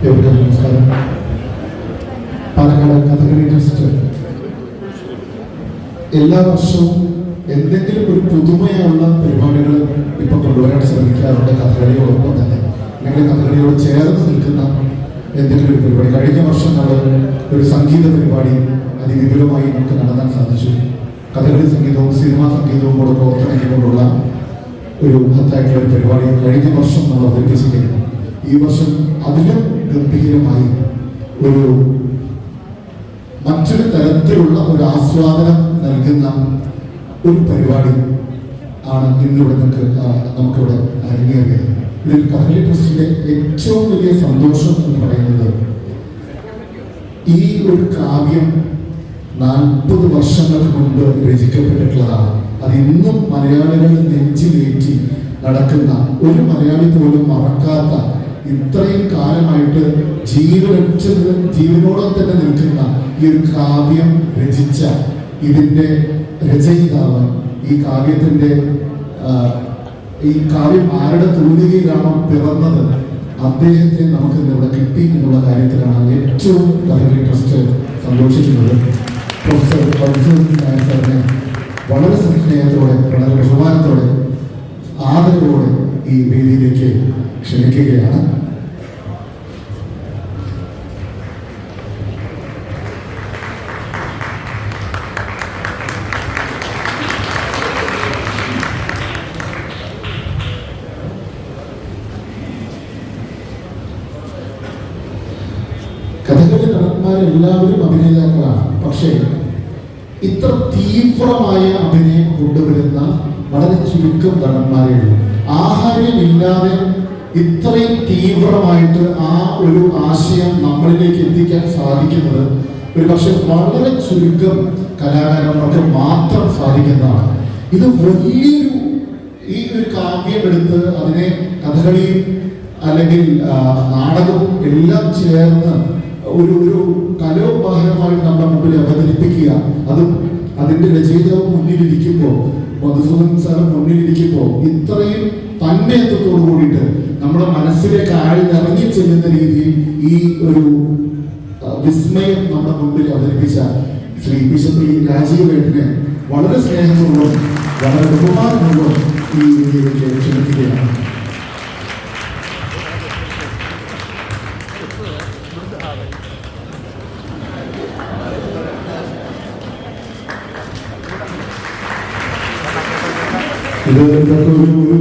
നമസ്കാരം. പാലക്കാട് കഥകളി ട്രസ്റ്റ് എല്ലാ വർഷവും എന്തെങ്കിലും ഒരു പുതുമയുള്ള പരിപാടികൾ ഇപ്പം കൊണ്ടുവരാൻ ശ്രമിക്കാറുണ്ട്. കഥകളിയോടൊപ്പം തന്നെ അല്ലെങ്കിൽ കഥകളിയോട് ചേർന്ന് നിൽക്കുന്ന എന്തെങ്കിലും ഒരു പരിപാടി. കഴിഞ്ഞ വർഷം നമ്മൾ ഒരു സംഗീത പരിപാടി അതിവിപുലമായി നമുക്ക് നടത്താൻ സാധിച്ചു. കഥകളി സംഗീതവും സിനിമാ സംഗീതവും കൂടെ പ്രവർത്തനക്കൊണ്ടുള്ള ഒരു ബൃഹത്തായിട്ടുള്ള ഒരു പരിപാടി കഴിഞ്ഞ വർഷം നമ്മൾ അവതരിപ്പിച്ചിട്ടുണ്ട്. ഈ വർഷം അതിലും ഗംഭീരമായി ഒരു മറ്റൊരു തരത്തിലുള്ള ഒരു ആസ്വാദനം നൽകുന്ന ഒരു പരിപാടി ആണ് ഇന്നിവിടെ നമുക്കിവിടെ അരങ്ങേറിയത്. ഇതിൽ കഥകളി ട്രസ്റ്റിന്റെ ഏറ്റവും വലിയ സന്തോഷം എന്ന് പറയുന്നത് ഈ ഒരു കാവ്യം 40 വർഷങ്ങൾക്ക് മുൻപ് രചിക്കപ്പെട്ടിട്ടുള്ളതാണ്. അതിന്നും മലയാളികൾ നെഞ്ചിലേറ്റി നടക്കുന്ന, ഒരു മലയാളി പോലും മറക്കാത്ത, ഇത്രയും കാലമായിട്ട് ജീവനോടെ തന്നെ നിൽക്കുന്ന ഈ ഒരു കാവ്യം രചിച്ച ഇതിന്റെ രചയിതാവ്, ഈ കാവ്യം ആരുടെ തൂലികയിലാണോ പിറന്നത് അദ്ദേഹത്തെ നമുക്ക് ഇവിടെ കിട്ടി എന്നുള്ള കാര്യത്തിലാണ് ഏറ്റവും കഥകളി ട്രസ്റ്റ് സന്തോഷിക്കുന്നത്. പ്രൊഫസർ സാറിനെ വളരെ സ്നേഹത്തോടെ, വളരെ ബഹുമാനത്തോടെ, ആദരവോടെ ഈ വേദിയിലേക്ക് ക്ഷണിക്കുകയാണ്. കഥകളി നടന്മാരെല്ലാവരും അഭിനേതാക്കളാണ്. പക്ഷേ ഇത്ര തീവ്രമായ അഭിനയം കൊണ്ടുവരുന്ന വളരെ ചുരുക്കം നടന്മാരേ ഉള്ളൂ. ആഹാരമില്ലാതെ ഇത്രയും തീവ്രമായിട്ട് ആ ഒരു ആശയം നമ്മളിലേക്ക് എത്തിക്കാൻ സാധിക്കുന്നത് ഒരു പക്ഷെ വളരെ ചുരുക്കം കലാകാരന്മാർക്ക് മാത്രം സാധിക്കുന്നതാണ്. ഇത് വലിയൊരു ഈ ഒരു കാവ്യം എടുത്ത് അതിനെ കഥകളിയും അല്ലെങ്കിൽ നാടകവും എല്ലാം ചേർന്ന് ഒരു കലോപാഹരമായി നമ്മുടെ മുമ്പിൽ അവതരിപ്പിക്കുക, അതും അതിന്റെ രചയിതാവ് മുന്നിലിരിക്കുമ്പോൾ, മധുസൂദൻ സാർ മുന്നിലിരിക്കുമ്പോൾ ഇത്രയും തന്മയത്വത്തോടു കൂടിയിട്ട് നമ്മുടെ മനസ്സിലേക്ക് ആഴ്ന്നിറങ്ങി ചെല്ലുന്ന രീതിയിൽ ഈ ഒരു വിസ്മയം നമ്മുടെ മുമ്പിൽ അവതരിപ്പിച്ച ശ്രീ ബിഷപ്പ് രാജീവേട്ടനെ വളരെ സ്നേഹപൂർവ്വം, വളരെ ബഹുമാനപൂർവ്വം ഈ രീതിയിലേക്ക് ക്ഷണിക്കുകയാണ്. ഇത് ഒരു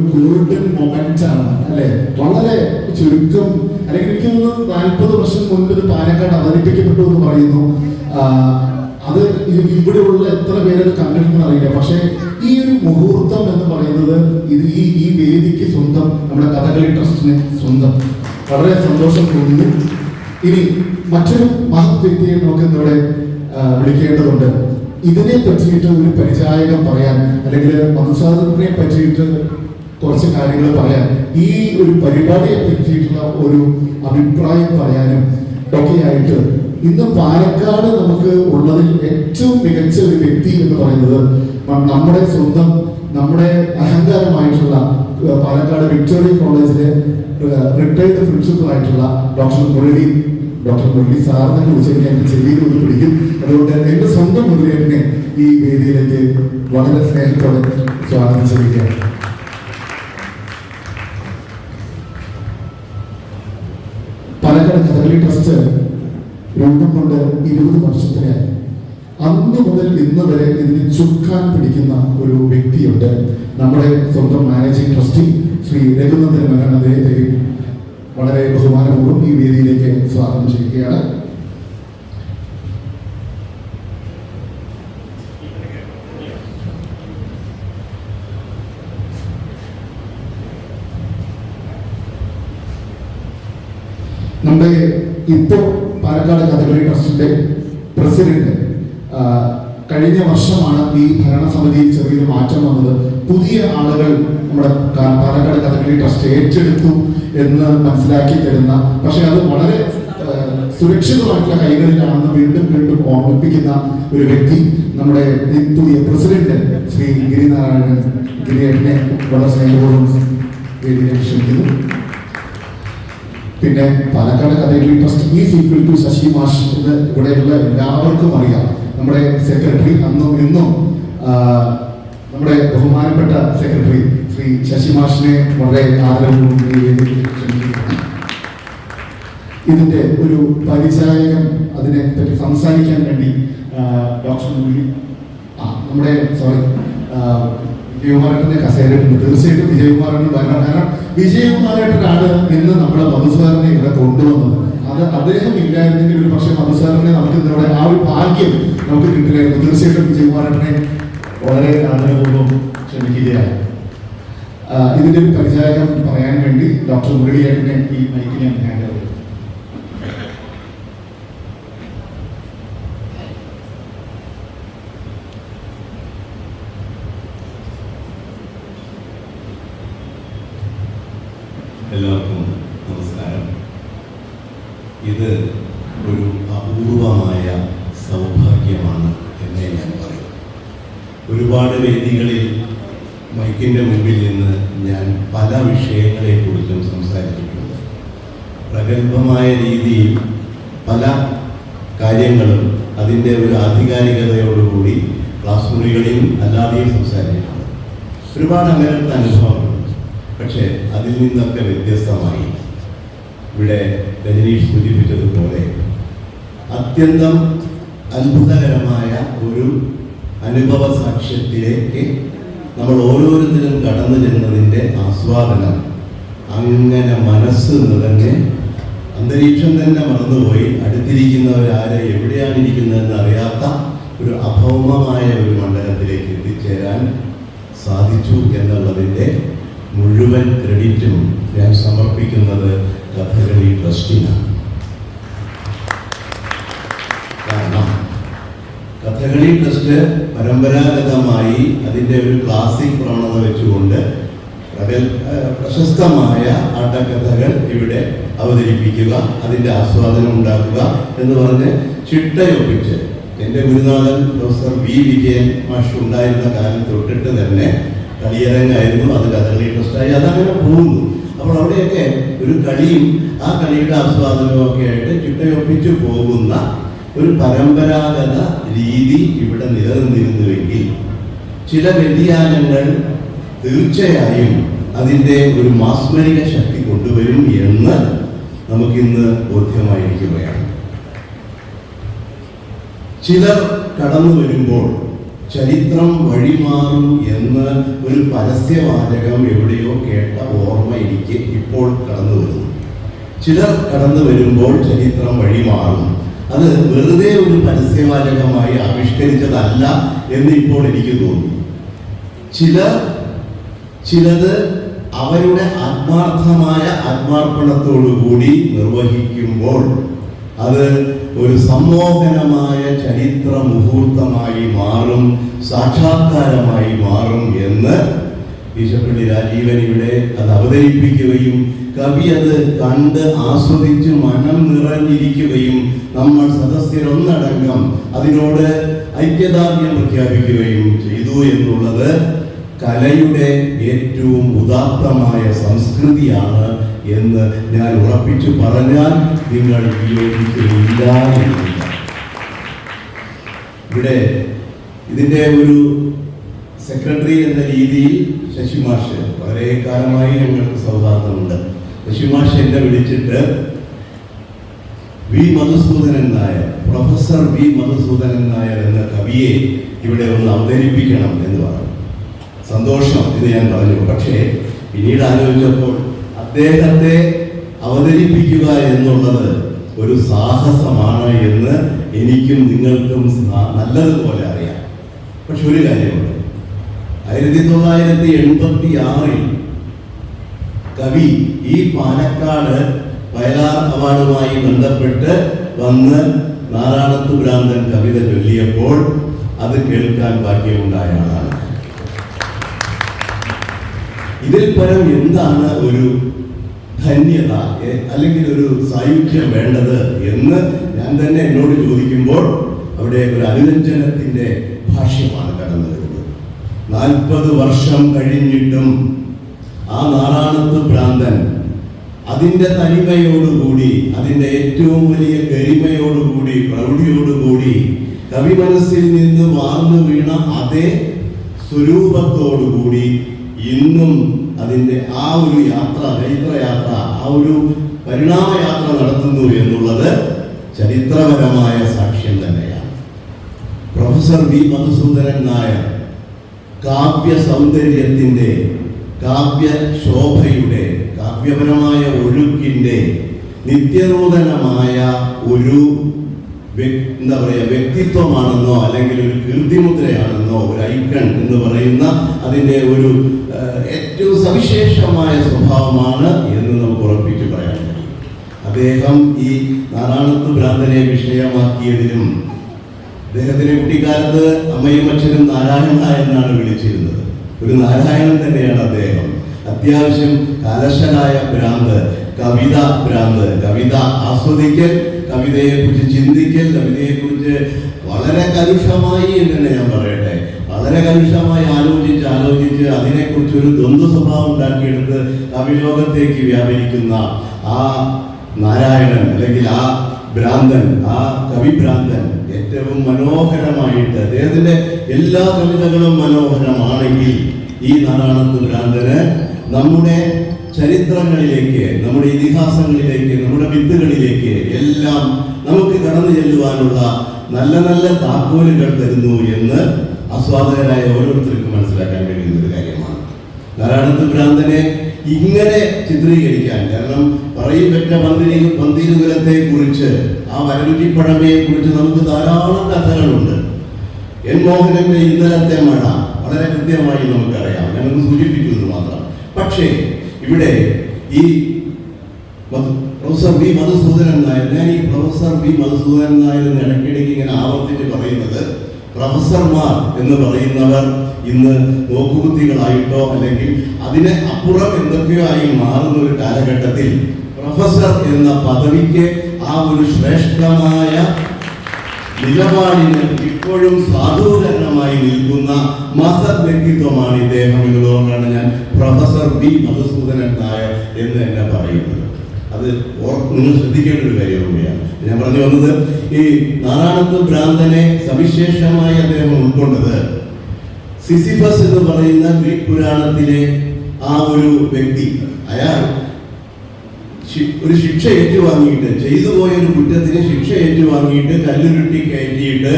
ഗോൾഡൻ മൊമെന്റ് ആണ് അല്ലെ? വളരെ ചുരുക്കം, അല്ലെങ്കിൽ എനിക്ക് തോന്നുന്നു 40 വർഷം മുൻപ് ഇത് പാലക്കാട് അവതരിപ്പിക്കപ്പെട്ടു എന്ന് പറയുന്നു. അത് ഇവിടെയുള്ള എത്ര പേരത് കണ്ടിട്ടുണ്ടെന്ന് അറിയില്ല. പക്ഷെ ഈ ഒരു മുഹൂർത്തം എന്ന് പറയുന്നത് ഇത് ഈ വേദിക്ക് സ്വന്തം, നമ്മുടെ കഥകളി ട്രസ്റ്റിന് സ്വന്തം. വളരെ സന്തോഷം തോന്നുന്നു. ഇനി മറ്റൊരു മഹത് വ്യക്തിയെ നമുക്ക് ഇന്നിവിടെ വിളിക്കേണ്ടതുണ്ട്. ഇതിനെ പറ്റിയിട്ട് ഒരു പരിചായകം പറയാൻ, അല്ലെങ്കിൽ മധുസാദനെ പറ്റിയിട്ട് കുറച്ച് കാര്യങ്ങൾ പറയാൻ, ഈ ഒരു പരിപാടിയെ പറ്റിയിട്ടുള്ള ഒരു അഭിപ്രായം പറയാനും ഒക്കെയായിട്ട് ഇന്ന് പാലക്കാട് നമുക്ക് ഉള്ളതിൽ ഏറ്റവും മികച്ച ഒരു വ്യക്തി എന്ന് പറയുന്നത് നമ്മുടെ സ്വന്തം, നമ്മുടെ അഹങ്കാരമായിട്ടുള്ള പാലക്കാട് വിക്ടോറിയ കോളേജിലെ റിട്ടയർഡ് പ്രിൻസിപ്പൽ ആയിട്ടുള്ള ഡോക്ടർ മുരളി സാറിനെ കുറിച്ച് എന്റെ ചെവിയിൽ ഒന്ന് പിടിക്കും. അതുകൊണ്ട് എന്റെ സ്വന്തം മുരളിയെ ഈ വേദിയിലേക്ക് വളരെ സ്നേഹത്തോടെ സ്വാഗതം ചെയ്യുകയാണ്. പാലക്കാട് കഥകളി ട്രസ്റ്റ് രൂപം കൊണ്ട് 20 വർഷത്തിനായി. അന്ന് മുതൽ ഇന്ന് വരെ ഇതിന് ചുക്കാൻ പിടിക്കുന്ന ഒരു വ്യക്തിയുണ്ട്, നമ്മുടെ സ്വന്തം മാനേജിംഗ് ട്രസ്റ്റി ശ്രീ രഘുനന്ദൻ മേനോൻ. അദ്ദേഹത്തെ വളരെ ബഹുമാനപൂർവ്വം ഈ വേദിയിലേക്ക് സ്വാഗതം ചെയ്യുകയാണ്. നമ്മുടെ ഇപ്പോൾ പാലക്കാട് കഥകളി ട്രസ്റ്റിന്റെ പ്രസിഡന്റ്, കഴിഞ്ഞ വർഷമാണ് ഈ ഭരണസമിതിയിൽ ചെറിയൊരു മാറ്റം വന്നത്. പുതിയ ആളുകൾ നമ്മുടെ പാലക്കാട് കഥകളി ട്രസ്റ്റ് ഏറ്റെടുത്തു എന്ന് മനസ്സിലാക്കി തരുന്ന, പക്ഷെ അത് വളരെ സുരക്ഷിതമായിട്ടുള്ള കൈകളിലാണെന്ന് വീണ്ടും ഓർമ്മിപ്പിക്കുന്ന ഒരു വ്യക്തി നമ്മുടെ പുതിയ പ്രസിഡന്റ് ശ്രീ ഗിരിയേട്ടനെ വളരെ സ്നേഹപൂർവ്വം വേദിയിലേക്ക് ക്ഷണിക്കുന്നു. പിന്നെ Palakkad Kathakali trust is equal to Sasi മാഷ് എന്ന് ഇവിടെയുള്ള എല്ലാവർക്കും അറിയാം. നമ്മുടെ സെക്രട്ടറി അന്നും ഇന്നും നമ്മുടെ ബഹുമാനപ്പെട്ട സെക്രട്ടറി ശ്രീ ശശി മാഷിനെ വളരെ ആദരവോടുകൂടി ഇതിന്റെ ഒരു പരിചായകൻ അതിനെ പറ്റി സംസാരിക്കാൻ വേണ്ടി ഡോക്ടർ നമ്മുടെ വിജയകുമാരേട്ടനെ കസേരയിട്ടുണ്ട്. തീർച്ചയായിട്ടും വിജയകുമാരേട്ടൻ വരണം. കാരണം വിജയകുമാരേട്ടനാണ് ഇന്ന് നമ്മുടെ മധുസാറിനെ ഇവിടെ കൊണ്ടുവന്നത്. അത് അദ്ദേഹം ഇല്ലായിരുന്നെങ്കിൽ ഒരു പക്ഷേ മധുസാറിനെ നമുക്ക് ഇന്നിവിടെ ആ ഒരു ഭാഗ്യം നമുക്ക് കിട്ടില്ലായിരുന്നു. തീർച്ചയായിട്ടും വിജയകുമാരേട്ടനെ വളരെ ആദരപൂർവ്വം ക്ഷണിക്കുകയാണ്. ഇതിന്റെ ഒരു പരിചായകം പറയാൻ വേണ്ടി ഡോക്ടർ മുരളിയേട്ടനെ ഈ മൈക്ക് ഞാൻ ഹാൻഡ് ചെയ്തു. എല്ലാവർക്കും നമസ്കാരം. ഇത് ഒരു അപൂർവമായ സൗഭാഗ്യമാണ് എന്നേ ഞാൻ പറയും. ഒരുപാട് വേദികളിൽ മൈക്കിൻ്റെ മുമ്പിൽ നിന്ന് ഞാൻ പല വിഷയങ്ങളെക്കുറിച്ചും സംസാരിച്ചിട്ടുണ്ട്. പ്രഗത്ഭമായ രീതിയിൽ പല കാര്യങ്ങളും അതിൻ്റെ ഒരു ആധികാരികതയോടുകൂടി ക്ലാസ് മുറികളിലും അല്ലാതെയും സംസാരിച്ചിട്ടുണ്ട്. ഒരുപാട് അങ്ങനത്തെ അനുഭവങ്ങളുണ്ട്. പക്ഷേ അതിൽ നിന്നൊക്കെ വ്യത്യസ്തമായി ഇവിടെ രജനീഷ് സൂചിപ്പിച്ചതുപോലെ അത്യന്തം അത്ഭുതകരമായ ഒരു അനുഭവ സാക്ഷ്യത്തിലേക്ക് നമ്മൾ ഓരോരുത്തരും കടന്നു ചെന്നതിൻ്റെ ആസ്വാദനം അങ്ങനെ മനസ്സ് നിറഞ്ഞ് അന്തരീക്ഷം തന്നെ മറന്നുപോയി അടുത്തിരിക്കുന്നവരാരെ എവിടെയാണ് ഇരിക്കുന്നതെന്ന് അറിയാത്ത ഒരു അഭൗമമായ ഒരു മണ്ഡലത്തിലേക്ക് എത്തിച്ചേരാൻ സാധിച്ചു എന്നുള്ളതിൻ്റെ മുഴുവൻ ക്രെഡിറ്റും ഞാൻ സമർപ്പിക്കുന്നത് കഥകളി ട്രസ്റ്റിനാണ്. കാരണം കഥകളി ട്രസ്റ്റ് പരമ്പരാഗതമായി അതിൻ്റെ ഒരു ക്ലാസിക് പ്രവണത വെച്ചുകൊണ്ട് പ്രശസ്തമായ ആട്ടക്കഥകൾ ഇവിടെ അവതരിപ്പിക്കുക, അതിൻ്റെ ആസ്വാദനം ഉണ്ടാക്കുക എന്ന് പറഞ്ഞ് ചിട്ടയൊപ്പിച്ച് എൻ്റെ ഗുരുനാഥൻ പ്രൊഫസർ വി വിജയൻ മാഷ് ഉണ്ടായിരുന്ന കാലം തൊട്ടിട്ട് തന്നെ കളിയരങ്ങായിരുന്നു. അത് കഥകളി ട്രസ്റ്റായി അതങ്ങനെ പോകുന്നു. അപ്പോൾ അവിടെയൊക്കെ ഒരു കളിയും ആ കളിയുടെ ആസ്വാദനവും ഒക്കെ ആയിട്ട് ചിട്ടയൊപ്പിച്ചു പോകുന്ന ഒരു പരമ്പരാഗത രീതി ഇവിടെ നിലനിന്നിരുന്നുവെങ്കിൽ ചില വ്യതിയാനങ്ങൾ തീർച്ചയായും അതിൻ്റെ ഒരു മാസ്മരിക ശക്തി കൊണ്ടുവരും എന്ന് നമുക്കിന്ന് ബോധ്യമായിരിക്കുകയാണ്. ചിലർ കടന്നു വരുമ്പോൾ ചരിത്രം വഴിമാറും എന്ന് ഒരു പരസ്യവാചകം എവിടെയോ കേട്ട ഓർമ്മ എനിക്ക് ഇപ്പോൾ കടന്നു വരുന്നു. ചിലർ കടന്നു വരുമ്പോൾ ചരിത്രം വഴിമാറും, അത് വെറുതെ ഒരു പരസ്യവാചകമായി ആവിഷ്കരിച്ചതല്ല എന്ന് ഇപ്പോൾ എനിക്ക് തോന്നി. ചിലത് അവരുടെ ആത്മാർത്ഥമായ ആത്മാർപ്പണത്തോടുകൂടി നിർവഹിക്കുമ്പോൾ അത് ഒരു സമ്മോഹനമായ ചരിത്ര മുഹൂർത്തമായി മാറും, സാക്ഷാത്കാരമായി മാറും എന്ന് ഈശപ്പള്ളി രാജീവൻ ഇവിടെ അത് അവതരിപ്പിക്കുകയും കവി അത് കണ്ട് ആസ്വദിച്ച് മനം നിറഞ്ഞിരിക്കുകയും നമ്മൾ സദസ്യരൊന്നടങ്കം അതിനോട് ഐക്യദാർഢ്യം പ്രഖ്യാപിക്കുകയും ചെയ്തു എന്നുള്ളത് കലയുടെ ഏറ്റവും ഉദാത്തമായ സംസ്കൃതിയാണ് എന്ന് ഞാൻ ഉറപ്പിച്ചു പറഞ്ഞാൽ നിങ്ങൾ വിയോജിക്കുകയില്ല എന്നില്ല. ഇവിടെ ഇതിൻ്റെ ഒരു സെക്രട്ടറി എന്ന രീതിയിൽ ശശി മാഷ് വളരെ കാലമായി ഞങ്ങൾക്ക് സൗഹാർദ്ദമുണ്ട്. ശശി മാഷ് എന്നെ വിളിച്ചിട്ട് V Madhusoodanan Nair, professor V Madhusoodanan Nair എന്ന കവിയെ ഇവിടെ ഒന്ന് അവതരിപ്പിക്കണം എന്ന് പറഞ്ഞു. സന്തോഷം എന്ന് ഞാൻ പറഞ്ഞു. പക്ഷേ പിന്നീട് ആലോചിച്ചപ്പോൾ അദ്ദേഹത്തെ അവതരിപ്പിക്കുക എന്നുള്ളത് ഒരു സാഹസമാണ് എന്ന് എനിക്കും നിങ്ങൾക്കും നല്ലതുപോലെ അറിയാം. പക്ഷെ ഒരു കാര്യമുണ്ട്, 1986 കവി ഈ പാലക്കാട് വയലാർ അവാർഡുമായി ബന്ധപ്പെട്ട് വന്ന് നാരായണത്തു ഭ്രാന്തൻ കവിത ചൊല്ലിയപ്പോൾ അത് കേൾക്കാൻ ഭാഗ്യമുണ്ടായ ആളാണ്. ഇതിൽ പരം എന്താണ് ഒരു ധന്യത അല്ലെങ്കിൽ ഒരു സായുജ്യം വേണ്ടത് എന്ന് ഞാൻ തന്നെ എന്നോട് ചോദിക്കുമ്പോൾ അവിടെ ഒരു അനുരഞ്ജനത്തിന്റെ ഭാഷ്യമാണ് കടന്നു വരുന്നത്. 40 വർഷം കഴിഞ്ഞിട്ടും ആ നാരായണത്തു ഭ്രാന്തൻ അതിൻ്റെ തനിമയോടുകൂടി, അതിൻ്റെ ഏറ്റവും വലിയ ഗരിമയോടുകൂടി, പ്രൗഢിയോടുകൂടി കവി മനസ്സിൽ നിന്ന് വാർന്നു വീണ അതേ സ്വരൂപത്തോടുകൂടി ഇന്നും അതിൻ്റെ ആ ഒരു യാത്ര, ചൈത്രയാത്ര, ആ ഒരു പരിണാമയാത്ര നടത്തുന്നു എന്നുള്ളത് ചരിത്രപരമായ സാക്ഷ്യം തന്നെയാണ്. പ്രൊഫസർ വി മധുസൂദനൻ നായർ കാവ്യ സൗന്ദര്യത്തിൻ്റെ, കാവ്യ ശോഭയുടെ, കാവ്യപരമായ ഒഴുക്കിൻ്റെ നിത്യനൂതനമായ ഒരു എന്താ പറയുക വ്യക്തിത്വമാണെന്നോ അല്ലെങ്കിൽ ഒരു കീർത്തിമുദ്രയാണെന്നോ, ഒരു ഐക്കൺ എന്ന് പറയുന്ന അതിൻ്റെ ഒരു ഏറ്റവും സവിശേഷമായ സ്വഭാവമാണ് എന്ന് നമുക്ക് ഉറപ്പിച്ച് പറയാൻ കഴിയും. അദ്ദേഹം ഈ നാരായണത്ത് ഭ്രാന്തനെ വിഷയമാക്കിയതിലും അദ്ദേഹത്തിനെ കുട്ടിക്കാലത്ത് അമ്മയും അച്ഛനും നാരായണ എന്നാണ് വിളിച്ചിരുന്നത്. ഒരു നാരായണൻ തന്നെയാണ് അദ്ദേഹം. അത്യാവശ്യം കലശലായ ഭ്രാന്ത്, കവിത ഭ്രാന്ത്, കവിത ആസ്വദിക്കൽ, കവിതയെക്കുറിച്ച് ചിന്തിക്കൽ, കവിതയെക്കുറിച്ച് വളരെ കലുഷമായി എന്ന് തന്നെ ഞാൻ പറയട്ടെ, വളരെ കലുഷമായി ആലോചിച്ച് അതിനെക്കുറിച്ച് ഒരു ദ്വന്ദ്വ സ്വഭാവം ഉണ്ടാക്കിയെടുത്ത് കവിലോകത്തേക്ക് വ്യാപരിക്കുന്ന ആ നാരായണൻ അല്ലെങ്കിൽ ആ ഭ്രാന്തൻ, ആ കവിഭ്രാന്തൻ ഏറ്റവും മനോഹരമായിട്ട്, അദ്ദേഹത്തിന്റെ എല്ലാ കവിതകളും മനോഹരമാണെങ്കിൽ ഈ നാരായണത്ത് ഭ്രാന്തന് നമ്മുടെ ചരിത്രങ്ങളിലേക്ക്, നമ്മുടെ ഇതിഹാസങ്ങളിലേക്ക്, നമ്മുടെ വിത്തുകളിലേക്ക് എല്ലാം നമുക്ക് കടന്നു ചെല്ലുവാനുള്ള നല്ല നല്ല താക്കോലുകൾ തരുന്നു എന്ന് ആസ്വാദകരായ ഓരോരുത്തർക്കും മനസ്സിലാക്കാൻ കഴിയുന്ന ഒരു കാര്യമാണ്. നാരായണത്ത് ഭ്രാന്തനെ ഇങ്ങനെ ചിത്രീകരിക്കാൻ, കാരണം പറയപ്പെട്ട പന്തീരുകുലത്തെ കുറിച്ച്, ആ വരരുചിപ്പഴമയെ കുറിച്ച് നമുക്ക് ധാരാളം കഥകളുണ്ട്. എൻ മോഹനന്റെ ഇന്നലത്തെ മഴ വളരെ കൃത്യമായി നമുക്കറിയാം, ഞാനൊന്ന് സൂചിപ്പിക്കുന്നത് മാത്രം. പക്ഷേ ഇവിടെ ഈ പ്രൊഫസർ വി മധുസൂദനൻ നായർ, ഞാൻ ഈ പ്രൊഫസർ വി മധുസൂദനൻ നായർ എന്ന് ഇടയ്ക്കിടയ്ക്ക് ഇങ്ങനെ ആവർത്തിച്ച് പറയുന്നത്, പ്രൊഫസർമാർ എന്ന് പറയുന്നവർ ഇന്ന് നോക്കുകുത്തികളായിട്ടോ അല്ലെങ്കിൽ അതിന് അപ്പുറം എന്തൊക്കെയോ ആയി മാറുന്ന ഒരു കാലഘട്ടത്തിൽ പ്രൊഫസർ എന്ന പദവിക്ക് ആ ഒരു ശ്രേഷ്ഠമായ നിലപാടിന് ഇപ്പോഴും സാധൂകരണമായി നിൽക്കുന്ന മഹത് വ്യക്തിത്വമാണ് ഇദ്ദേഹം എന്നതുകൊണ്ടാണ് ഞാൻ പ്രൊഫസർ വി മധുസൂദനൻ നായർ എന്ന് തന്നെ പറയുന്നത്. അത് നിങ്ങൾ ശ്രദ്ധിക്കേണ്ട ഒരു കാര്യം കൂടിയാണ്. ഞാൻ പറഞ്ഞു വന്നത്, ഈ നാരായണത്ത് ഭ്രാന്തനെ സവിശേഷമായി അദ്ദേഹം ഉൾക്കൊണ്ടത് സിസിഫസ് എന്ന് പറയുന്ന ഗ്രീക്ക് പുരാണത്തിലെ ആ ഒരു വ്യക്തി, അയാൾ ഒരു ശിക്ഷ ഏറ്റുവാങ്ങിയിട്ട്, ചെയ്തു പോയ ഒരു കുറ്റത്തിന് ശിക്ഷ ഏറ്റുവാങ്ങിയിട്ട് കല്ലുരുട്ടി കയറ്റിയിട്ട്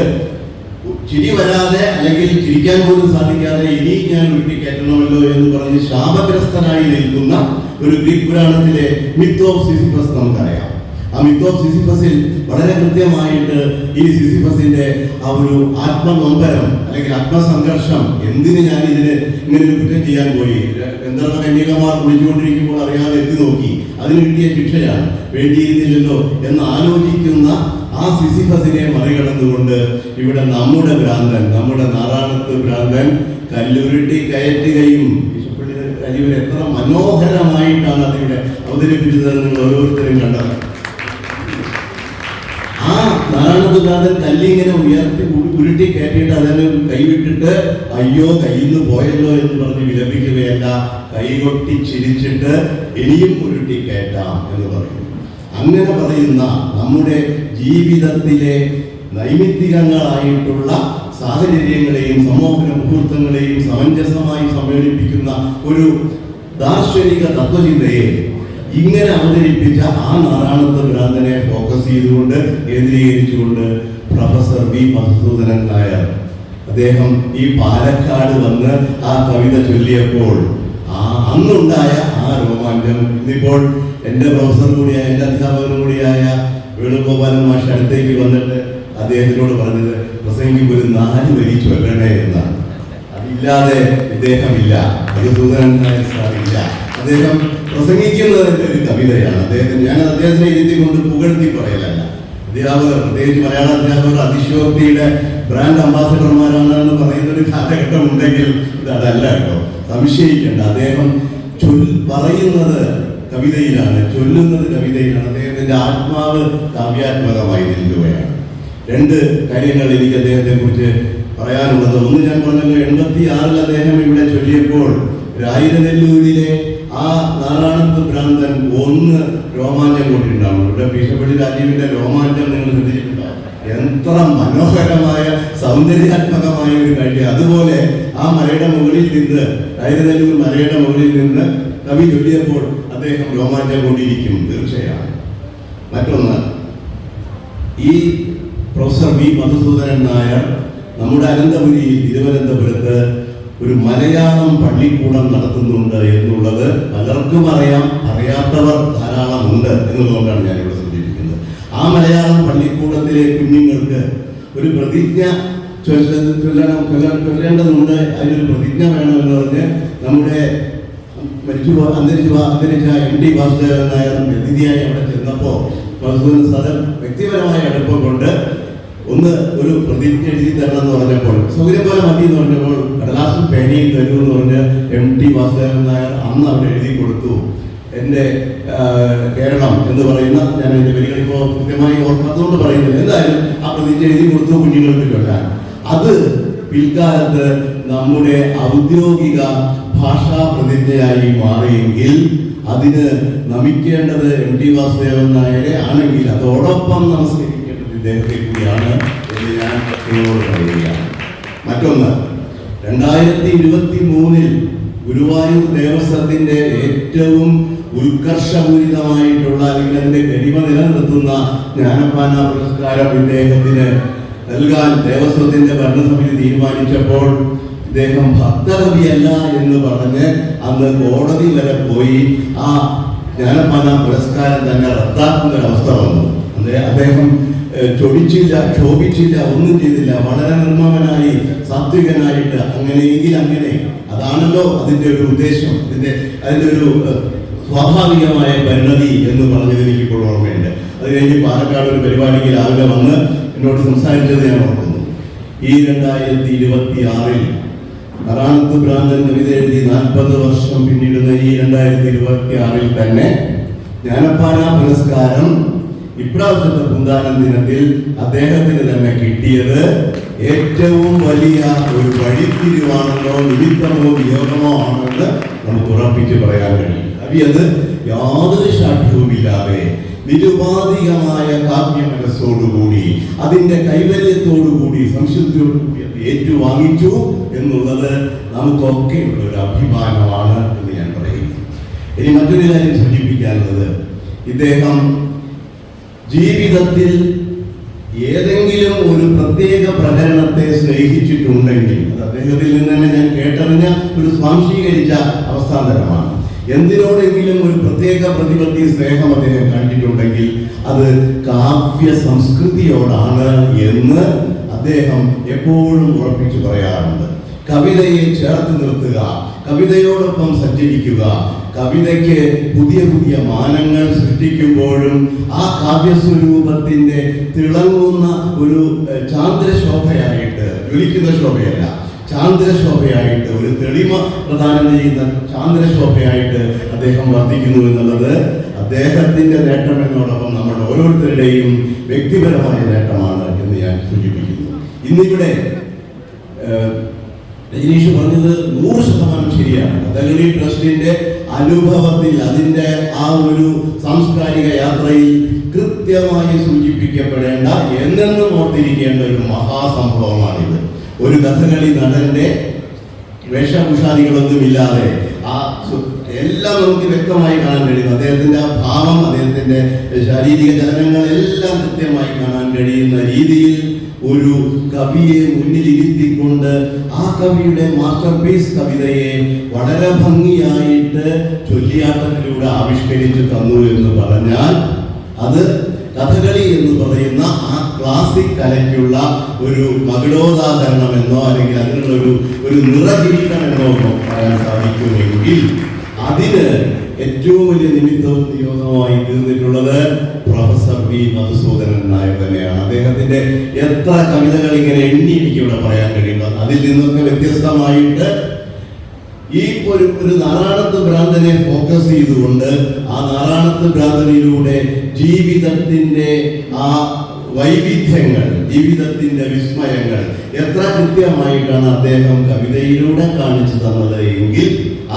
ചിരി വരാതെ അല്ലെങ്കിൽ ചിരിക്കാൻ പോലും സാധിക്കാതെ ഇനി ഞാൻ ഉരുട്ടി കയറ്റണമല്ലോ എന്ന് പറഞ്ഞ് ശാപഗ്രസ്തനായി നിൽക്കുന്ന ഒരു ഗ്രീക്ക് പുരാണത്തിലെ മിത്ത് ഓഫ് സിസിഫസ് നമുക്കറിയാം. ആ മിത്ത് ഓഫ് സിസിഫസിൽ വളരെ കൃത്യമായിട്ട് ഈ സിസിഫസിന്റെ ആ ഒരു ആത്മനൊമ്പരം അല്ലെങ്കിൽ ആത്മസംഘർഷം, എന്തിന് ഞാൻ ഇതിന് ഇങ്ങനെ ഒരു കുറ്റം ചെയ്യാൻ പോയി, ഗന്ധർവ കന്യകമാർ വിളിച്ചുകൊണ്ടിരിക്കുമ്പോൾ അറിയാതെ എത്തി നോക്കി, അതിന് കിട്ടിയ ശിക്ഷയാണ്, വേണ്ടിയിരുന്നില്ലല്ലോ എന്ന് ആലോചിക്കുന്ന ആ സിസിഫസിനെ മറികടന്നുകൊണ്ട് ഇവിടെ നമ്മുടെ ഭ്രാന്തൻ, നമ്മുടെ നാരായണത്ത് ഭ്രാന്തൻ കല്ലുരുട്ടി കയറ്റുകയും കഴിവൻ എത്ര മനോഹരമായിട്ടാണ് അതിവിടെ അവതരിപ്പിച്ചത് നിങ്ങൾ ഓരോരുത്തരും കണ്ടത്. ആ നാരായണത്ത് ഭ്രാന്തൻ കല്ലിങ്ങനെ ഉയർത്തി ഉരുട്ടി കയറ്റിയിട്ട് അതിനെ കൈവിട്ടിട്ട് അയ്യോ കയ്യിൽ നിന്ന് പോയല്ലോ എന്ന് പറഞ്ഞ് വിലപിക്കുകയല്ല, കൈകൊട്ടി ചിരിച്ചിട്ട് ഇനിയും ഉരുട്ടി കയറ്റാം എന്ന് പറയും. അങ്ങനെ പറയുന്ന നമ്മുടെ ജീവിതത്തിലെ നൈമിത്തികങ്ങളായിട്ടുള്ള സാഹചര്യങ്ങളെയും സമൂഹ മുഹൂർത്തങ്ങളെയും സമഞ്ജസമായി സമ്മേളിപ്പിക്കുന്ന ഒരു ദാർശനിക തത്വചിന്തയെ ഇങ്ങനെ അവതരിപ്പിച്ച ആ നാരായണത്ത് ഭ്രാന്തനെ ഫോക്കസ് ചെയ്തുകൊണ്ട്, കേന്ദ്രീകരിച്ചുകൊണ്ട് പ്രൊഫസർ വി മധുസൂദനൻ നായർ അദ്ദേഹം ഈ പാലക്കാട് വന്ന് ആ കവിത ചൊല്ലിയപ്പോൾ അന്നുണ്ടായ ആ രോമാഞ്ചം ഇന്നിപ്പോൾ എൻ്റെ പ്രൊഫസർ കൂടിയായ, എൻ്റെ അധ്യാപകനും കൂടിയായ വേണുഗോപാലൻ മാഷ് അടുത്തേക്ക് വന്നിട്ട് അദ്ദേഹത്തിനോട് പറഞ്ഞത്, പ്രസംഗിക്ക് ഒരു 4 വരി ചൊല്ലണേ എന്നാണ്. അതില്ലാതെ ഇദ്ദേഹമില്ല, മധുസൂദനൻ നായർ സാറില്ല. അദ്ദേഹം പ്രസംഗിക്കുന്നതിൻ്റെ ഒരു കവിതയാണ്. ഞാൻ അദ്ദേഹത്തിനെ ഇരുത്തിക്കൊണ്ട് പുകഴ്ത്തി പറയലല്ല. അധ്യാപകർ, പ്രത്യേകിച്ച് മലയാള അധ്യാപകർ അതിശയോക്തിയുടെ ബ്രാൻഡ് അംബാസിഡർമാരാണ് എന്ന് പറയുന്ന ഒരു കാലഘട്ടം ഉണ്ടെങ്കിൽ അതല്ല കേട്ടോ, സംശയിക്കേണ്ട. അദ്ദേഹം പറയുന്നത് കവിതയിലാണ്, ചൊല്ലുന്നത് കവിതയിലാണ്. അദ്ദേഹത്തിന്റെ ആത്മാവ് കാവ്യാത്മകമായി നിൽക്കുകയാണ്. 2 കാര്യങ്ങൾ എനിക്ക് അദ്ദേഹത്തെ കുറിച്ച് പറയാനുള്ളത്. ഒന്ന്, ഞാൻ പറഞ്ഞല്ലോ, 86 അദ്ദേഹം ഇവിടെ ചൊല്ലിയപ്പോൾ രായിരനെല്ലൂരിലെ ആ ആ നാരായണത്ത് ഭ്രാന്തൻ ഒന്ന് രോമാഞ്ചം കൊണ്ടിട്ടുണ്ടാവും. ഇവിടെ ഭീഷപ്പള്ളി രാജീവിന്റെ രോമാഞ്ചം നിങ്ങൾ ശ്രദ്ധിച്ചിട്ടുണ്ടാവും. എത്ര മനോഹരമായ സൗന്ദര്യാത്മകമായ ഒരു കാഴ്ച. അതുപോലെ ആ മലയുടെ മുകളിൽ നിന്ന്, കൈതനല്ലൂർ മലയുടെ മുകളിൽ നിന്ന് കവി ചൊല്ലിയപ്പോൾ അദ്ദേഹം രോമാഞ്ചം കൊണ്ടിരിക്കും തീർച്ചയാണ്. മറ്റൊന്ന്, ഈ പ്രൊഫസർ വി മധുസൂദനൻ നായർ നമ്മുടെ അനന്തപുരിയിൽ തിരുവനന്തപുരത്ത് ഒരു മലയാളം പള്ളിക്കൂടം നടത്തുന്നുണ്ട് എന്നുള്ളത് പലർക്കും അറിയാം, അറിയാത്തവർ ധാരാളമുണ്ട് എന്നുള്ളതുകൊണ്ടാണ് ഞാനിവിടെ സൂചിപ്പിക്കുന്നത്. ആ മലയാളം പള്ളിക്കൂടത്തിലെ കുഞ്ഞുങ്ങൾക്ക് ഒരു പ്രതിജ്ഞ ചൊല്ലേണ്ടതുണ്ട്. അതിനൊരു പ്രതിജ്ഞ വേണമെന്ന് പറഞ്ഞ് നമ്മുടെ അന്തരിച്ച എം ടി വാസുദേവൻ നായർ പ്രതിനിധിയായി അവിടെ ചെന്നപ്പോൾ മധുസൂദൻ സാർ വ്യക്തിപരമായ അടുപ്പം കൊണ്ട് ഒരു പ്രതിജ്ഞ എഴുതി തരണം എന്ന് പറഞ്ഞപ്പോൾ സൗകര്യം പോലെ മതി എന്ന് പറഞ്ഞപ്പോൾ കടലാസും പേനയും തരുമെന്ന് പറഞ്ഞ് എം ടി വാസുദേവൻ നായർ അന്ന് അവിടെ എഴുതി കൊടുത്തു. എൻ്റെ കേരളം എന്ന് പറയുന്ന, ഞാൻ എൻ്റെ വരികൾ ഇപ്പോൾ കൃത്യമായി ഓർക്കാത്തതുകൊണ്ട് പറയുന്നില്ല, എന്തായാലും ആ പ്രതിജ്ഞ എഴുതി കൊടുത്തു കുഞ്ഞുങ്ങൾക്ക് ചൊല്ലാൻ. അത് പിൽക്കാലത്ത് നമ്മുടെ ഔദ്യോഗിക ഭാഷാ പ്രതിജ്ഞയായി മാറിയെങ്കിൽ അതിന് നമിക്കേണ്ടത് എം ടി വാസുദേവൻ നായരെ ആണെങ്കിൽ അതോടൊപ്പം നമസ്കരിക്കേണ്ടത് ഇദ്ദേഹത്തെ കൂടിയാണ് എന്ന് ഞാൻ നിങ്ങളോട് പറയുകയാണ്. മറ്റൊന്ന്, 2023 ഗുരുവായൂർ ദേവസ്വത്തിന്റെ ഏറ്റവും ഉത്കർഷപൂരിതമായിട്ടുള്ള അല്ലെങ്കിൽ അതിന്റെ ഗരിമ നിലനിർത്തുന്ന ജ്ഞാനപ്പാന പുരസ്കാരം ഇദ്ദേഹത്തിന് നൽകാൻ ദേവസ്വത്തിന്റെ ഭരണസമിതി തീരുമാനിച്ചപ്പോൾ ഇദ്ദേഹം ഭക്തകവിയല്ല എന്ന് പറഞ്ഞ് അന്ന് കോടതി വരെ പോയി ആ ജ്ഞാനപ്പാന പുരസ്കാരം തന്നെ റദ്ദാക്കുന്ന ഒരവസ്ഥ വന്നു. അദ്ദേഹം ചൊടിച്ചില്ല, ക്ഷോഭിച്ചില്ല, ഒന്നും ചെയ്തില്ല. വളരെ നിർമ്മമനായി സാത്വികനായിട്ട് അങ്ങനെയെങ്കിൽ അങ്ങനെ, അതാണല്ലോ അതിന്റെ ഒരു ഉദ്ദേശം, അതിന്റെ ഒരു സ്വാഭാവികമായ പരിണതി എന്ന് പറഞ്ഞത് എനിക്കിപ്പോൾ ഓർമ്മയുണ്ട്. അത് കഴിഞ്ഞ് പാലക്കാട് ഒരു പരിപാടിക്ക് രാവിലെ വന്ന് എന്നോട് സംസാരിച്ചത് ഞാൻ ഓർക്കുന്നു. ഈ 2026 നാരായണത്ത് ഭ്രാന്തൻ കവിത എഴുതി 40 വർഷം പിന്നിടുന്ന ഈ 2026 തന്നെ ജ്ഞാനപ്പാന പുരസ്കാരം ഇപ്രാവശ്യത്തെ പൂന്താനം ദിനത്തിൽ അദ്ദേഹത്തിന് തന്നെ കിട്ടിയത് ഏറ്റവും വലിയ ഒരു വഴിത്തിരിവാണെന്നോ നിമിത്തമോ വിയോഗമോ ആണെന്ന് നമുക്ക് ഉറപ്പിച്ച് പറയാൻ കഴിയും. കവി അത് യാതൊരു ശാഠ്യവുമില്ലാതെ നിരുപാധികമായ കാവ്യ മനസ്സോടുകൂടി അതിന്റെ കൈവല്യത്തോടുകൂടി സംശുദ്ധിയോടുകൂടി ഏറ്റുവാങ്ങിച്ചു എന്നുള്ളത് നമുക്കൊക്കെയുള്ള ഒരു അഭിമാനമാണ് എന്ന് ഞാൻ പറയുന്നു. ഇനി മറ്റൊരു കാര്യം സൂചിപ്പിക്കാനുള്ളത്, ഇദ്ദേഹം ജീവിതത്തിൽ ഏതെങ്കിലും ഒരു പ്രത്യേക പ്രകരണത്തെ സ്നേഹിച്ചിട്ടുണ്ടെങ്കിൽ അത് അദ്ദേഹത്തിൽ നിന്ന് തന്നെ ഞാൻ കേട്ടറിഞ്ഞ ഒരു സ്വാംശീകരിച്ച അവസ്ഥാന്തരമാണ്. എന്തിനോടെങ്കിലും ഒരു പ്രത്യേക പ്രതിപത്തി സ്നേഹം അദ്ദേഹം കാണിച്ചിട്ടുണ്ടെങ്കിൽ അത് കാവ്യ സംസ്കൃതിയോടാണ് എന്ന് അദ്ദേഹം എപ്പോഴും ഉറപ്പിച്ചു പറയാറുണ്ട്. കവിതയെ ചേർത്ത് നിർത്തുക, കവിതയോടൊപ്പം സഞ്ചരിക്കുക, കവിതയ്ക്ക് പുതിയ പുതിയ മാനങ്ങൾ സൃഷ്ടിക്കുമ്പോഴും ആ കാവ്യസ്വരൂപത്തിന്റെ തിളങ്ങുന്ന ഒരു ചാന്ദ്രശോഭയായിട്ട്, ജ്വലിക്കുന്ന ശോഭയല്ല, ചാന്ദ്രശോഭയായിട്ട്, ഒരു തെളിമ പ്രദാനം ചെയ്യുന്ന ചാന്ദ്രശോഭയായിട്ട് അദ്ദേഹം വർദ്ധിക്കുന്നു എന്നുള്ളത് അദ്ദേഹത്തിന്റെ നേട്ടം എന്നോടൊപ്പം നമ്മുടെ ഓരോരുത്തരുടെയും വ്യക്തിപരമായ നേട്ടമാണ് എന്ന് ഞാൻ സൂചിപ്പിക്കുന്നു. ഇന്നിവിടെ രജനീഷ് പറഞ്ഞത് 100% ശരിയാണ്. കഥകളി ട്രസ്റ്റിന്റെ അനുഭവത്തിൽ, അതിന്റെ ആ ഒരു സാംസ്കാരിക യാത്രയിൽ കൃത്യമായി സൂചിപ്പിക്കപ്പെടേണ്ട, എന്നെന്നും ഓർത്തിരിക്കേണ്ട ഒരു മഹാസംഭവമാണിത്. ഒരു കഥകളി നടന്റെ വേഷഭൂഷാദികളൊന്നുമില്ലാതെ എല്ലാം നമുക്ക് വ്യക്തമായി കാണാൻ കഴിയും. അദ്ദേഹത്തിന്റെ ആ ഭാവം, അദ്ദേഹത്തിന്റെ ശാരീരിക ചലനങ്ങളെല്ലാം കൃത്യമായി കാണാൻ കഴിയുന്ന രീതിയിൽ ഒരു കവിയെ മുന്നിലിരുത്തിക്കൊണ്ട് ആ കവിയുടെ മാസ്റ്റർ പീസ് കവിതയെ വളരെ ഭംഗിയായിട്ട് ചൊല്ലിയാട്ടത്തിലൂടെ ആവിഷ്കരിച്ചു തന്നു എന്ന് പറഞ്ഞാൽ അത് കഥകളി എന്ന് പറയുന്ന ആ ക്ലാസിക് കലയ്ക്കുള്ള ഒരു മകുടോദാഹരണമെന്നോ അല്ലെങ്കിൽ അതിനുള്ള ഒരു നിറകിരീടമെന്നോ പറയാൻ സാധിക്കുമെങ്കിൽ അതിന് ഏറ്റവും വലിയ നിമിത്തവും നിയോഗമായി തീർന്നിട്ടുള്ളത് പ്രൊഫസർ വി മധുസൂദനൻ നായർ തന്നെയാണ്. അദ്ദേഹത്തിന്റെ എത്ര കവിതകൾ ഇങ്ങനെ എണ്ണി എനിക്ക് ഇവിടെ പറയാൻ കഴിയുന്നത്. അതിൽ നിന്നൊക്കെ വ്യത്യസ്തമായിട്ട് ഈ ഒരു നാരായണത്ത് ഭ്രാന്തനെ ഫോക്കസ് ചെയ്തുകൊണ്ട് ആ നാരായണത്ത് ഭ്രാന്തനിലൂടെ ജീവിതത്തിന്റെ ആ വൈവിധ്യങ്ങൾ, ജീവിതത്തിന്റെ വിസ്മയങ്ങൾ എത്ര കൃത്യമായിട്ടാണ് അദ്ദേഹം കവിതയിലൂടെ കാണിച്ചു തന്നത് എങ്കിൽ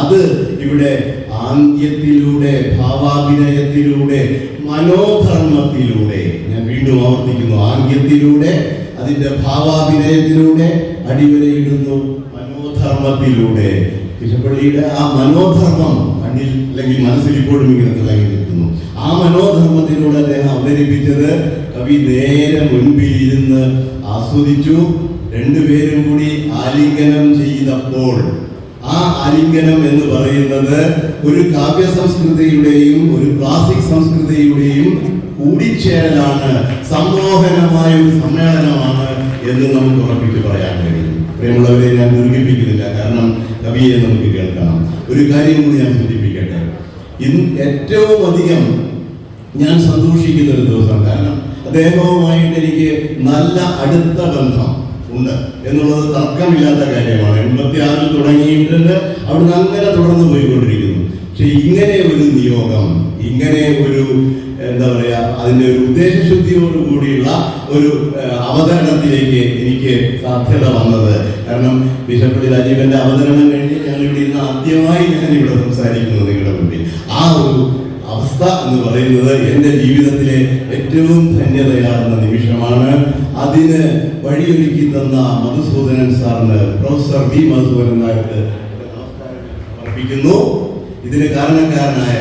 അത് ഇവിടെ ആംഗ്യത്തിലൂടെ, ഭാവാഭിനയത്തിലൂടെ, മനോധർമ്മത്തിലൂടെ, ഞാൻ വീണ്ടും ആവർത്തിക്കുന്നു, ആംഗ്യത്തിലൂടെ, അതിന്റെ ഭാവാഭിനയത്തിലൂടെ, അടിവരയിടുന്നു മനോധർമ്മത്തിലൂടെ. പിശപ്പള്ളിയുടെ ആ മനോധർമ്മം കണ്ണിൽ അല്ലെങ്കിൽ മനസ്സിൽ ഇപ്പോഴും ഇങ്ങനെ തിളങ്ങി നിൽക്കുന്നു. ആ മനോധർമ്മത്തിലൂടെ അദ്ദേഹം അവതരിപ്പിച്ചത് കവി നേരെ മുൻപിൽ ഇരുന്ന് ആസ്വദിച്ചു. രണ്ടുപേരും കൂടി ആലിംഗനം ചെയ്തപ്പോൾ ആ ആലിംഗനം എന്ന് പറയുന്നത് ഒരു കാവ്യ സംസ്കൃതിയുടെയും ഒരു ക്ലാസിക് സംസ്കൃതിയുടെയും കൂടിച്ചേരലാണ്, സമ്മോഹനമായ ഒരു സമ്മേളനമാണ് എന്ന് നമുക്ക് ഉറപ്പിച്ച് പറയാൻ കഴിയും. പ്രിയമുള്ളവരെ, ഞാൻ ദീർഘിപ്പിക്കുന്നില്ല, കാരണം കവിയെ നമുക്ക് കേൾക്കണം. ഒരു കാര്യം കൂടി ഞാൻ സൂചിപ്പിക്കട്ടെ. ഇന്ന് ഏറ്റവും അധികം ഞാൻ സന്തോഷിക്കുന്ന ഒരു ദിവസം, കാരണം അദ്ദേഹവുമായിട്ട് എനിക്ക് നല്ല അടുത്ത ബന്ധം ഉണ്ട് എന്നുള്ളത് തർക്കമില്ലാത്ത കാര്യമാണ്. 86 തുടങ്ങിയിട്ടുണ്ട്, അവിടുന്ന് അങ്ങനെ തുടർന്ന് പോയിക്കൊണ്ടിരിക്കുന്നു. പക്ഷെ ഇങ്ങനെ ഒരു നിയോഗം, ഇങ്ങനെ ഒരു എന്താ പറയുക, അതിൻ്റെ ഒരു ഉദ്ദേശശുദ്ധിയോടുകൂടിയുള്ള ഒരു അവതരണത്തിലേക്ക് എനിക്ക് സാധ്യത വന്നത്. കാരണം ബിഷപ്പ് രാജീവന്റെ അവതരണം കഴിഞ്ഞ് ഞങ്ങൾ ഇവിടെ ഇന്ന് ആദ്യമായി ഞാനിവിടെ സംസാരിക്കുന്നത് നിങ്ങളുടെ മുന്നിൽ. ആ ഒരു അവസ്ഥ എന്ന് പറയുന്നത് എൻ്റെ ജീവിതത്തിലെ ഏറ്റവും ധന്യതയാർന്ന നിമിഷമാണ്. അതിന് വഴിയൊരുക്കി തന്ന മധുസൂദനൻ സാറിന്, പ്രൊഫസർ വി മധുസൂദനൻ നായർക്ക് അർപ്പിക്കുന്നു. ഇതിന് കാരണക്കാരനായ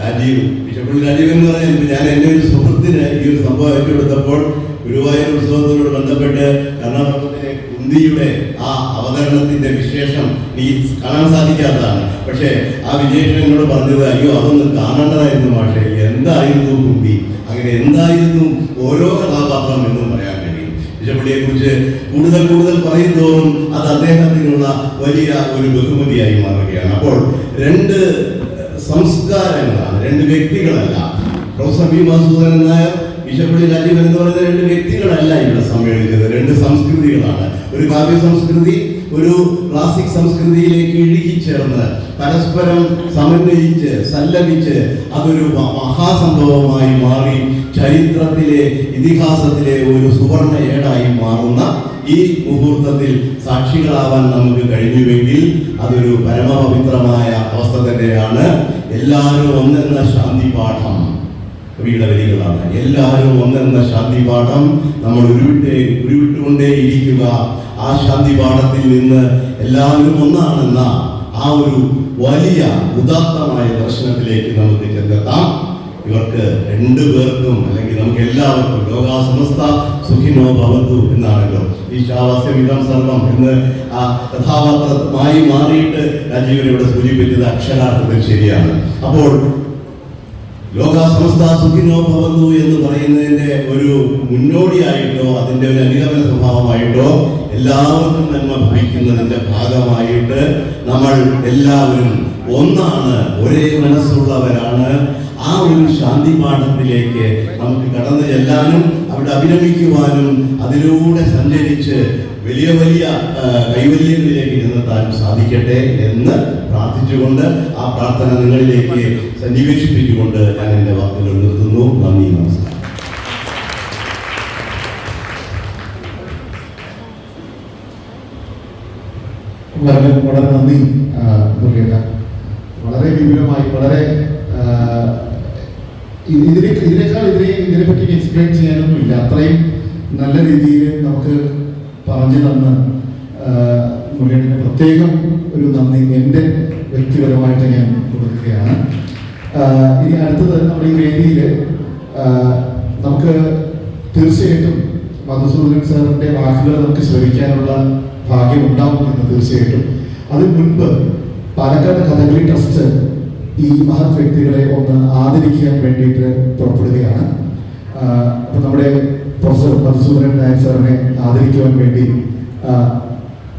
രാജീവ്, ബിഷപ്പ് രാജീവ് എന്ന് പറഞ്ഞാൽ, ഞാൻ എൻ്റെ ഒരു സുഹൃത്തിന് ഈ ഒരു സംഭവം ഏറ്റെടുത്തപ്പോൾ ഗുരുവായൂർ ഉത്സവത്തോട് ബന്ധപ്പെട്ട് കർണാടകത്തിലെ കുന്തിയുടെ ആ അവതരണത്തിന്റെ വിശേഷം ഈ കാണാൻ സാധിക്കാത്തതാണ്. പക്ഷേ ആ വിജേഷൻ എന്നോട് പറഞ്ഞത്, അയ്യോ അതൊന്ന് കാണേണ്ടതായിരുന്നു മാഷേ, എന്തായിരുന്നു കുന്തി, അങ്ങനെ എന്തായിരുന്നു ഓരോ കഥാപാത്രം എന്നും പറയാൻ കഴിയും. ബിഷപ്പള്ളിയെ കുറിച്ച് കൂടുതൽ കൂടുതൽ പറയും തോറും അത് അദ്ദേഹത്തിനുള്ള വലിയ ഒരു ബഹുമതിയായി മാറുകയാണ്. അപ്പോൾ രണ്ട് സംസ്കാരങ്ങളാണ്, രണ്ട് വ്യക്തികളല്ല. പ്രൊഫസർ വി മധുസൂദനൻ നായർ, ബിഷപ്പള്ളി രാജീവൻ എന്ന് പറയുന്ന രണ്ട് വ്യക്തികളല്ല ഇവിടെ സമ്മേളിച്ചത്, രണ്ട് സംസ്കൃതികളാണ്. ഒരു കാവ്യ സംസ്കൃതി ഒരു ക്ലാസിക് സംസ്കൃതിയിലേക്ക് ഇഴുകിച്ചേർന്ന് പരസ്പരം സമന്വയിച്ച് സല്ലപിച്ച് അതൊരു മഹാസംഭവമായി മാറി ചരിത്രത്തിലെ, ഇതിഹാസത്തിലെ ഒരു സുവർണ ഏടായി മാറുന്ന ഈ മുഹൂർത്തത്തിൽ സാക്ഷികളാവാൻ നമുക്ക് കഴിഞ്ഞുവെങ്കിൽ അതൊരു പരമപവിത്രമായ അവസ്ഥ തന്നെയാണ്. എല്ലാവരും ഒന്നെന്ന ശാന്തി പാഠം കവിയുടെ വരികളാണ്. എല്ലാവരും ഒന്നെന്ന ശാന്തി പാഠം നമ്മൾ ഉരുവിട്ടുകൊണ്ടേ ഇരിക്കുക. ആ ശാന്തി പാഠത്തിൽ നിന്ന് എല്ലാവരും ഒന്നാണെന്ന ആ ഒരു വലിയ ഉദാത്തമായ ദർശനത്തിലേക്ക് നമുക്ക് ചെന്നെത്താം. ഇവർക്ക് രണ്ടുപേർക്കും, അല്ലെങ്കിൽ നമുക്ക് എല്ലാവർക്കും ലോകാ സമസ്ത സുഖിനോ ഭവന്തു എന്നാണല്ലോ ഈശാവാസ്യമിതം സർവം എന്ന് ആ കഥാപാത്രമായി മാറിയിട്ട് രാജീവനോട് സൂചിപ്പിച്ചത് അക്ഷരാർത്ഥത്തിൽ ശരിയാണ്. അപ്പോൾ ലോകാ സമസ്ത സുഖിനോ ഭവന്തു എന്ന് പറയുന്നതിന്റെ ഒരു മുന്നോടിയായിട്ടോ അതിന്റെ ഒരു അനുഗമന സ്വഭാവമായിട്ടോ എല്ലാവർക്കും നന്മ ഭവിക്കുന്നതിന്റെ ഭാഗമായിട്ട് നമ്മൾ എല്ലാവരും ഒന്നാണ്, ഒരേ മനസ്സുള്ളവരാണ്. ആ ഒരു ശാന്തി പാഠത്തിലേക്ക് നമുക്ക് കടന്നു ചെല്ലാനും അവിടെ അഭിരമിക്കുവാനും അതിലൂടെ സഞ്ചരിച്ച് വലിയ വലിയ കൈവല്യങ്ങളിലേക്ക് ചെന്നെത്താനും സാധിക്കട്ടെ എന്ന് പ്രാർത്ഥിച്ചുകൊണ്ട് ആ പ്രാർത്ഥന നിങ്ങളിലേക്ക് സന്നിവേശിപ്പിച്ചുകൊണ്ട് ഞാൻ എൻ്റെ വാക്കുകൾ നിർത്തുന്നു. നന്ദി, നമസ്കാരം. വളരെ നന്ദി മുരളീധര. വളരെ വിപുലമായി, വളരെ ഇതിനെപ്പറ്റി എക്സ്പ്ലെയിൻ ചെയ്യാനൊന്നുമില്ല. അത്രയും നല്ല രീതിയിൽ നമുക്ക് പറഞ്ഞു തന്ന് മുരളീധരന് പ്രത്യേകം ഒരു നന്ദി എൻ്റെ വ്യക്തിപരമായിട്ട് ഞാൻ കൊടുക്കുകയാണ്. ഇനി അടുത്തത് നമ്മുടെ ഈ വേദിയിൽ നമുക്ക് തീർച്ചയായിട്ടും മധുസൂദനൻ സാറിൻ്റെ വാക്കുകൾ നമുക്ക് ശ്രവിക്കാനുള്ള ഭാഗ്യം ഉണ്ടാവും എന്ന് തീർച്ചയായിട്ടും. അതിന് മുൻപ് പാലക്കാട് കഥകളി ട്രസ്റ്റ് ഈ മഹത് വ്യക്തികളെ ഒന്ന് ആദരിക്കാൻ വേണ്ടിയിട്ട് പുറപ്പെടുകയാണ്. അപ്പം നമ്മുടെ പ്രൊഫസർ മധുസൂദനൻ നായർ സാറിനെ ആദരിക്കുവാൻ വേണ്ടി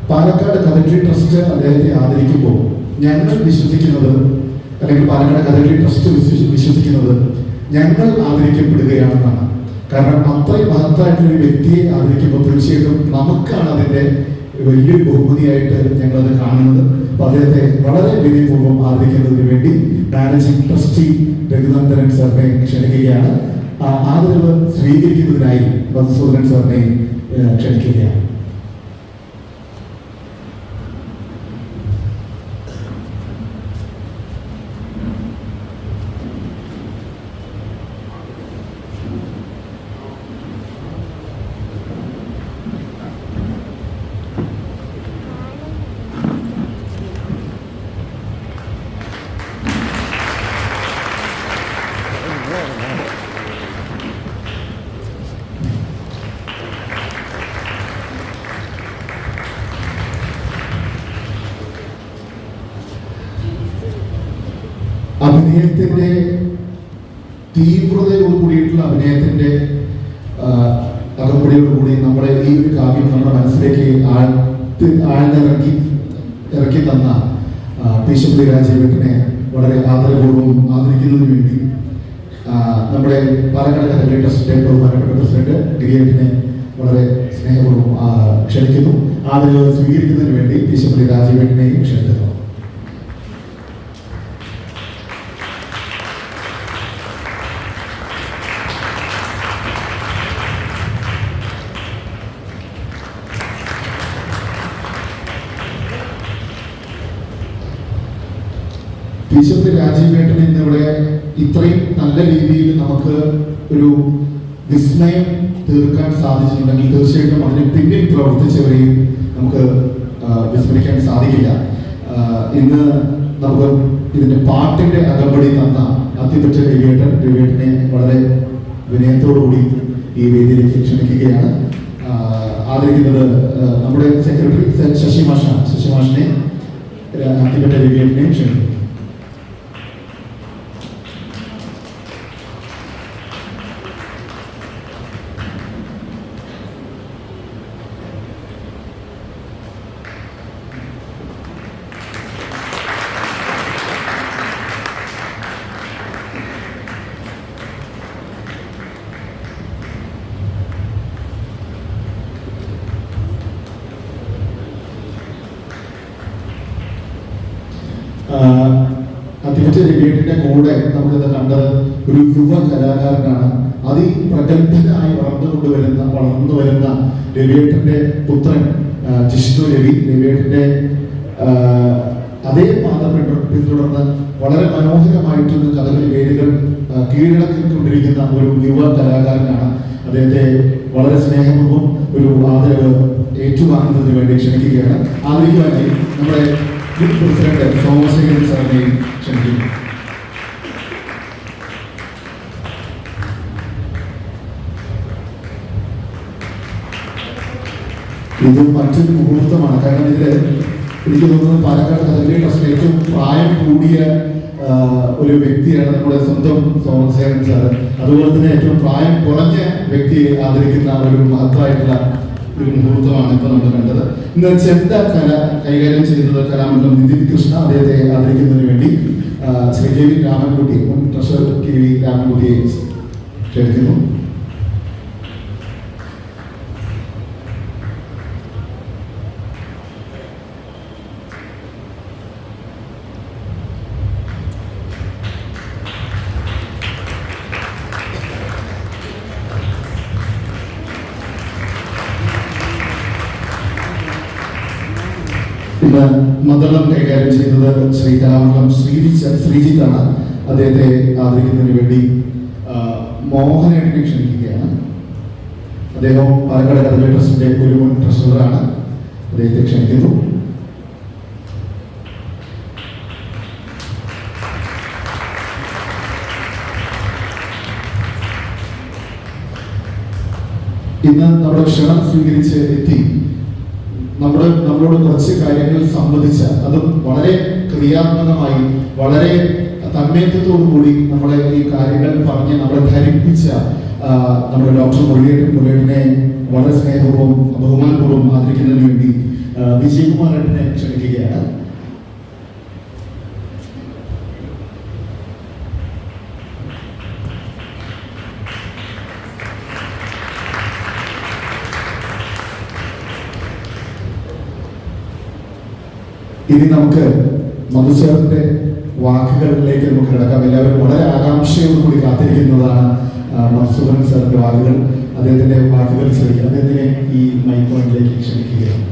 പാലക്കാട് കഥകളി ട്രസ്റ്റ് അദ്ദേഹത്തെ ആദരിക്കുമ്പോൾ ഞങ്ങൾ വിശ്വസിക്കുന്നത്, അല്ലെങ്കിൽ പാലക്കാട് കഥകളി ട്രസ്റ്റ് വിശ്വസിക്കുന്നത് ഞങ്ങൾ ആദരിക്കപ്പെടുകയാണെന്നാണ്. കാരണം അത്രയും മഹത്തായിട്ടുള്ള ഒരു വ്യക്തിയെ ആദരിക്കുമ്പോൾ തീർച്ചയായിട്ടും നമുക്കാണ് അതിൻ്റെ വലിയൊരു ബഹുമതിയായിട്ട് ഞങ്ങളത് കാണുന്നത്. അപ്പോൾ അദ്ദേഹത്തെ വളരെ വിനയപൂർവ്വം ആദരിക്കുന്നതിന് വേണ്ടി മാനേജിംഗ് ട്രസ്റ്റി രഘുനന്ദനൻ സാറിനെ ക്ഷണിക്കുകയാണ്. ആദരവ് സ്വീകരിക്കുന്നതിനായി മധുസൂദനൻ സാറിനെ ക്ഷണിക്കുകയാണ്. അഭിനയത്തിന്റെ തീവ്രതയോട് കൂടിയിട്ടുള്ള അഭിനയത്തിന്റെ അകമ്പടിയോടുകൂടി നമ്മുടെ ഈ ഒരു കാവ്യം നമ്മുടെ മനസ്സിലേക്ക് ഇറക്കി തന്ന പീശപ്പള്ളി രാജീവേട്ടനെ വളരെ ആദരപൂർവ്വം ആദരിക്കുന്നതിന് വേണ്ടി നമ്മുടെ പാലക്കാട് കഥകളി ട്രസ്റ്റിന്റെ ബഹുമാനപ്പെട്ട പ്രസിഡന്റ് ഗിരിയേട്ടനെ വളരെ സ്നേഹപൂർവ്വം ക്ഷണിക്കുന്നു. ആദരവ് സ്വീകരിക്കുന്നതിന് വേണ്ടി പീശപ്പള്ളി രാജീവേട്ടനെയും ക്ഷണിക്കുന്നു. പീശപ്പള്ളി രാജീവേട്ടൻ ഇന്നിവിടെ ഇത്രയും നല്ല രീതിയിൽ നമുക്ക് ഒരു വിസ്മയം തീർക്കാൻ സാധിച്ചിട്ടുണ്ടെങ്കിൽ തീർച്ചയായിട്ടും അതിന് പിന്നിൽ പ്രവർത്തിച്ചവരെയും നമുക്ക് വിസ്മരിക്കാൻ സാധിക്കില്ല. ഇന്ന് നമുക്ക് ഇതിന്റെ പാട്ടിന്റെ അകമ്പടി തന്ന അത്തിപ്പറ്റ രവിയേട്ടനെ വളരെ വിനയത്തോടുകൂടി ഈ വേദിയിലേക്ക് ക്ഷണിക്കുകയാണ്. ആദരിക്കുന്നത് നമ്മുടെ സെക്രട്ടറി ശശിമാഷിനെ അത്തിപ്പറ്റ രവിയേട്ടനെയും ക്ഷണിക്കുന്നു. അത്തിപ്പറ്റ രവിയേട്ടന്റെ കൂടെ നമുക്കിത് കണ്ടത് ഒരു യുവ കലാകാരനാണ്. അതിപ്രഗത്ഭനായി വളർന്നു വരുന്ന രവിയേട്ടന്റെ പുത്രൻ ജിഷ്ണു രവിയേട്ടന്റെ അതേ പാത പിന്തുടർന്ന് വളരെ മനോഹരമായിട്ടൊരു കഥകളി വേദികൾ കീഴടക്കിക്കൊണ്ടിരിക്കുന്ന ഒരു യുവ കലാകാരനാണ്. അദ്ദേഹത്തെ വളരെ സ്നേഹപൂർവ്വം ഒരു ആദരവ് ഏറ്റുവാങ്ങുന്നതിന് വേണ്ടി ക്ഷണിക്കുകയാണ്. ആദരിക്കുവാനായി നമ്മുടെ മുൻ പ്രസിഡന്റ് സോമശേഖരൻ സാറിനെയും ക്ഷണിക്കുന്നു. ഇത് മറ്റൊരു മുഹൂർത്തമാണ്. കാരണം ഇതില് എനിക്ക് തോന്നുന്നത് പാലക്കാട് കഥകളി ട്രസ്റ്റിൽ ഏറ്റവും പ്രായം കൂടിയ ഒരു വ്യക്തിയാണ് നമ്മുടെ സ്വന്തം സോമശേഖരൻ സാർ. അതുപോലെ തന്നെ ഏറ്റവും പ്രായം കുറഞ്ഞ വ്യക്തിയെ ആദരിക്കുന്ന ഒരു മഹത്തായിട്ടുള്ള ഒരു മുഹൂർത്തമാണ് ഇപ്പൊ നമ്മൾ കണ്ടത്. ഇന്ന് ചെണ്ട കല കൈകാര്യം ചെയ്യുന്നത് കലാമണ്ഡലം നിതിൻ കൃഷ്ണ. അദ്ദേഹത്തെ ആദരിക്കുന്നതിന് വേണ്ടി ശ്രീ കെ വി രാമൻകുട്ടി, മുൻ ട്രഷറർ കെ വി രാമൻകുട്ടിയെ ക്ഷണിക്കുന്നു. ഇന്ന് മദ്ദളം കൈകാര്യം ചെയ്യുന്നത് ശ്രീ കലാമണ്ഡലം ശ്രീജിത്താണ്. അദ്ദേഹത്തെ ആദരിക്കുന്നതിന് വേണ്ടി മോഹനേട്ടനെ ക്ഷണിക്കുകയാണ്. അദ്ദേഹം പാലക്കാട് കഥകളി ട്രസ്റ്റിന്റെ ഒരു മുൻ ട്രഷററാണ്. അദ്ദേഹത്തെ ക്ഷണിക്കുന്നു. ഇന്ന് നമ്മുടെ ക്ഷണം സ്വീകരിച്ച് എത്തി നമ്മളോട് കുറച്ച് കാര്യങ്ങൾ സംബന്ധിച്ച, അതും വളരെ ക്രിയാത്മകമായി വളരെ തന്മയത്വത്തോടു കൂടി നമ്മളെ ഈ കാര്യങ്ങൾ പറഞ്ഞ് നമ്മളെ ധരിപ്പിച്ച നമ്മുടെ ഡോക്ടർ മുരളിയേട്ടനെ വളരെ സ്നേഹപൂർവ്വം ബഹുമാനപൂർവ്വം ആദരിക്കുന്നതിന് വേണ്ടി വിജയകുമാരേട്ടനെ ക്ഷണിക്കുകയാണ്. ഇനി നമുക്ക് മധുസാറിന്റെ വാക്കുകളിലേക്ക് നമുക്ക് കിടക്കാം. എല്ലാവരും വളരെ ആകാംക്ഷയോടുകൂടി കാത്തിരിക്കുന്നതാണ് മധുസൂദനൻ സാറിന്റെ വാക്കുകൾ. അദ്ദേഹത്തിന്റെ വാക്കുകൾ ശ്രമിക്കുക. അദ്ദേഹത്തിനെ ഈ മൈക്ക് പോയിന്റിലേക്ക് ക്ഷണിക്കുകയാണ്.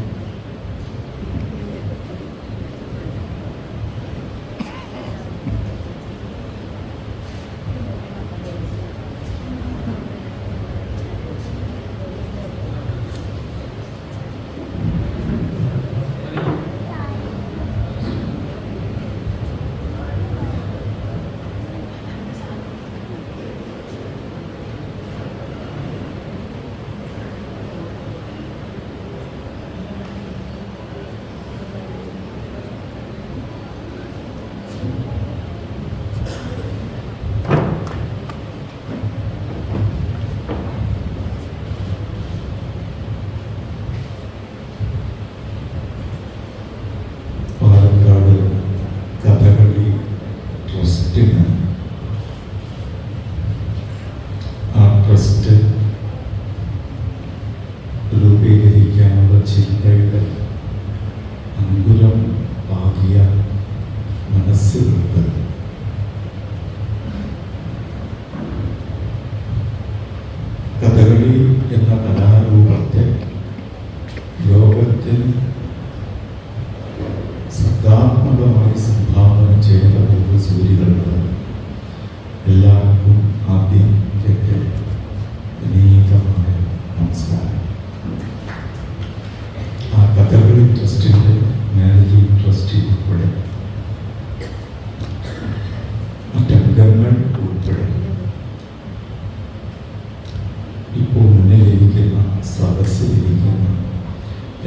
ട്രസ്റ്റ് രൂപീകരിക്കാനുള്ള ചിന്തയുടെ അങ്കുരം പാകിയ മനസ്സിലുണ്ട്. കഥകളി എന്ന കലാരൂപത്തെ ലോകത്തിൽ സർഗാത്മകമായി സംഭാവന ചെയ്ത ഒരു സൂര്യകളുണ്ട്. എല്ലാവർക്കും ആദ്യം എൻ്റെ വിനീതമായ നമസ്കാരം. ആ കഥകളി ട്രസ്റ്റിൻ്റെ മാനേജിംഗ് ട്രസ്റ്റി ഉൾപ്പെടെ മറ്റംഗങ്ങൾ ഉൾപ്പെടെ ഇപ്പോൾ മുന്നിലിരിക്കുന്ന സദസ്സിലിരിക്കുന്ന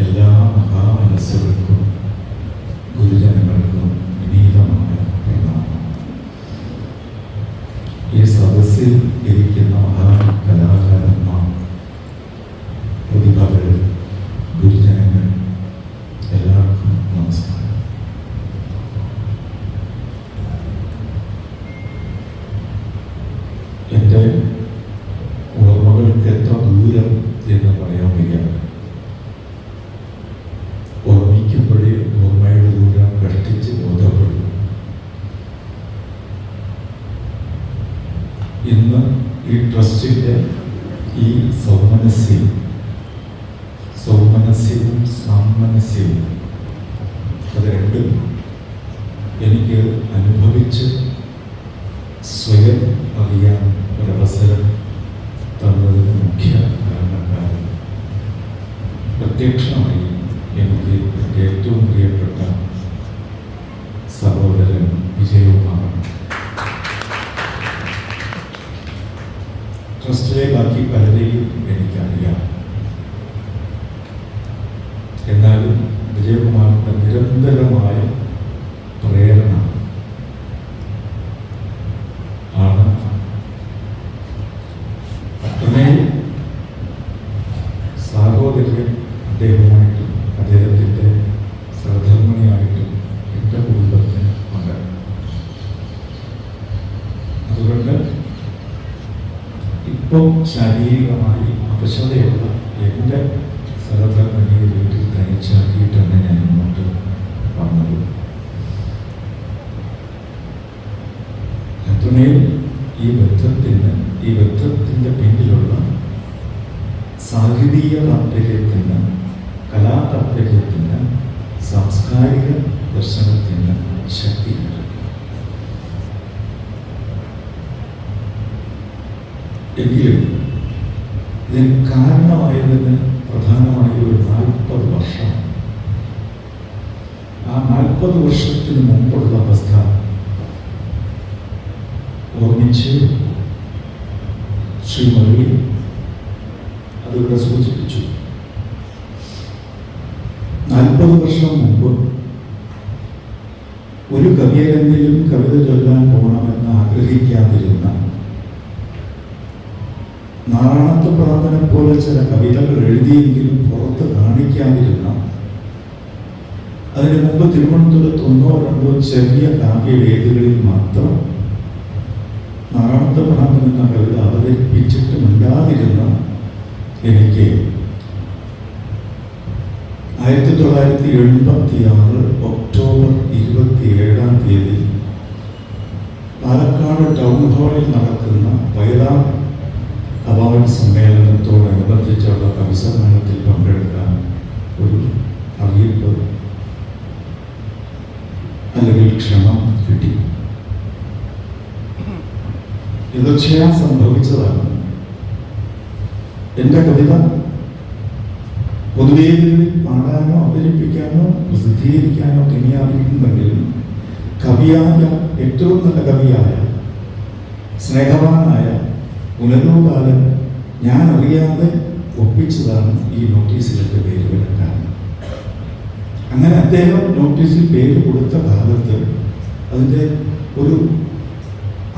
എല്ലാ മഹാമനസ്സുകൾക്കും ഗുരുജനങ്ങൾക്കും വിനീതമായ പ്രണാമം. ഈ സദസ്സിൽ ഇരിക്കുന്ന മഹാ കലാകാരന്മാർ, പ്രതിഭകൾ, ഗുരുജനങ്ങൾ, എല്ലാവർക്കും നമസ്കാരം. എൻ്റെ ഓർമ്മകൾക്ക് എത്ര ദൂരം എന്ന് പറയാൻ വയ്യ. ഓർമ്മിക്കുമ്പോഴേ ഓർമ്മയുടെ ദൂരം കഷ്ടിച്ച് ബോധപ്പെടും. ഇന്ന് ഈ ട്രസ്റ്റിൻ്റെ ഈ സൗമനസ്യവും സാമനസ്യവും അത് രണ്ടും എനിക്ക് അനുഭവിച്ച് സ്വയം അറിയാൻ ഒരവസരം തന്നതിന് മുഖ്യ കാരണക്കാരൻ പ്രത്യക്ഷമായി എനിക്ക് എൻ്റെ ഏറ്റവും പ്രിയപ്പെട്ട സഹോദരൻ വിജയകുമാറാണ്. ട്രസ്റ്റിലെ ബാക്കി പലരെയും എനിക്കറിയാം. എന്നാലും വിജയകുമാറിൻ്റെ നിരന്തരമായ പ്രേരണ ആണ് അത്രമേൽ സാഹോദര്യം അദ്ദേഹവുമായിട്ടും അദ്ദേഹത്തിൻ്റെ സഹധർമ്മിണിയായിട്ടും എൻ്റെ കുടുംബത്തിന് ഉണ്ട്. അതുകൊണ്ട് ഇപ്പോൾ ശാരീരികമായി അവശതയുള്ള എൻ്റെ സഹധർമ്മിണിയെ വീട്ടിൽ തനിച്ചാക്കിയിട്ടാണ് ഞാൻ ഇങ്ങോട്ട് വന്നത്. അത്രമേൽ ഈ ബന്ധത്തിൻ്റെ പിന്നിലുള്ള സാഹിതീയ താല്പര്യത്തിന്, കലാ താല്പര്യത്തിന്, സാംസ്കാരിക ദർശനത്തിന് ശക്തിയുണ്ട്. എങ്കിലും ഇതിന് കാരണമായതിന് പ്രധാനമായി ഒരു 40 വർഷം. ആ 40 വർഷത്തിന് മുമ്പുള്ള അവസ്ഥ ഓർമ്മിച്ച് ശ്രീ മുരളി അതിവിടെ സൂചിപ്പിച്ചു. 40 വർഷം മുമ്പ് ഒരു കവിയരെങ്കിലും കവിത ചൊല്ലാൻ പോകണമെന്ന് ആഗ്രഹിക്കാതിരുന്ന, നാരായണത്ത് പ്രാന്തനെ പോലെ ചില കവിതകൾ എഴുതിയെങ്കിലും പുറത്ത് കാണിക്കാതിരുന്ന, അതിന് മുമ്പ് തിരുവനന്തപുരത്ത് 1-2 ചെറിയ കാവ്യവേദികളിൽ മാത്രം നാരായണത്ത് പ്രാന്തൻ എന്ന കവിത അവതരിപ്പിച്ചിട്ടുമില്ലാതിരുന്ന എനിക്ക് 1986 ഒക്ടോബർ 27-ാം തീയതി പാലക്കാട് ടൗൺ ഹാളിൽ നടക്കുന്ന വയലാർ അവാർഡ് സമ്മേളനത്തോടനുബന്ധിച്ചുള്ള കവിസമ്മേളനത്തിൽ പങ്കെടുക്കാൻ ഒരു അറിയിപ്പ് അല്ലെങ്കിൽ ക്ഷണം കിട്ടി. തീർച്ചയായും സംഭവിച്ചതാണ്. എൻ്റെ കവിത പൊതുവേദികളിൽ പാടാനോ അവതരിപ്പിക്കാനോ പ്രസിദ്ധീകരിക്കാനോ തുനിയാറിയിരുന്നെങ്കിലും കവിയായ, ഏറ്റവും നല്ല കവിയായ, സ്നേഹവാനായ പുനരൂപാലൻ ഞാൻ അറിയാതെ ഒപ്പിച്ചതാണ് ഈ നോട്ടീസിലൊക്കെ പേര് വരാൻ കാരണം. അങ്ങനെ അദ്ദേഹം നോട്ടീസിൽ പേര് കൊടുത്ത കാലത്ത് അതിൻ്റെ ഒരു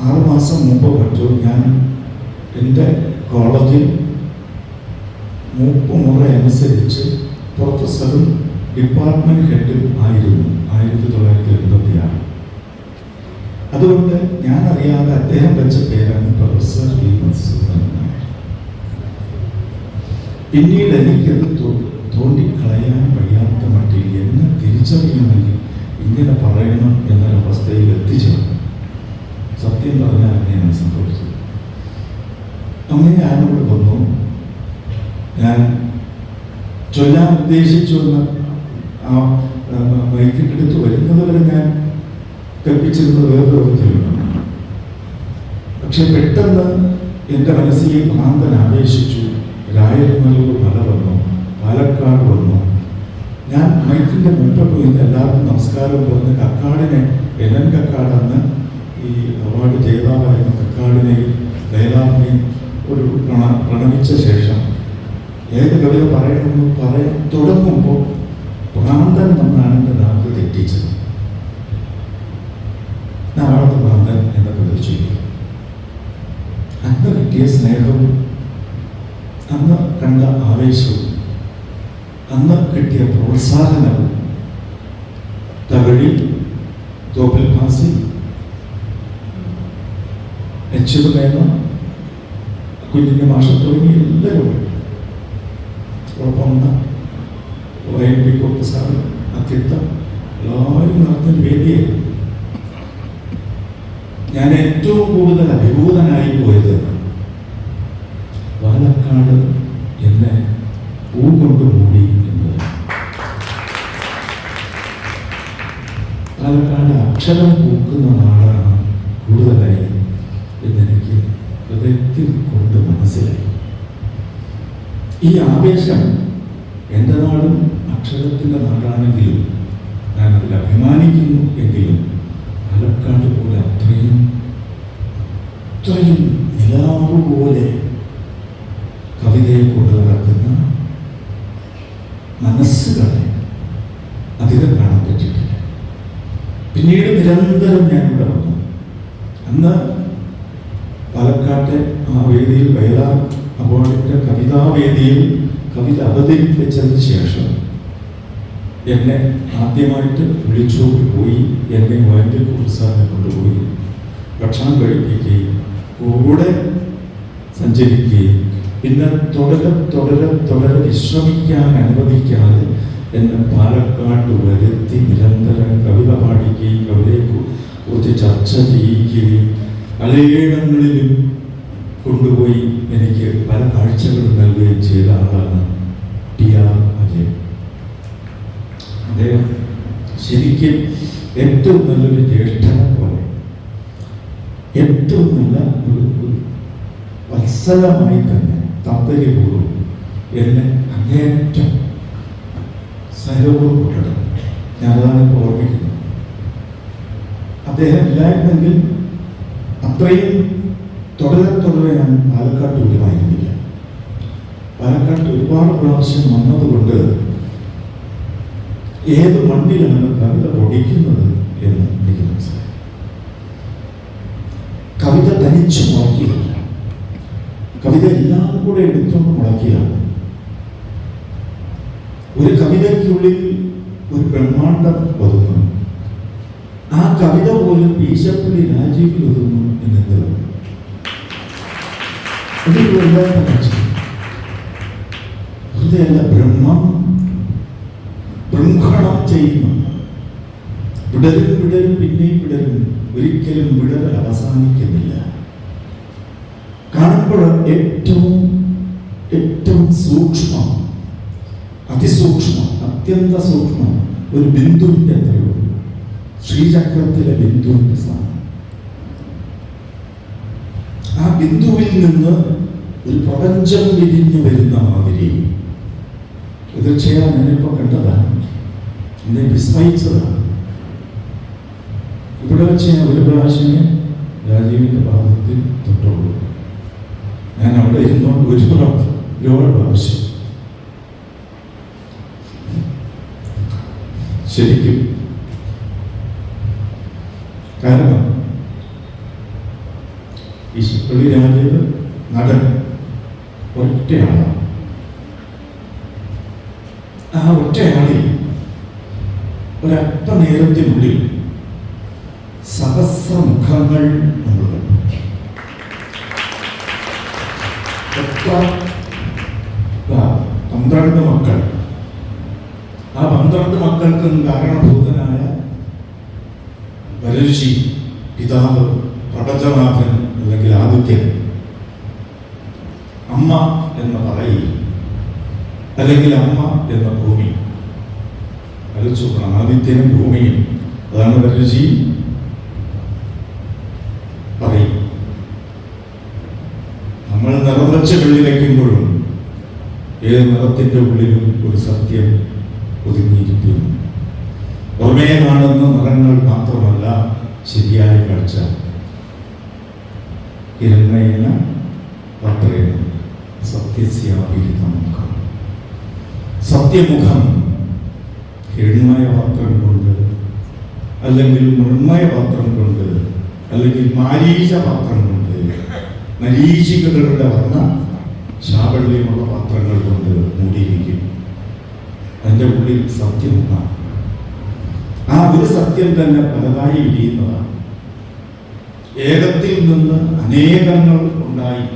6 മാസം മുമ്പ് മറ്റോ ഞാൻ എൻ്റെ കോളേജിൽ മൂപ്പുമുറ അനുസരിച്ച് പ്രൊഫസറും ഡിപ്പാർട്ട്മെന്റ് ഹെഡും ആയിരുന്നു 1986. അതുകൊണ്ട് ഞാൻ അറിയാതെ അദ്ദേഹം വെച്ച പേരാണ് പ്രൊഫസർ വി. മധുസൂദനൻ നായർ. പിന്നീട് എനിക്കത് തോണ്ടിക്കളയാൻ വയ്യാത്ത മട്ടിൽ എന്നെ തിരിച്ചറിയണമെങ്കിൽ ഇങ്ങനെ പറയണം എന്നൊരവസ്ഥയിൽ എത്തിച്ചേർന്നു. സത്യം പറഞ്ഞാൽ അങ്ങനെയാണ് സംഭവിച്ചത്. അങ്ങനെ ഞാനിവിടെ വന്നു. ഞാൻ ചൊല്ലാൻ ഉദ്ദേശിച്ചുവെന്ന് ആ മൈക്കിട്ടെടുത്ത് വരുന്നത് വരെ ഞാൻ കൽപ്പിച്ചിരുന്നത് വേറൊരു അവസ്ഥയിലാണ്. പക്ഷെ പെട്ടെന്ന് എൻ്റെ മനസ്സിൽ ഭ്രാന്തൻ ആവേശിച്ചു. രായനല്ലൂർ മല വന്നു, പാലക്കാട് വന്നു. ഞാൻ മൈക്കിൻ്റെ മുമ്പ് പോയി എല്ലാവർക്കും നമസ്കാരം പറഞ്ഞ് കക്കാടിനെ, എൻ കക്കാടെന്ന് ഈ അവാർഡ് ജേതാവായിരുന്ന കക്കാടിനെയും ലൈലാമ്മയും ഒരു പ്രണമിച്ച ശേഷം ഏത് കവിത പറയണമെന്ന് പറയാൻ തുടങ്ങുമ്പോൾ ഭ്രാന്തൻ എന്നാണ് എൻ്റെ നാക്ക് തെറ്റിച്ചത്. നാളത്തെ ഭ്രാന്തൻ എന്ന കവിത ചെയ്തു. അന്ന് കിട്ടിയ സ്നേഹവും അന്ന് കണ്ട ആവേശവും അന്ന് കിട്ടിയ പ്രോത്സാഹനവും തകഴി, തോപ്പിൽ ഭാസി, എച്ചുമേന, കുഞ്ഞിൻ്റെ മാഷ തുടങ്ങി എല്ലാവരും ഒപ്പം വൈ കൊപ്പ് സാറ്, അക്കിത്ത എല്ലാവരും നടത്തുന്ന വേദിയായിരുന്നു. ഞാൻ ഏറ്റവും കൂടുതൽ അഭിഭൂതനായി പോയത് പാലക്കാട് എന്നെ പൂ കൊണ്ട് മൂടി എന്നത്. പാലക്കാട് അക്ഷരം പൂക്കുന്ന നാടാണ് കൂടുതലായി എന്നെനിക്ക് ഹൃദയത്തിൽ കൊണ്ട് മനസ്സിലായി. ഈ ആവേശം എൻ്റെ നാടും അക്ഷരത്തിൻ്റെ നാടാണെങ്കിലും ഞാൻ അതിൽ അഭിമാനിക്കുന്നു എങ്കിലും പാലക്കാട് പോലെ അത്രയും നിലാവ് പോലെ കവിതയെ കൊണ്ട് നടക്കുന്ന മനസ്സുകളെ അധികം കാണാൻ പറ്റിയിട്ടില്ല. പിന്നീട് നിരന്തരം ഞാനിവിടെ വന്നു. അന്ന് പാലക്കാട്ടെ ആ വേദിയിൽ വയലാർ അവാർഡിൻ്റെ കവിതാവേദിയിൽ കവിത അവതരിപ്പിച്ചതിന് ശേഷം എന്നെ ആദ്യമായിട്ട് വിളിച്ചുകൊണ്ട് പോയി എന്നെ വയലിൽ കുറിസാറിനെ കൊണ്ടുപോയി ഭക്ഷണം കഴിപ്പിക്കുകയും കൂടെ സഞ്ചരിക്കുകയും പിന്നെ തുടരെ വിശ്രമിക്കാൻ അനുവദിക്കാതെ എന്നെ പാലക്കാട് വരുത്തി നിരന്തരം കവിത പാടിക്കുകയും കവിതയെക്കുറിച്ച് ചർച്ച ചെയ്യിക്കുകയും പലയിടങ്ങളിലും കൊണ്ടുപോയി എനിക്ക് പല കാഴ്ചകളും നൽകുകയും ചെയ്ത ആളാണ് ടി.ആർ. അജയൻ. അദ്ദേഹം ശരിക്കും ഏറ്റവും നല്ലൊരു ജ്യേഷ്ഠനെ പോലെ ഏറ്റവും നല്ല ഒരു വത്സലമായി തന്നെ താല്പര്യപൂർവ്വം എന്നെ അങ്ങേയറ്റം സ്നേഹപൂർവ്വം കൊണ്ടിടും. ഞാനതാണ് ഇപ്പോൾ ഓർമ്മിക്കുന്നത്. അദ്ദേഹം ഇല്ലായിരുന്നെങ്കിൽ അത്രയും തുടരെ ഞാൻ പാലക്കാട്ട് വരുമായിരുന്നില്ല. പാലക്കാട്ട് ഒരുപാട് പ്രാവശ്യം വന്നതുകൊണ്ട് ഏത് മണ്ണിലാണ് കവിത പൊടിക്കുന്നത് എന്ന് എനിക്ക് മനസ്സിലായി. കവിത തനിച്ച് മുളക്കിയതല്ല, കവിത എല്ലാം കൂടെ എടുത്തുകൊണ്ട് മുളക്കിയാണ്. ഒരു കവിതയ്ക്കുള്ളിൽ ഒരു ബ്രഹ്മാണ്ടം ഒതുങ്ങും. ആ കവിത പോലും ഈശപ്പള്ളി രാജീവിൽ ഒതുങ്ങും എന്നെന്താണ് ഹൃദയല്ല, ബ്രഹ്മണം ചെയ്യുന്നു. വിടരും പിന്നെയും വിടരും, ഒരിക്കലും വിടൽ അവസാനിക്കുന്നില്ല. കാണുമ്പോൾ ഏറ്റവും സൂക്ഷ്മം, അതിസൂക്ഷ്മം, അത്യന്ത സൂക്ഷ്മം ഒരു ബിന്ദുവിൻ്റെ എത്രയോ ശ്രീചക്രത്തിലെ ബിന്ദുവിൻ്റെ സ്ഥാനം. ആ ബിന്ദുവിൽ നിന്ന് ഒരു പ്രപഞ്ചം വിരിഞ്ഞു വരുന്ന മാതിരി തീർച്ചയായും ഞാനിപ്പോൾ കണ്ടതാണ്, എന്നെ വിസ്മയിച്ചതാണ്. ഇവിടെ വെച്ച് ഞാൻ ഒരു പ്രാവശ്യമേ രാജീവിൻ്റെ പാദത്തിൽ തൊട്ടുള്ളൂ. ഞാൻ അവിടെ ഇരുന്നുകൊണ്ട് ഒരുപാട് പ്രാവശ്യം ശരിക്കും. കാരണം ഈശപ്പള്ളി രാജീവ് നടൻ ഒറ്റയാളാണ്. ആ ഒറ്റയാളിൽ ഒരല്പ നേരത്തിനുള്ളിൽ സഹസ്രമുഖങ്ങൾ നമ്മൾ കണ്ടു. 12 മക്കൾ. ആ 12 മക്കൾക്കും കാരണഭൂതനായ വരരുചി പിതാവ് പ്രപഞ്ചനാഥൻ അല്ലെങ്കിൽ ആദിത്യൻ, അമ്മ എന്ന പറയിൽ അല്ലെങ്കിൽ അമ്മ എന്ന ഭൂമി. ആലോചിച്ചോക്കണം, ആദിത്യനും ഭൂമിയും, അതാണ് വരരുചി പറയും. നമ്മൾ നിറം വെച്ച് വെള്ളി വയ്ക്കുമ്പോഴും ഏത് നിറത്തിന്റെ ഉള്ളിലും ഒരു സത്യം ഒതുങ്ങിയിരിക്കുന്നു. പുറമേ കാണുന്ന നിറങ്ങൾ മാത്രമല്ല ശരിയായ കാഴ്ച. ഹിരണ്യേന പത്രേന സത്യസ്യാഭിഹിതമുഖം. സത്യമുഖം ഹിരണ്മയ പാത്രം കൊണ്ട്, അല്ലെങ്കിൽ മൃണ്മയ പാത്രം കൊണ്ട്, അല്ലെങ്കിൽ മാരീച പാത്രം കൊണ്ട്, മരീചികകളുടെ വന്ന ശാബല്യമുള്ള പാത്രങ്ങൾ കൊണ്ട് മൂടിയിരിക്കും. അതിൻ്റെ ഉള്ളിൽ സത്യമുണ്ടാകും. ആ ഒരു സത്യം തന്നെ പലതായി വിരിയുന്നതാണ്. ഏകത്തിൽ നിന്ന് അനേകങ്ങൾ ഉണ്ടായി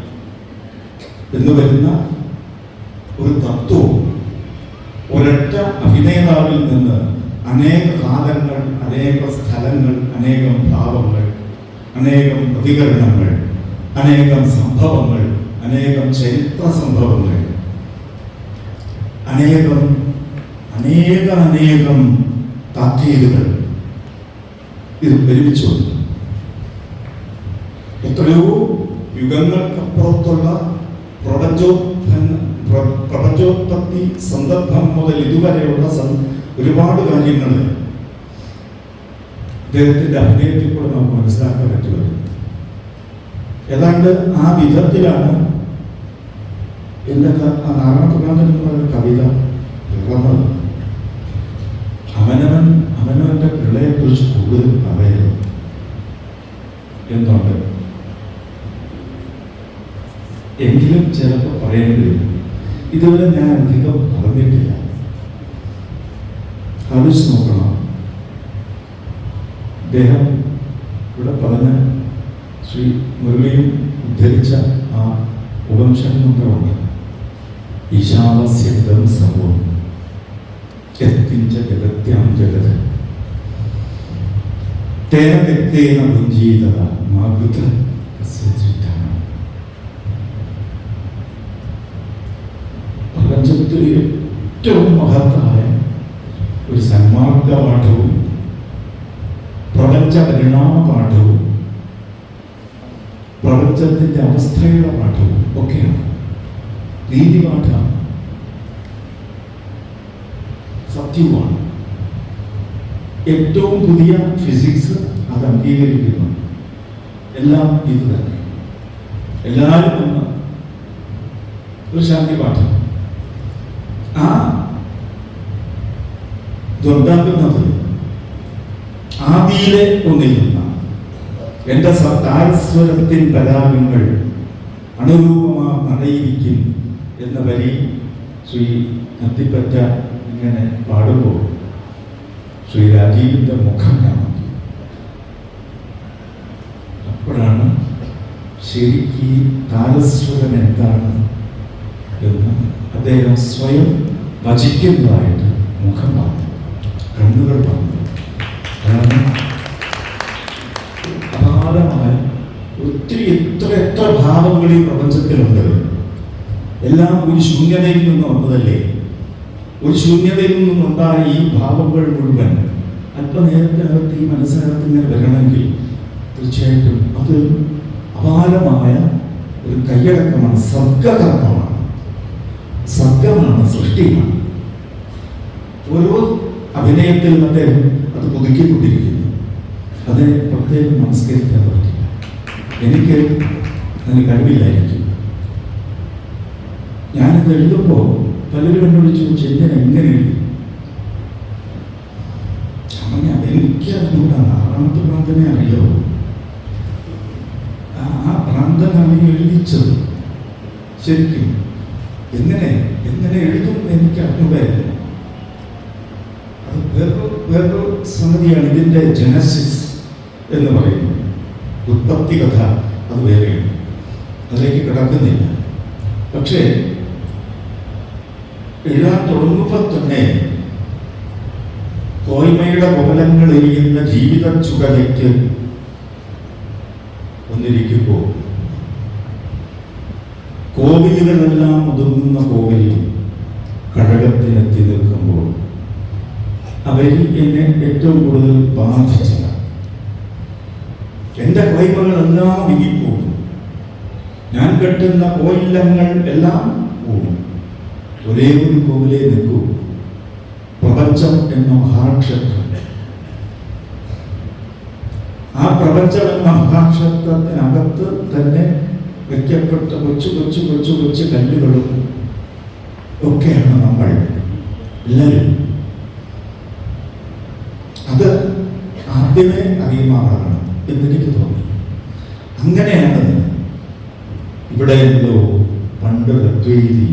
എന്ന് വരുന്ന ഒരു തത്വവും, ഒരൊറ്റ അഭിനേതാവിൽ നിന്ന് അനേക കാലങ്ങൾ, അനേക സ്ഥലങ്ങൾ, അനേകം ഭാവങ്ങൾ, അനേകം പ്രതികരണങ്ങൾ, അനേകം സംഭവങ്ങൾ, അനേകം ചരിത്ര സംഭവങ്ങൾ, അനേകം താക്കീതുകൾ ഇത് ഒരുമിച്ച് വന്നു. എത്രയോ യുഗങ്ങൾക്കപ്പുറത്തുള്ള പ്രപഞ്ചോത്പത്തി സന്ദർഭം മുതൽ ഇതുവരെയുള്ള ഒരുപാട് കാര്യങ്ങൾ അദ്ദേഹത്തിന്റെ അഭിനയത്തിൽ കൂടെ നമുക്ക് മനസ്സിലാക്കാൻ പറ്റുമല്ലോ. ഏതാണ്ട് ആ വിധത്തിലാണ് എൻ്റെ നാരായണപ്രകാശൻ എന്ന് പറയുന്ന കവിത പിറന്നത്. അവനവന്റെ പിള്ളയെക്കുറിച്ച് കൂടുതൽ പറയരുത് എന്നുണ്ട്. എങ്കിലും ചിലപ്പോൾ പറയേണ്ടി വരും. ഇതുവരെ ഞാൻ അധികം പറഞ്ഞിട്ടില്ല. ആലോചിച്ച് നോക്കണം. അദ്ദേഹം ഇവിടെ പറഞ്ഞ ശ്രീ മുരളിയും ഉദ്ധരിച്ച ആ ഉപംശങ്ങളുണ്ട്. ഈശാവസ്യതം സർവം യത്കിഞ്ച ജഗത്യാം ജഗത് തേന വ്യക്തേന ഭുഞ്ജീതത മാതൃ പ്രപഞ്ചത്തിൽ ഏറ്റവും മഹത്തായ ഒരു സന്മാർഗ പാഠവും പ്രപഞ്ച പരിണാമ പാഠവും പ്രപഞ്ചത്തിന്റെ അവസ്ഥയുടെ പാഠവും ഒക്കെയാണ്. നീതിപാഠമാണ്, സത്യവുമാണ്. ഏറ്റവും പുതിയ ഫിസിക്സ് അത് അംഗീകരിക്കുന്നു. എല്ലാം ഇത് തന്നെ. എല്ലാവരും ഒന്ന് ഒരു ശാന്തി പാഠം. ആ ഇതുണ്ടാക്കുന്നത് ആദിയിലെ ഒന്നിൽ നിന്നാണ്. എന്റെ താരസ്വരത്തിൻ പരാഗങ്ങൾ അണുരൂപമാ നടയിരിക്കും എന്ന വരി ശ്രീ അത്തിപ്പറ്റ ഇങ്ങനെ പാടുമ്പോൾ ശ്രീ രാജീവിന്റെ മുഖം കാണും. അപ്പോഴാണ് ശരിക്കും താരസ്വരം എന്താണ് എന്ന് അദ്ദേഹം സ്വയം വചിക്കുന്നതായിട്ട് മുഖം പറഞ്ഞു, കണ്ണുകൾ പറഞ്ഞു. കാരണം അപാരമായ ഒത്തിരി എത്ര ഭാവങ്ങൾ ഈ പ്രപഞ്ചത്തിലുണ്ട്. എല്ലാം ഒരു ശൂന്യതയിൽ നിന്ന് വന്നതല്ലേ. ഒരു ശൂന്യതയിൽ നിന്നുണ്ടായ ഈ ഭാവങ്ങൾ മുഴുവൻ അല്പനേരത്തിനകത്ത് ഈ മനസ്സിനകത്ത് ഇങ്ങനെ വരണമെങ്കിൽ തീർച്ചയായിട്ടും അത് അപാരമായ ഒരു കയ്യടക്കമാണ്. സർഗകർമ്മമാണ്, സർഗമാണ്, സൃഷ്ടിയാണ്. ഓരോ അഭിനയത്തിൽ അദ്ദേഹം അത് പുതുക്കിക്കൊണ്ടിരിക്കുന്നു. അതിനെ പ്രത്യേകം നമസ്കരിക്കാൻ പറ്റില്ല. എനിക്ക് അതിന് കഴിവില്ലായിരിക്കും. ഞാനിത് എഴുതുമ്പോൾ പലരും എന്നോട് ചോദിച്ചു എങ്ങനെ എഴുതി. അങ്ങനെ എനിക്ക് അതിലൂടെ ആറാമത്തെ പ്രാന്തനെ അറിയോ. ആ പ്രാന്തനാണ് എഴുതിച്ചത്. ശരിക്കും എങ്ങനെ എഴുതും എനിക്ക് അറിഞ്ഞൂടായിരുന്നു. അത് വേറൊരു സംഗതിയാണ്. ഇതിൻ്റെ ജനസിസ് എന്ന് പറയുന്നത്, ഉത്പത്തി കഥ, അത് വേറെയാണ്. അതിലേക്ക് കിടക്കുന്നില്ല. പക്ഷേ എഴുതാൻ തുടങ്ങുമ്പോൾ തന്നെ കോയ്മയുടെ കോലങ്ങൾ എരിയുന്ന ജീവിത ചുടലയ്ക്ക് വന്നിരിക്കുമ്പോൾ കോവിലുകളെല്ലാം ഒതുങ്ങുന്ന കോവിലിൽ കഴകത്തിനെത്തി നിൽക്കുമ്പോൾ അവരിൽ എന്നെ ഏറ്റവും കൂടുതൽ ബാധിച്ചില്ല. എൻ്റെ ക്ലൈമകളെല്ലാം വിങ്ങിപ്പോകും. ഞാൻ കെട്ടുന്ന കോയില്ലങ്ങൾ എല്ലാം പോകും. ഒരേ ഒരു കോവിലേ നിൽക്കൂ, പ്രപഞ്ചം എന്ന മഹാക്ഷേത്രം. ആ പ്രപഞ്ചം എന്ന മഹാക്ഷേത്രത്തിനകത്ത് തന്നെ വയ്ക്കപ്പെട്ട കൊച്ചു കൊച്ചു കൊച്ചു കൊച്ചു കല്ലുകളും ഒക്കെയാണ് നമ്മൾ എല്ലാവരും. അത് ആദ്യമേ അറിയുമാറാണ് എന്നെനിക്ക് തോന്നി. അങ്ങനെയാണ് ഇവിടെ എന്തോ പണ്ട് അദ്വൈതി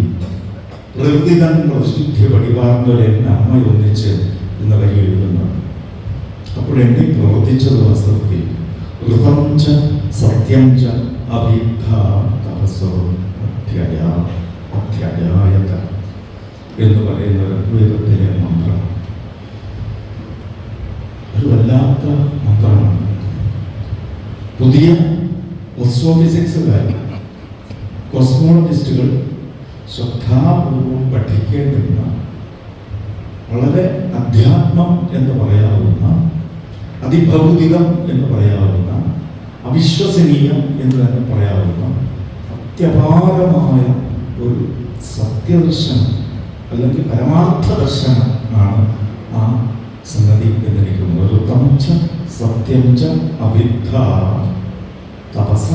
പ്രകൃതിതൻ പ്രസിദ്ധി പടിവാർന്നൊരെന്നെ അമ്മ ഒന്നിച്ച് എന്ന വരി എഴുതുന്നത്. അപ്പോഴെന്നെ പ്രവർത്തിച്ചത് വാസ്തവത്തിൽ ഋതം ച സത്യം ച അഭിദ്ധ തപസ്സോ അധ്യായത എന്ന് പറയുന്ന ഋഗ്വേദത്തിലെ മന്ത്രം ഒരു വല്ലാത്ത മന്ത്രമാണ്. പുതിയ ഓസ്ട്രോഫിസിക്സുകാർ, കോസ്മോളജിസ്റ്റുകൾ ശ്രദ്ധാപൂർവം പഠിക്കേണ്ടുന്ന, വളരെ അധ്യാത്മം എന്ന് പറയാവുന്ന, അതിഭൗതികം എന്ന് പറയാവുന്ന, അവിശ്വസനീയം എന്ന് തന്നെ പറയാവുന്ന അത്യപാരമായ ഒരു സത്യദർശനം അല്ലെങ്കിൽ പരമാർത്ഥ ദർശനം ആണ് ആ സംഗതി എന്നെനിക്ക് ഋതം ച സത്യം ച അഭിദ്ധ തപസ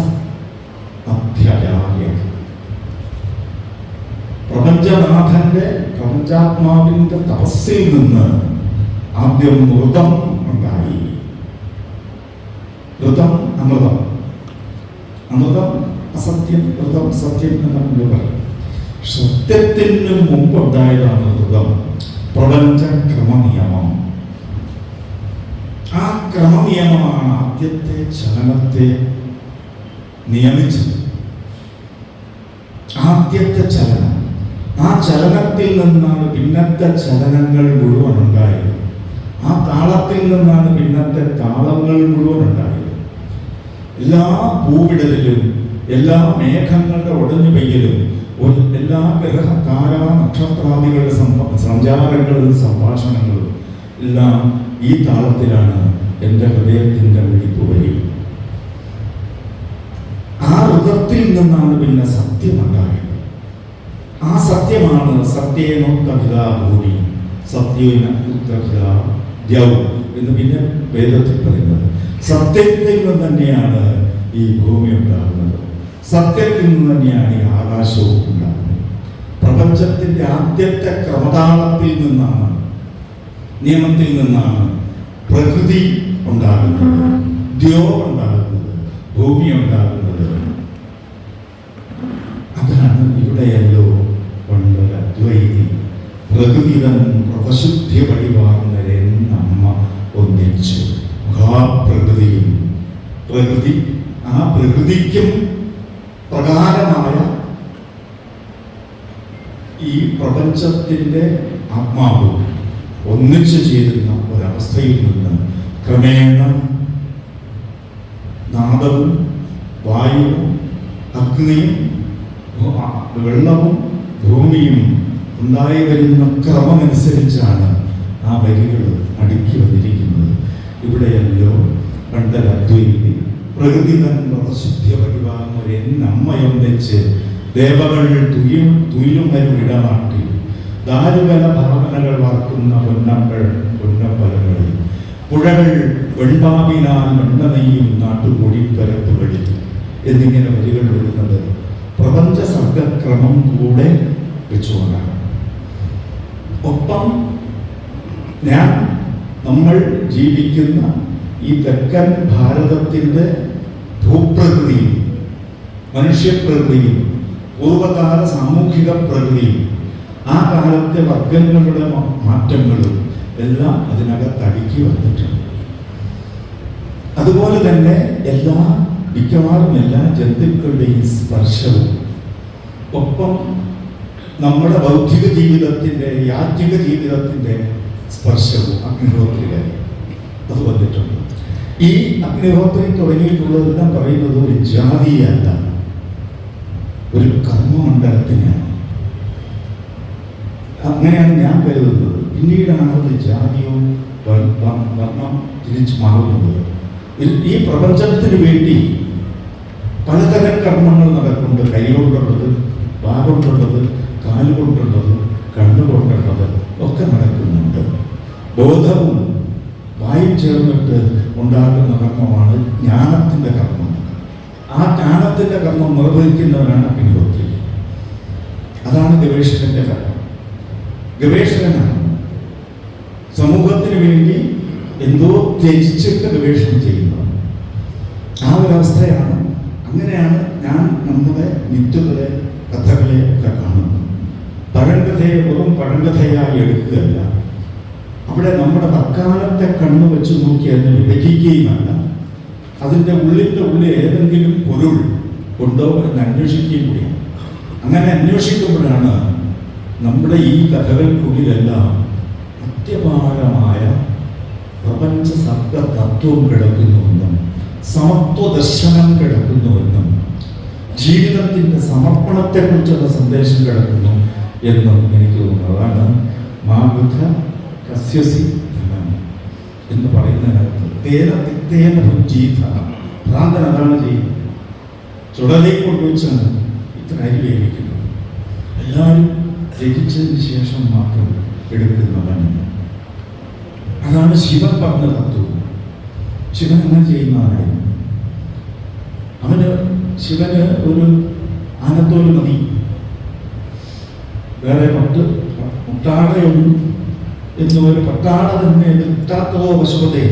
അധ്യായ. പ്രപഞ്ചനാഥന്റെ പ്രപഞ്ചാത്മാവിന്റെ തപസ്സിൽ നിന്ന് ആദ്യം ഋതം ഉണ്ടായി. ഋതം അമൃതം, അമൃതം അസത്യം, ഋതം സത്യം എന്ന് നമ്മൾ പറയും. സത്യത്തിന് മുമ്പുണ്ടായതാണ് ഋതം, പ്രപഞ്ച ക്രമനിയമം. ആ ക്രമനിയമമാണ് ആദ്യത്തെ ചലനത്തെ നിയമിച്ചത്. ആദ്യത്തെ ചലനം, ആ ചലനത്തിൽ നിന്നാണ് പിന്നത്തെ ചലനങ്ങൾ മുഴുവൻ ഉണ്ടായത്. ആ താളത്തിൽ നിന്നാണ് പിന്നത്തെ താളങ്ങൾ മുഴുവൻ ഉണ്ടായത്. എല്ലാ പൂവിടലിലും, എല്ലാ മേഘങ്ങളുടെ ഉടഞ്ഞു പെയ്യലും, എല്ലാ ഗ്രഹ താര നക്ഷത്രാദികളുടെ സഞ്ചാരങ്ങളും സംഭാഷണങ്ങളും എല്ലാം ഈ താളത്തിലാണ് എൻ്റെ ഹൃദയത്തിൻ്റെ വെടിപ്പ് വരി. ആ ഋതത്തിൽ നിന്നാണ് പിന്നെ സത്യമുണ്ടായത്. ആ സത്യമാണ് സത്യേനോത്തഭിതാഭൂമി സത്യേനോത്തഭിതാദ്യൗ എന്ന് പിന്നെ വേദത്തിൽ പറയുന്നത്. സത്യത്തിൽ നിന്ന് തന്നെയാണ് ഈ ഭൂമി ഉണ്ടാകുന്നത്. സത്യത്തിൽ നിന്ന് തന്നെയാണ് ഈ ആകാശവും ഉണ്ടാകുന്നത്. പ്രപഞ്ചത്തിന്റെ ആദ്യത്തെ ക്രമതാളത്തിൽ നിന്നാണ്, നിയമത്തിൽ നിന്നാണ് പ്രകൃതി ഉണ്ടാകുന്നത്, ദ്യോ ഉണ്ടാകുന്നത്, ഭൂമി ഉണ്ടാകുന്നത്. അതാണ് ഇവിടെയല്ലോ പണ്ട് അദ്വൈതി പ്രകൃതിതൻ പ്രവശുദ്ധി പടിവാർന്നരെന്നമ്മ ഒന്നിച്ചു. മഹാപ്രകൃതിയും പ്രകൃതി, ആ പ്രകൃതിക്കും പ്രകാരമായ ഈ പ്രപഞ്ചത്തിന്റെ ആത്മാവ് ഒന്നിച്ചു ചേരുന്ന ഒരവസ്ഥയിൽ നിന്ന് ക്രമേണ നാദവും വായുവും അഗ്നിയും വെള്ളവും ഭൂമിയും ഉണ്ടായി വരുന്ന ക്രമമനുസരിച്ചാണ് ആ വരികൾ അടുക്കി വന്നിരിക്കുന്നത്. ഇവിടെയല്ലോ പണ്ട് അദ്വൈതി പ്രകൃതി തന്നെ ശുദ്ധി പടിവാങ്ങൊരെന്നമ്മയൊന്നിച്ച് ദേവകൾ തുയിലും ഇടനാട്ടി ദാരുബല ഭാവനകൾ വാർക്കുന്ന പൊന്നമ്പലങ്ങളിൽ പുഴകൾ വെൺപാവിനാൽ വെണ്ണനെയ്യും നാട്ടുകൂടിപ്പരപ്പുകളിൽ എന്നിങ്ങനെ വരികൾ വരുന്നത് പ്രപഞ്ച സർഗക്രമം കൂടെ വെച്ചുകൊണ്ടാണ്. ഒപ്പം നമ്മൾ ജീവിക്കുന്ന ഈ തെക്കൻ ഭാരതത്തിൻ്റെ ഭൂപ്രകൃതിയും മനുഷ്യപ്രകൃതിയും പൂർവകാല സാമൂഹിക പ്രകൃതിയും ആ കാലത്തെ വർഗങ്ങളുടെ മാറ്റങ്ങളും എല്ലാം അതിനകത്ത് അടുക്കി വന്നിട്ടുണ്ട്. അതുപോലെ തന്നെ മിക്കവാറും എല്ലാ ജന്തുക്കളുടെയും സ്പർശവും ഒപ്പം നമ്മുടെ ബൗദ്ധിക ജീവിതത്തിൻ്റെ യാത്രിക ജീവിതത്തിൻ്റെ സ്പർശവും അഗ്നിഹോത്രിയായി അത് വന്നിട്ടുണ്ട്. ഈ അഗ്നിഹോത്രി തുടങ്ങിയിട്ടുള്ളതെല്ലാം പറയുന്നത് ഒരു ജാതിയല്ല, ഒരു കർമ്മമണ്ഡലത്തിനെയാണ്. അങ്ങനെയാണ് ഞാൻ കരുതുന്നത്. പിന്നീടാണ് അത് ജാതിയും വർണ്ണം തിരിച്ചു മാറുന്നത്. ഈ പ്രപഞ്ചത്തിന് വേണ്ടി പലതരം കർമ്മങ്ങൾ നടക്കുന്നുണ്ട്. കൈ കൊണ്ടുള്ളത്, വാ കൊണ്ടുള്ളത്, കാലുകൊണ്ടുള്ളത്, കണ്ണുകൊണ്ടുള്ളത് ഒക്കെ നടക്കുന്നുണ്ട്. ബോധവും വായും ചേർന്നിട്ട് ഉണ്ടാകുന്ന കർമ്മമാണ് ജ്ഞാനത്തിൻ്റെ കർമ്മം. ആ ജ്ഞാനത്തിൻ്റെ കർമ്മം നിർവഹിക്കുന്നവനാണ് അഗ്നിഹോത്രി. അതാണ് ഗവേഷകന്റെ കർമ്മം. ഗവേഷകനാണ് സമൂഹത്തിന് വേണ്ടി എന്തോ ത്യജിച്ചിട്ട് ഗവേഷണം ചെയ്യുന്നത്. ആ ഒരവസ്ഥയാണ്. അങ്ങനെയാണ് ഞാൻ നമ്മുടെ മിത്തുകളെ, കഥകളെ ഒക്കെ കാണുന്നത്. പഴങ്കഥയെ വെറും പഴങ്കഥയായി എടുക്കുകയല്ല, അവിടെ നമ്മുടെ തക്കാലത്തെ കണ്ണു വെച്ച് നോക്കി അതിനെ വിഭജിക്കുകയുമല്ല, അതിൻ്റെ ഉള്ളിൻ്റെ ഉള്ളിൽ ഏതെങ്കിലും പൊരുൾ ഉണ്ടോ എന്ന് അന്വേഷിക്കുകയും കൂടിയാണ്. അങ്ങനെ അന്വേഷിക്കുമ്പോഴാണ് നമ്മുടെ ഈ കഥകൾക്കുള്ളിലെല്ലാം അത്യപാരമായ പ്രപഞ്ച സർഗ തത്വം കിടക്കുന്നുവെന്നും സമത്വ ദർശനം കിടക്കുന്നുവെന്നും ജീവിതത്തിൻ്റെ സമർപ്പണത്തെക്കുറിച്ചുള്ള സന്ദേശം കിടക്കുന്നു എന്നും എനിക്ക് തോന്നുന്നു. അതാണ് മാഗധ കസ്യസി എന്ന് പറയുന്നതിനകത്ത് തേന ഭുജീത ഭ്രാന്തൻ അതാണ് ചെയ്യുന്നത്. ചുടലേക്ക് കൊണ്ടുവച്ചാണ് ഇത്ര അരി വേവിക്കുന്നത്. എല്ലാവരും രചിച്ചതിന് ശേഷം മാത്രം എടുക്കുന്നവൻ. അതാണ് ശിവൻ പറഞ്ഞ തത്വം. ശിവൻ അങ്ങനെ ചെയ്യുന്നവനായിരുന്നു. ശിവന് ഒരു ആനത്തോല് മതി, വേറെ മുട്ടാടയൊന്നും എന്നൊരു പട്ടാട തന്നെ കിട്ടാത്തതോ പശുപതേ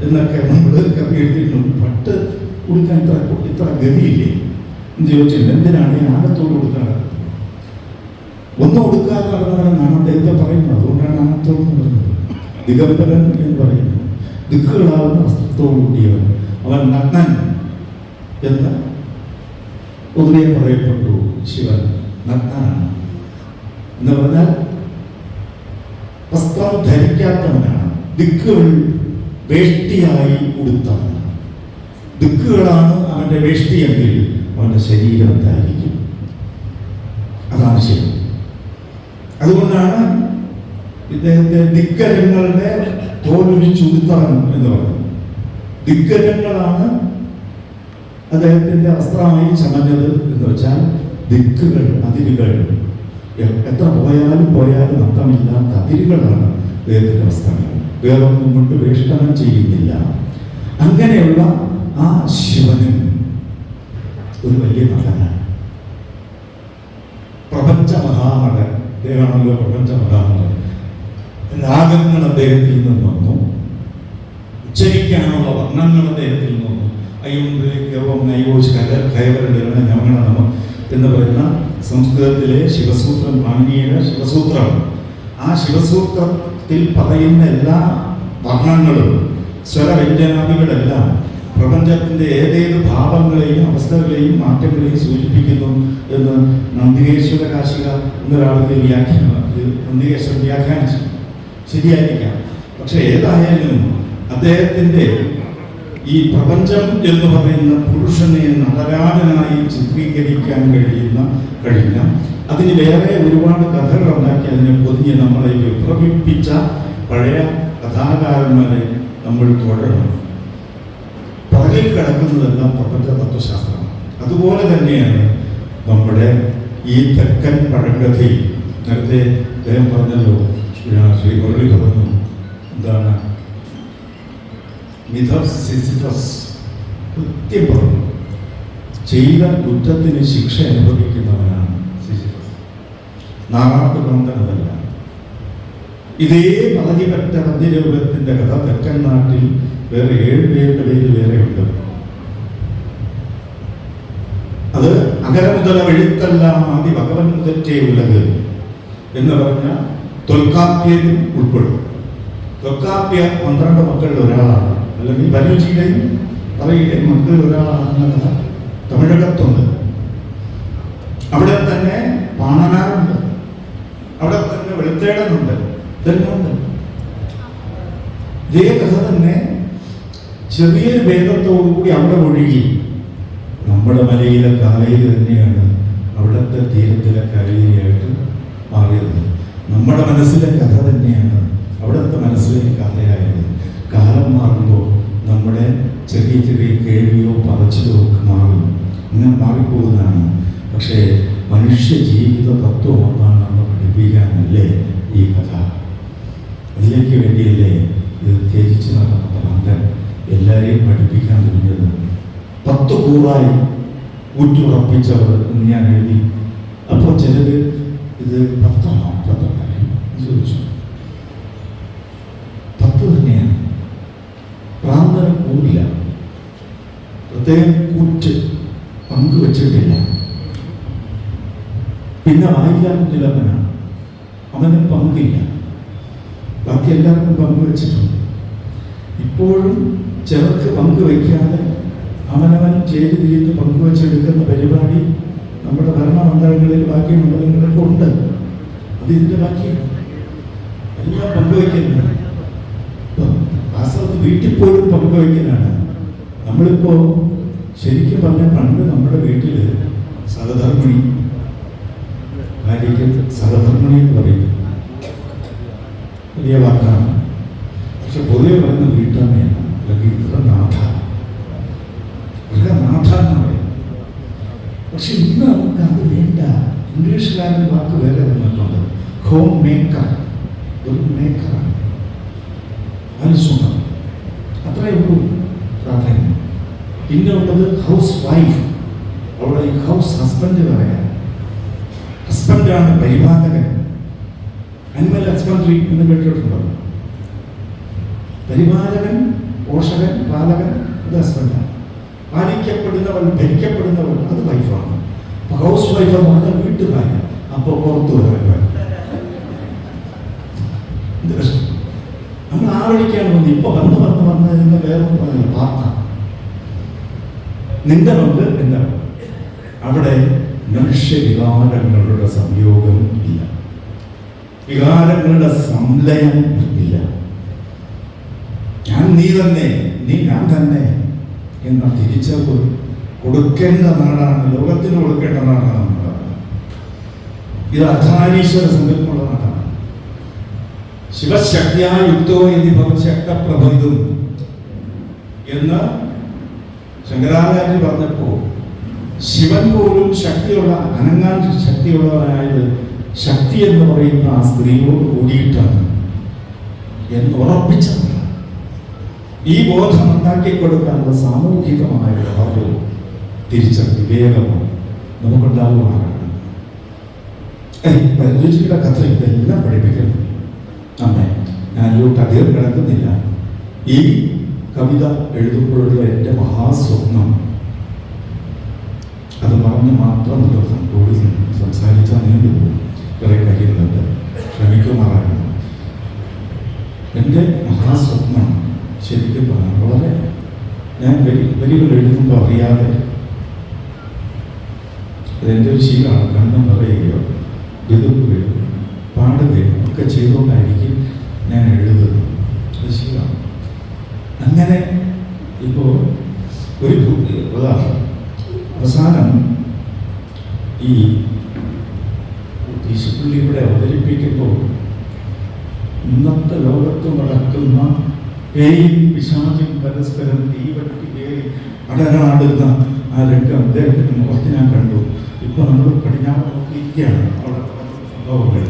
എന്നൊക്കെ നമ്മൾ കവി എഴുതിയിട്ടുണ്ട്. പട്ട് കൊടുക്കാൻ ഇത്ര ഗതിയില്ലേ എന്ന് ചോദിച്ചില്ല. എന്തിനാണ് ഈ ആനത്തോട് കൊടുക്കാറ്? ഒന്നും കൊടുക്കാതെ നടന്നവരെന്നാണ് അദ്ദേഹത്തെ പറയുന്നത്. അതുകൊണ്ടാണ് ആനത്തോട് എന്ന് പറയുന്നത്. ദിഗംബരൻ എന്ന് പറയുന്നു. ദിക്കുകളാവുന്ന വസ്ത്രത്തോടു കൂടിയവൻ, അവൻ നഗ്നൻ എന്ന് പൊതുവെ പറയപ്പെട്ടു. ശിവൻ നഗ്നനാണ് എന്ന് പറഞ്ഞാൽ വസ്ത്രം ധരിക്കാത്തവനാണ്. ദിക്കുകൾ വേഷ്ടിയായി ഉടുത്തവനാണ്. ദിക്കുകളാണ് അവൻ്റെ വേഷ്ടിയെങ്കിൽ അവൻ്റെ ശരീരം ധാരിക്കും. അതാണ് ശരി. അതുകൊണ്ടാണ് ഇദ്ദേഹത്തെ ദിക്കരങ്ങളുടെ തോലുരിച്ചുടുത്തവൻ എന്ന് പറയുന്നത്. ദിക്കരങ്ങളാണ് അദ്ദേഹത്തിൻ്റെ വസ്ത്രമായി ചമഞ്ഞത് എന്ന് വെച്ചാൽ ദിക്കുകൾ, അതിരുകൾ, എത്ര പോയാലും അർത്ഥമില്ലാത്ത അതിരുകളാണ് അദ്ദേഹത്തിൻ്റെ വസ്ത്രങ്ങൾ. വേറൊന്നും കൊണ്ട് വേഷ്ടനം ചെയ്യുന്നില്ല. അങ്ങനെയുള്ള ആ ശിവനും ഒരു വലിയ നടനാണ്, പ്രപഞ്ച മഹാനടൻ. അദ്ദേഹമാണല്ലോ പ്രപഞ്ച മഹാനടൻ. രാഗങ്ങൾ അദ്ദേഹത്തിൽ നിന്ന് വന്നു, ഉച്ചരിക്കാനുള്ള വർണ്ണങ്ങൾ അദ്ദേഹത്തിൽ നിന്ന് വന്നു. എന്ന് പറയുന്ന സംസ്കൃതത്തിലെ ശിവസൂത്രം, പാണിനിയുടെ ശിവസൂത്രം. ആ ശിവസൂത്രത്തിൽ പറയുന്ന എല്ലാ വർണ്ണങ്ങളും സ്വരവ്യഞ്ജനാദികളെല്ലാം പ്രപഞ്ചത്തിൻ്റെ ഏതേത് ഭാവങ്ങളെയും അവസ്ഥകളെയും മാറ്റങ്ങളെയും സൂചിപ്പിക്കുന്നു എന്ന് നന്ദികേശ്വര കാശിക എന്നൊരാളുടെ നന്ദികേശ്വരൻ വ്യാഖ്യാനിച്ചു. ശരിയായിരിക്കാം. പക്ഷെ ഏതായാലും അദ്ദേഹത്തിൻ്റെ ഈ പ്രപഞ്ചം എന്ന് പറയുന്ന പുരുഷനെ നടരാജനായി ചിത്രീകരിക്കാൻ കഴിഞ്ഞ അതിന് വേറെ ഒരുപാട് കഥകൾ ഉണ്ടാക്കി അതിനെ പൊതിഞ്ഞ് നമ്മളെ വിഭ്രമിപ്പിച്ച പഴയ കഥാകാരന്മാരെ നമ്മൾ തുടരണം. പുറകിൽ കിടക്കുന്നതെല്ലാം പ്രപഞ്ച തത്വശാസ്ത്രമാണ്. അതുപോലെ തന്നെയാണ് നമ്മുടെ ഈ തെക്കൻ പഴങ്കഥയിൽ. നേരത്തെ അദ്ദേഹം പറഞ്ഞല്ലോ, ശ്രീ മുരളി പറഞ്ഞു, എന്താണ് സിസിഫസ് കൃത്യം പറഞ്ഞു, ചെയ്ത കുറ്റത്തിന് ശിക്ഷ അനുഭവിക്കുന്നവനാണ് സിസിഫസ്. നാറാട്ടുകാന്തനതല്ല. ഇതേ പറഞ്ഞിപ്പറ്റ പദ്യരൂപത്തിൻ്റെ കഥ തെക്കൻ നാട്ടിൽ വേറെ 7 പേരുടെ പേര് വേറെയുണ്ട്. അത് അകര മുതല വെളുത്തെല്ലാം ആദി ഭഗവൻ മുതറ്റേ ഉലക് എന്ന് പറഞ്ഞ തൊൽക്കാപ്യനും ഉൾപ്പെടും. തൊൽക്കാപ്യ 12 മക്കളിൽ ഒരാളാണ്, അല്ലെങ്കിൽ ബനുജിയുടെയും പറയുകയും മക്കളിൽ ഒരാളാണെന്ന കഥ തമിഴകത്തുണ്ട്. അവിടെ തന്നെ പാണനാരുണ്ട്. അങ്ങനെ വെളുത്തേടനുണ്ട്, ഇതെല്ലാം ഉണ്ട്. ഇതേ കഥ തന്നെ ചെറിയൊരു ഭേദത്തോടുകൂടി അവിടെ ഒഴുകി നമ്മുടെ മലയിലെ കാവേരി തന്നെയാണ് അവിടുത്തെ തീരത്തിലെ കാവേരിയായിട്ട് മാറിയത്. നമ്മുടെ മനസ്സിലെ കഥ തന്നെയാണ് അവിടുത്തെ മനസ്സിലെ കഥയായത്. കാലം മാറുമ്പോൾ നമ്മുടെ ചെറിയ ചെറിയ കേൾവിയോ പറച്ചിലോ ഒക്കെ മാറും, ഇങ്ങനെ മാറിപ്പോകുന്നതാണ്. പക്ഷേ മനുഷ്യ ജീവിത തത്വം ഒന്നാണ് നമ്മൾ പഠിപ്പിക്കാനല്ലേ ഈ കഥ. അതിലേക്ക് വേണ്ടിയല്ലേ ഇത് ത്യജിച്ച് നടന്ന ഭ്രാന്തൻ എല്ലാവരെയും പഠിപ്പിക്കാൻ തുടങ്ങിയത്. 10 കൂറായി ഊറ്റുറപ്പിച്ചവർ എന്ന് ഞാൻ എഴുതി. അപ്പോൾ ചിലർ ഇത് 10ആണോ 10 ചോദിച്ചു. 10 തന്നെയാണ്. ഭ്രാന്തന് കൂടില്ല, പ്രത്യേകം കൂറ്റ് പങ്കുവച്ചിട്ടില്ല. പിന്നെ വായിക്കാവുന്നില്ലവനാണ്, അവനും പങ്കില്ല, ബാക്കി എല്ലാവർക്കും പങ്കുവച്ചിട്ടുണ്ട്. ഇപ്പോഴും ചിലർക്ക് പങ്കുവയ്ക്കാതെ അവനവൻ ചെയ്ത് തിരിഞ്ഞ് പങ്കുവച്ചെടുക്കുന്ന പരിപാടി നമ്മുടെ ഭരണമണ്ഡലങ്ങളിൽ ബാക്കി മണ്ഡലങ്ങളിലൊക്കെ ഉണ്ട്. അത് ഇതിൻ്റെ ബാക്കിയാണ്, എല്ലാം പങ്കുവയ്ക്കുന്നത്. വാസ്തവത്തിൽ വീട്ടിൽ പോലും പങ്കുവയ്ക്കലാണ്. നമ്മളിപ്പോൾ ശരിക്കും പറഞ്ഞ പണ്ട് നമ്മുടെ വീട്ടിൽ സഹധർമ്മിണി, ഭാര്യയ്ക്ക് സഹധർമ്മിണി എന്ന് പറയും, വലിയ വാക്കാണ്. പക്ഷെ പൊതുവെ പറയുന്ന വീട്ടമ്മയാണ്, അല്ലെങ്കിൽ ഗൃഹനാഥ, ഗൃഹനാഥ എന്ന് പറയും. പക്ഷെ ഇന്ന് നമുക്ക് അത് വേണ്ട. ഇംഗ്ലീഷിലാരും വാക്ക് വേറെ വന്നിട്ടുണ്ട്, ഹോം മേക്കർ, ഒരു മേക്കറാണ്. അനുസൂണം അത്രയേ ഉള്ളൂ പ്രാധാന്യം. പിന്നെ ഉള്ളത് ഹൗസ് വൈഫ്. അവിടെ ഈ ഹൗസ് ഹസ്ബൻഡ് പറയാം. ഹസ്ബൻഡാണ് പരിപാലകൻ. അനിമൽ ഹസ്ബൻഡറി എന്ന് കേട്ടിട്ടുണ്ടോ? പരിപാലകൻ, പോഷകൻ, പാലകൻ, അത് ഹസ്ബൻഡാണ്. പാലിക്കപ്പെടുന്നവൾ, ഭരിക്കപ്പെടുന്നവൾ, അത് വൈഫാണ്. ഹൗസ് വൈഫ് എന്ന് പറഞ്ഞാൽ വീട്ടുകാരൻ. അപ്പോൾ പുറത്തു വരാൻ എന്ത് കഷ്ടം. നമ്മൾ ആ വഴിക്കാണ് വന്നത്. ഇപ്പൊ വന്ന് വേറൊന്നും പറഞ്ഞില്ല, പാർത്ത നിന്റെ പങ്ക് എന്താണ്? അവിടെ മനുഷ്യ വികാരങ്ങളുടെ സംയോഗം ഇല്ല, വികാരങ്ങളുടെ സംലയം ഇല്ല. ഞാൻ നീ തന്നെ, നീ ഞാൻ തന്നെ എന്ന തിരിച്ചറിവ് കൊടുക്കേണ്ട നാടാണ്, ലോകത്തിന് കൊടുക്കേണ്ട നാടാണ് നമ്മുടെ. ഇത് അർദ്ധനാരീശ്വര സങ്കല്പമുള്ള നാടാണ്. ശിവശക്തിയായുക്തോ എന്ന് ഭവശക്തപ്രഭവിതും എന്ന് ശങ്കരാചാര്യൻ പറഞ്ഞപ്പോൾ ശിവൻ പോലും ശക്തിയുള്ള, അനങ്ങാൻ ശക്തിയുള്ളവനായത് ശക്തി എന്ന് പറയുന്ന ആ സ്ത്രീയോട് കൂടിയിട്ടാണ് എന്ന് ഉറപ്പിച്ചത്. ഈ ബോധം ഉണ്ടാക്കി കൊടുക്കാനുള്ള സാമൂഹികമായ ഭാവവും തിരിച്ചറിവ് വിവേകവും നമുക്കുണ്ടാകുവാനാണ്. രുചിയുടെ കഥ ഇതെല്ലാം പഠിപ്പിക്കുന്നു നമ്മെ. ഞാനിലോട്ട് അധികം കിടക്കുന്നില്ല. ഈ കവിത എഴുതുമ്പോഴുള്ള എൻ്റെ മഹാസ്വപ്നം, അത് പറഞ്ഞ് മാത്രം ദിവസം കൂടി സംസാരിച്ചാൽ നീണ്ടുപോകും. കുറെ കാര്യങ്ങളുണ്ട്, ശ്രമിക്കുമാറാകണം. എൻ്റെ മഹാസ്വപ്നം ശരിക്കും പറഞ്ഞാൽ വളരെ, ഞാൻ വരികൾ എഴുതുമ്പോൾ അറിയാതെ, അതെൻ്റെ ഒരു ശീലമാണ്, കണ്ണം നിറയുകയോ എതിർക്കുകയോ പാടുകയോ ഒക്കെ ചെയ്തുകൊണ്ടായിരിക്കും ഞാൻ എഴുതുന്നത്. അത് ശീലമാണ്. അങ്ങനെ ഇപ്പോൾ ഒരു അവസാനം ഈ യേശുപുള്ളി ഇവിടെ അവതരിപ്പിക്കുമ്പോൾ ഇന്നത്തെ ലോകത്ത് നടക്കുന്ന പേയും പിശാചും പരസ്പരം തീവട്ടി കയറി അടരാടുന്ന ആ രംഗം അദ്ദേഹത്തിൻ്റെ മുഖത്ത് ഞാൻ കണ്ടു. ഇപ്പൊ നമ്മൾ പടിഞ്ഞാറ് നോക്കിയിരിക്കുകയാണ് അവിടെ സംഭവങ്ങൾ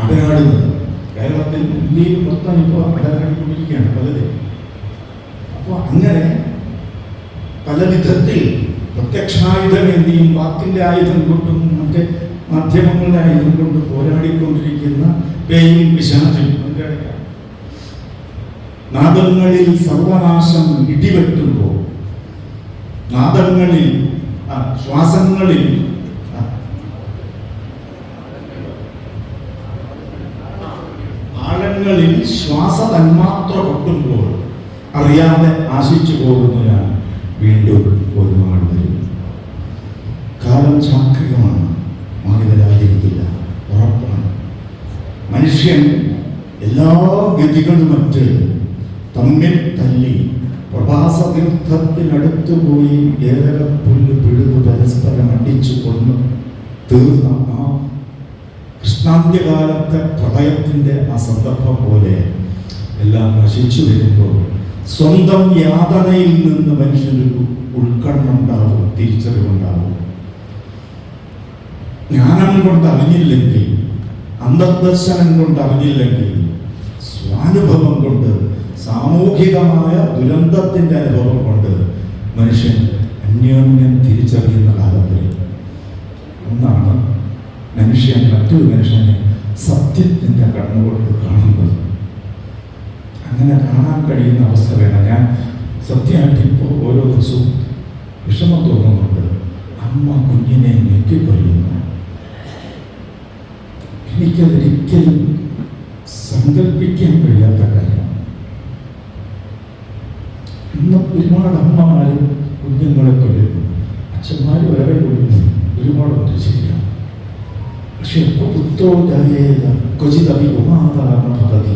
അടയാടുന്നത്. കേരളത്തിൽ ഇന്ത്യയിൽ മൊത്തം ഇപ്പോൾ അടയാടിക്കൊണ്ടിരിക്കുകയാണ് പലരും. അപ്പോൾ അങ്ങനെ പല വിധത്തിൽ പ്രത്യക്ഷായുധം എന്തിയും വാക്കിൻ്റെ ആയുധം കൊണ്ടും മറ്റ് മാധ്യമങ്ങളുടെ ആയുധം കൊണ്ട് പോരാടിക്കൊണ്ടിരിക്കുന്ന പേയും പിശാചും നാദങ്ങളിൽ സർവനാശം ഇടിവെട്ടുമ്പോൾ, നാദങ്ങളിൽ ശ്വാസങ്ങളിൽ ആഴങ്ങളിൽ ശ്വാസ തന്മാത്ര കൊട്ടുമ്പോൾ അറിയാതെ ആശിച്ചു പോകുന്നു ഞാൻ വീണ്ടും ഒരു നാൾ വരും. കാലം ചാക്രികമാണ്, മാറി വരാതിരിക്കില്ല, ഉറപ്പാണ്. മനുഷ്യൻ എല്ലാ ഗതികളുമറ്റ് തമ്മിൽ തല്ലി പ്രഭാസതീർത്ഥത്തിനടുത്തു പോയി ഏതക പുല്ല് പിഴുതു പരസ്പരം അടിച്ചു കൊന്നു തീർന്ന ആ കൃഷ്ണാന്ത്യകാലത്തെ പ്രളയത്തിൻ്റെ ആ സന്ദർഭം പോലെ എല്ലാം നശിച്ചു വരുമ്പോൾ സ്വന്തം യാതനയിൽ നിന്ന് മനുഷ്യനൊരു ഉൾക്കണ്ണുണ്ടാവും, തിരിച്ചറിവുണ്ടാവും. ജ്ഞാനം കൊണ്ട് അറിഞ്ഞില്ലെങ്കിൽ, അന്തർദർശനം കൊണ്ട് അറിഞ്ഞില്ലെങ്കിൽ, സ്വാനുഭവം കൊണ്ട്, സാമൂഹികമായ ദുരന്തത്തിൻ്റെ അനുഭവം കൊണ്ട് മനുഷ്യൻ അന്യോന്യം തിരിച്ചറിയുന്ന കാലത്തിൽ ഒന്നാണ് മനുഷ്യൻ മറ്റൊരു മനുഷ്യനെ സത്യത്തിൻ്റെ കണ്ണുകൊണ്ട് കാണുന്നത്. അങ്ങനെ കാണാൻ കഴിയുന്ന അവസ്ഥ വേണം. ഞാൻ സത്യമായിട്ട് ഇപ്പോൾ ഓരോ ദിവസവും വിഷമം തോന്നുന്നുണ്ട്. അമ്മ കുഞ്ഞിനെ ഞെക്കിക്കൊല്ലുന്നു. എനിക്കതൊരിക്കലും സങ്കല്പിക്കാൻ കഴിയാത്ത കാര്യം. ഇന്ന് ഒരുപാട് അമ്മമാർ കുഞ്ഞുങ്ങളെ കൊല്ലുന്നു, അച്ഛന്മാർ വേറെ കൊല്ലുന്നു, ഒരുപാടുണ്ട്, ശരിയാണ്. പക്ഷെ ക്വചിതവി ഉമാതാരണ പദ്ധതി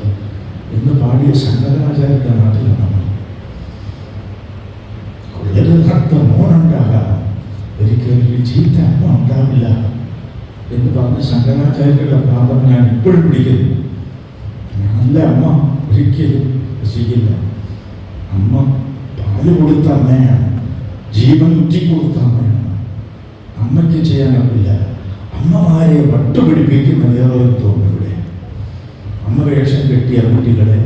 എന്ന് പാടിയ ശങ്കരാചാര്യന്റെ നാട്ടിലാണ് നമ്മൾ. കൊള്ളരുതാത്ത മോനുണ്ടാകാം, ഒരിക്കലും ചീത്ത അമ്മ ഉണ്ടാവില്ല എന്ന് പറഞ്ഞ ശങ്കരാചാര്യരുടെ പാദം ഞാൻ ഇപ്പോഴും പിടിക്കുന്നു. നല്ല അമ്മ ഒരിക്കലും ചെയ്യില്ല. അമ്മ പാല് കൊടുത്ത അമ്മയാണ്, ജീവൻ ഊറ്റിക്കൊടുത്ത അമ്മയാണ്. അമ്മയ്ക്ക് ചെയ്യാനൊക്കില്ല. അമ്മമാരെ വട്ടുപിടിപ്പിക്കുന്ന വേറെ തോന്നുന്നു ഇവിടെ. അമ്മ വേഷം കെട്ടിയ കുട്ടികളെ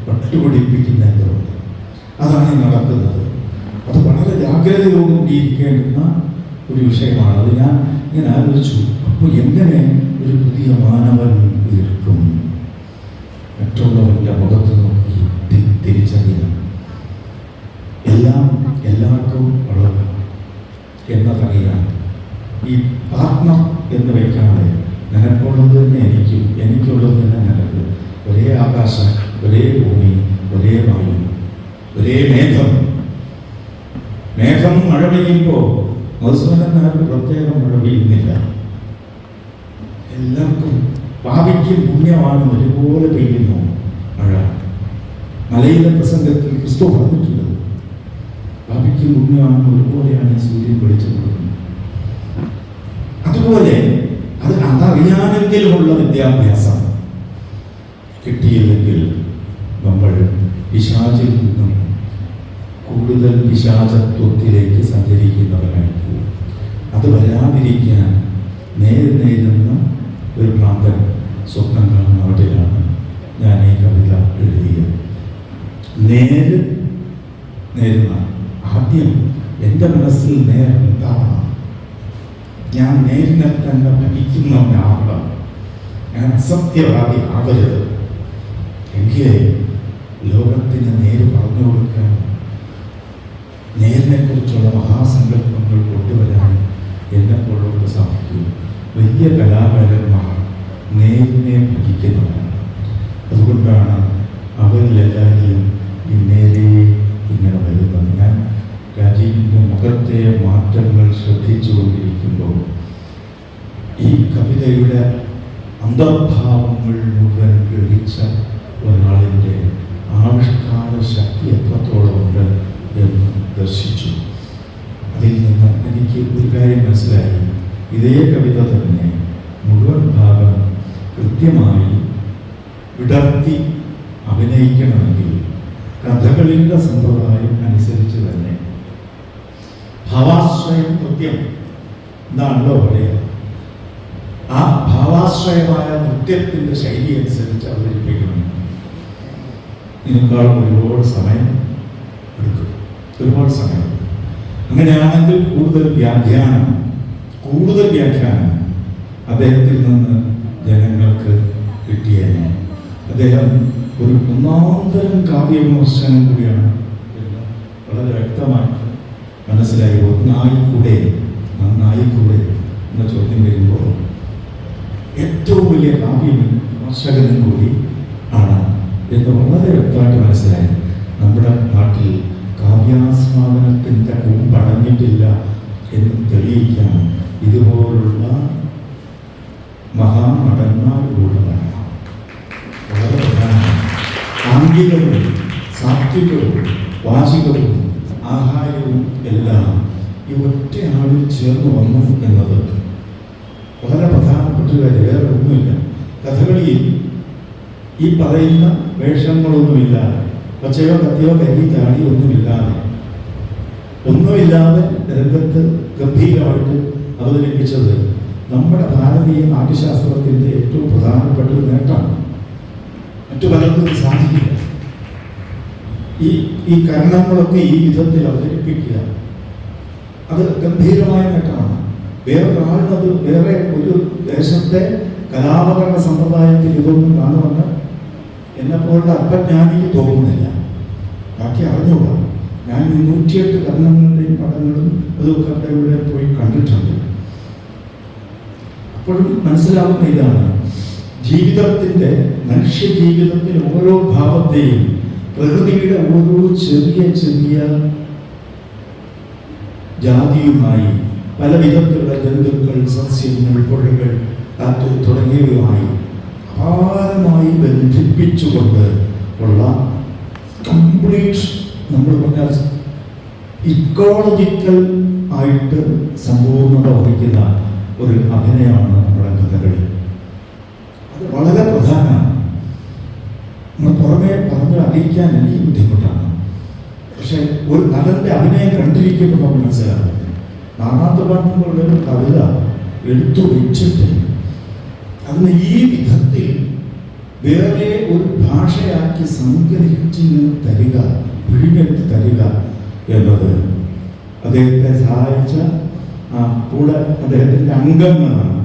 വട്ടുപിടിപ്പിക്കുന്ന എന്തുകൊണ്ട് അതാണ് നടക്കുന്നത്. അത് വളരെ ജാഗ്രതയോടുകൂടിയിരിക്കേണ്ടുന്ന ഒരു വിഷയമാണ്. അത് ഞാൻ ഇങ്ങനെ ആലോചിച്ചു. അപ്പോൾ എങ്ങനെ ഒരു പുതിയ മാനവൻ ഉയർക്കും? മറ്റുള്ളവരുടെ മുഖത്ത് നോക്കി തിരിച്ചറിയണം. എല്ലാവർക്കും ഉള്ളത് എന്നതറിയാം. ഈ ആത്മം എന്ന് വയ്ക്കാതെ നിനക്കുള്ളത് തന്നെ എനിക്കും, എനിക്കുള്ളത് തന്നെ നിനക്ക്. ഒരേ ആകാശം, ഒരേ ഭൂമി, ഒരേ വായു, ഒരേ മേഘം. മേഘം മഴ പെയ്യുമ്പോൾ മധുസൂദനന്മാർക്ക് പ്രത്യേകം മഴ പെയ്യുന്നില്ല. എല്ലാവർക്കും പാപിക്കും പുണ്യമാണ് ഒരുപോലെ പെയ്യുന്നു മഴ. മലയിലെ പ്രസംഗത്തിൽ ക്രിസ്തു പറഞ്ഞിട്ടുള്ളത് പാപിക്കും പുണ്യമാണ് ഒരുപോലെയാണ് സൂര്യൻ വെളിച്ചം കൊടുക്കുന്നത്. അതുപോലെ അതറിയാനെങ്കിലുമുള്ള വിദ്യാഭ്യാസം കിട്ടിയില്ലെങ്കിൽ നമ്മൾ പിശാചിൽ നിന്നും കൂടുതൽ പിശാചത്വത്തിലേക്ക് സഞ്ചരിക്കുന്നവരായിരിക്കും. അത് വരാതിരിക്കാൻ നേരുന്ന ഒരു ഭ്രാന്തൻ സ്വപ്നം കാണുന്ന അവിടെയാണ് ഞാൻ ഈ കവിത എഴുതിയത്. നേരുന്ന ആദ്യം എൻ്റെ മനസ്സിൽ നേരുണ്ടാവണം. ഞാൻ നേരിനെ തന്നെ പഠിക്കുന്നവനാവണം. ഞാൻ അസത്യവാദി ആവരുത്. എങ്കിലേ ലോകത്തിന് നേര് പറഞ്ഞു കൊടുക്കാൻ, നേരിനെ കുറിച്ചുള്ള മഹാസങ്കല്പങ്ങൾ കൊണ്ടുവരാൻ എന്നെപ്പോഴോട് സാധിക്കും. വലിയ കലാകാരന്മാർ നേരിനെ പഠിക്കുന്നവരാണ്. അതുകൊണ്ടാണ് അവരിലെല്ലാവരും ഈ നേരെ ഇങ്ങനെ വരുന്നത്. ഞാൻ രാജീവിൻ്റെ മുഖത്തെ മാറ്റങ്ങൾ ശ്രദ്ധിച്ചുകൊണ്ടിരിക്കുമ്പോൾ ഈ കവിതയുടെ അന്തർഭാവങ്ങൾ മുഴുവൻ ഗ്രഹിച്ച ഒരാളിൻ്റെ ആവിഷ്കാര ശക്തി എത്രത്തോളം ഉണ്ട് എന്ന് ദർശിച്ചു. അതിൽ നിന്ന് എനിക്ക് ഒരു കാര്യം മനസ്സിലായി. ഇതേ കവിത തന്നെ മുഴുവൻ ഭാഗം കൃത്യമായി വിടർത്തി അഭിനയിക്കണമെങ്കിൽ കഥകളിയുടെ സമ്പ്രദായം അനുസരിച്ച് തന്നെ ഭാവാശ്രയം നൃത്യം എന്താണല്ലോ പറയുക, ആ ഭാവാശ്രയമായ നൃത്യത്തിൻ്റെ ശൈലി അനുസരിച്ച് അവതരിപ്പിക്കണം. ഇതിനേക്കാളും ഒരുപാട് സമയം എടുക്കും, ഒരുപാട് സമയം. അങ്ങനെയാണെങ്കിൽ കൂടുതൽ വ്യാഖ്യാനം അദ്ദേഹത്തിൽ നിന്ന് ജനങ്ങൾക്ക് കിട്ടിയേനെ. അദ്ദേഹം ഒരു ഒന്നാന്തരം കാവ്യവിമർശനം കൂടിയാണ്. വളരെ വ്യക്തമായിട്ട് മനസ്സിലായി. നന്നായിക്കൂടെ എന്ന ചോദ്യം വരുമ്പോൾ ഏറ്റവും വലിയ കാവ്യവിമർശകനും കൂടി ആണ് എന്ന് വളരെ വ്യക്തമായിട്ട് മനസ്സിലായി. നമ്മുടെ നാട്ടിൽ കാവ്യാസ്വാദനത്തിൻ്റെ പടഞ്ഞിട്ടില്ല എന്ന് തെളിയിക്കാൻ ഇതുപോലുള്ള മഹാനടന്മാരിലൂടെ വേണം. സാംഘികവും സാത്വികവും വാചികവും ആഹാരവും എല്ലാം ഈ ഒറ്റ ആളിൽ ചേർന്ന് വന്നു എന്നത് വളരെ പ്രധാനപ്പെട്ട ഒരു കാര്യം. വേറെ ഒന്നുമില്ല. കഥകളിയിൽ ഈ പറയുന്ന വേഷങ്ങളൊന്നുമില്ലാതെ, പച്ചയോ കത്തിയോ കരി ചാടി ഒന്നുമില്ലാതെ രംഗത്ത് ഗംഭീരമായിട്ട് അവതരിപ്പിച്ചത് നമ്മുടെ ഭാരതീയ നാട്യശാസ്ത്രത്തിൻ്റെ ഏറ്റവും പ്രധാനപ്പെട്ട ഒരു നേട്ടമാണ്. മറ്റു പലർക്കും സാധിക്കില്ല. ഈ കരണങ്ങളൊക്കെ ഈ വിധത്തിൽ അവതരിപ്പിക്കുക, അത് ഗംഭീരമായ നേട്ടമാണ്. വേറൊരാളിനത് വേറെ ഒരു ദേശത്തെ കലാപകരണ സമ്പ്രദായത്തിൽ ഇതൊന്നും കാണുമെന്ന് എന്നെപ്പോലുള്ള അല്പജ്ഞാനിക്ക് തോന്നുന്നില്ല. ബാക്കി അറിഞ്ഞുകൂടാ. ഞാൻ 108 കർണങ്ങളുടെയും പടങ്ങളും അതൊക്കെ അവിടെ ഇവിടെ പോയി കണ്ടിട്ടുണ്ട്. അപ്പോഴും മനസ്സിലാവുന്ന ഇതാണ്, ജീവിതത്തിൻ്റെ മനുഷ്യ ജീവിതത്തിലെ ഓരോ ഭാവത്തെയും പ്രകൃതിയുടെ ഓരോ ചെറിയ ചെറിയ ജാതിയുമായി, പല വിധത്തിലുള്ള ജന്തുക്കൾ, സസ്യങ്ങൾ, പുഴകൾ, കാറ്റ് തുടങ്ങിയവയുമായി അപാരമായി ബന്ധിപ്പിച്ചുകൊണ്ട് ഉള്ള കംപ്ലീറ്റ്, നമ്മൾ പറഞ്ഞാൽ ഇക്കോളജിക്കൽ ആയിട്ട് സമ്പൂർണ്ണത വഹിക്കുന്ന ഒരു അഭിനയമാണ് നമ്മുടെ കഥകളി. അത് വളരെ പ്രധാനമാണ്. നമ്മൾ പുറമേ പറഞ്ഞ് അറിയിക്കാൻ എനിക്ക് ബുദ്ധിമുട്ടാണ്. പക്ഷെ ഒരു നടന്റെ അഭിനയം കണ്ടിരിക്കുമ്പോൾ നമുക്ക് മനസ്സിലാകും. നാനാത്വമായിട്ടുള്ളൊരു കവിത എടുത്തു വെച്ചിട്ട് അതിന് ഈ വിധത്തിൽ വേറെ ഒരു ഭാഷയാക്കി സംഗ്രഹിച്ചിങ്ങനെ തരിക, പിഴിഞ്ഞെടുത്ത് തരിക എന്നത് അദ്ദേഹത്തെ സഹായിച്ച കൂടെ അദ്ദേഹത്തിൻ്റെ അംഗങ്ങളാണ്,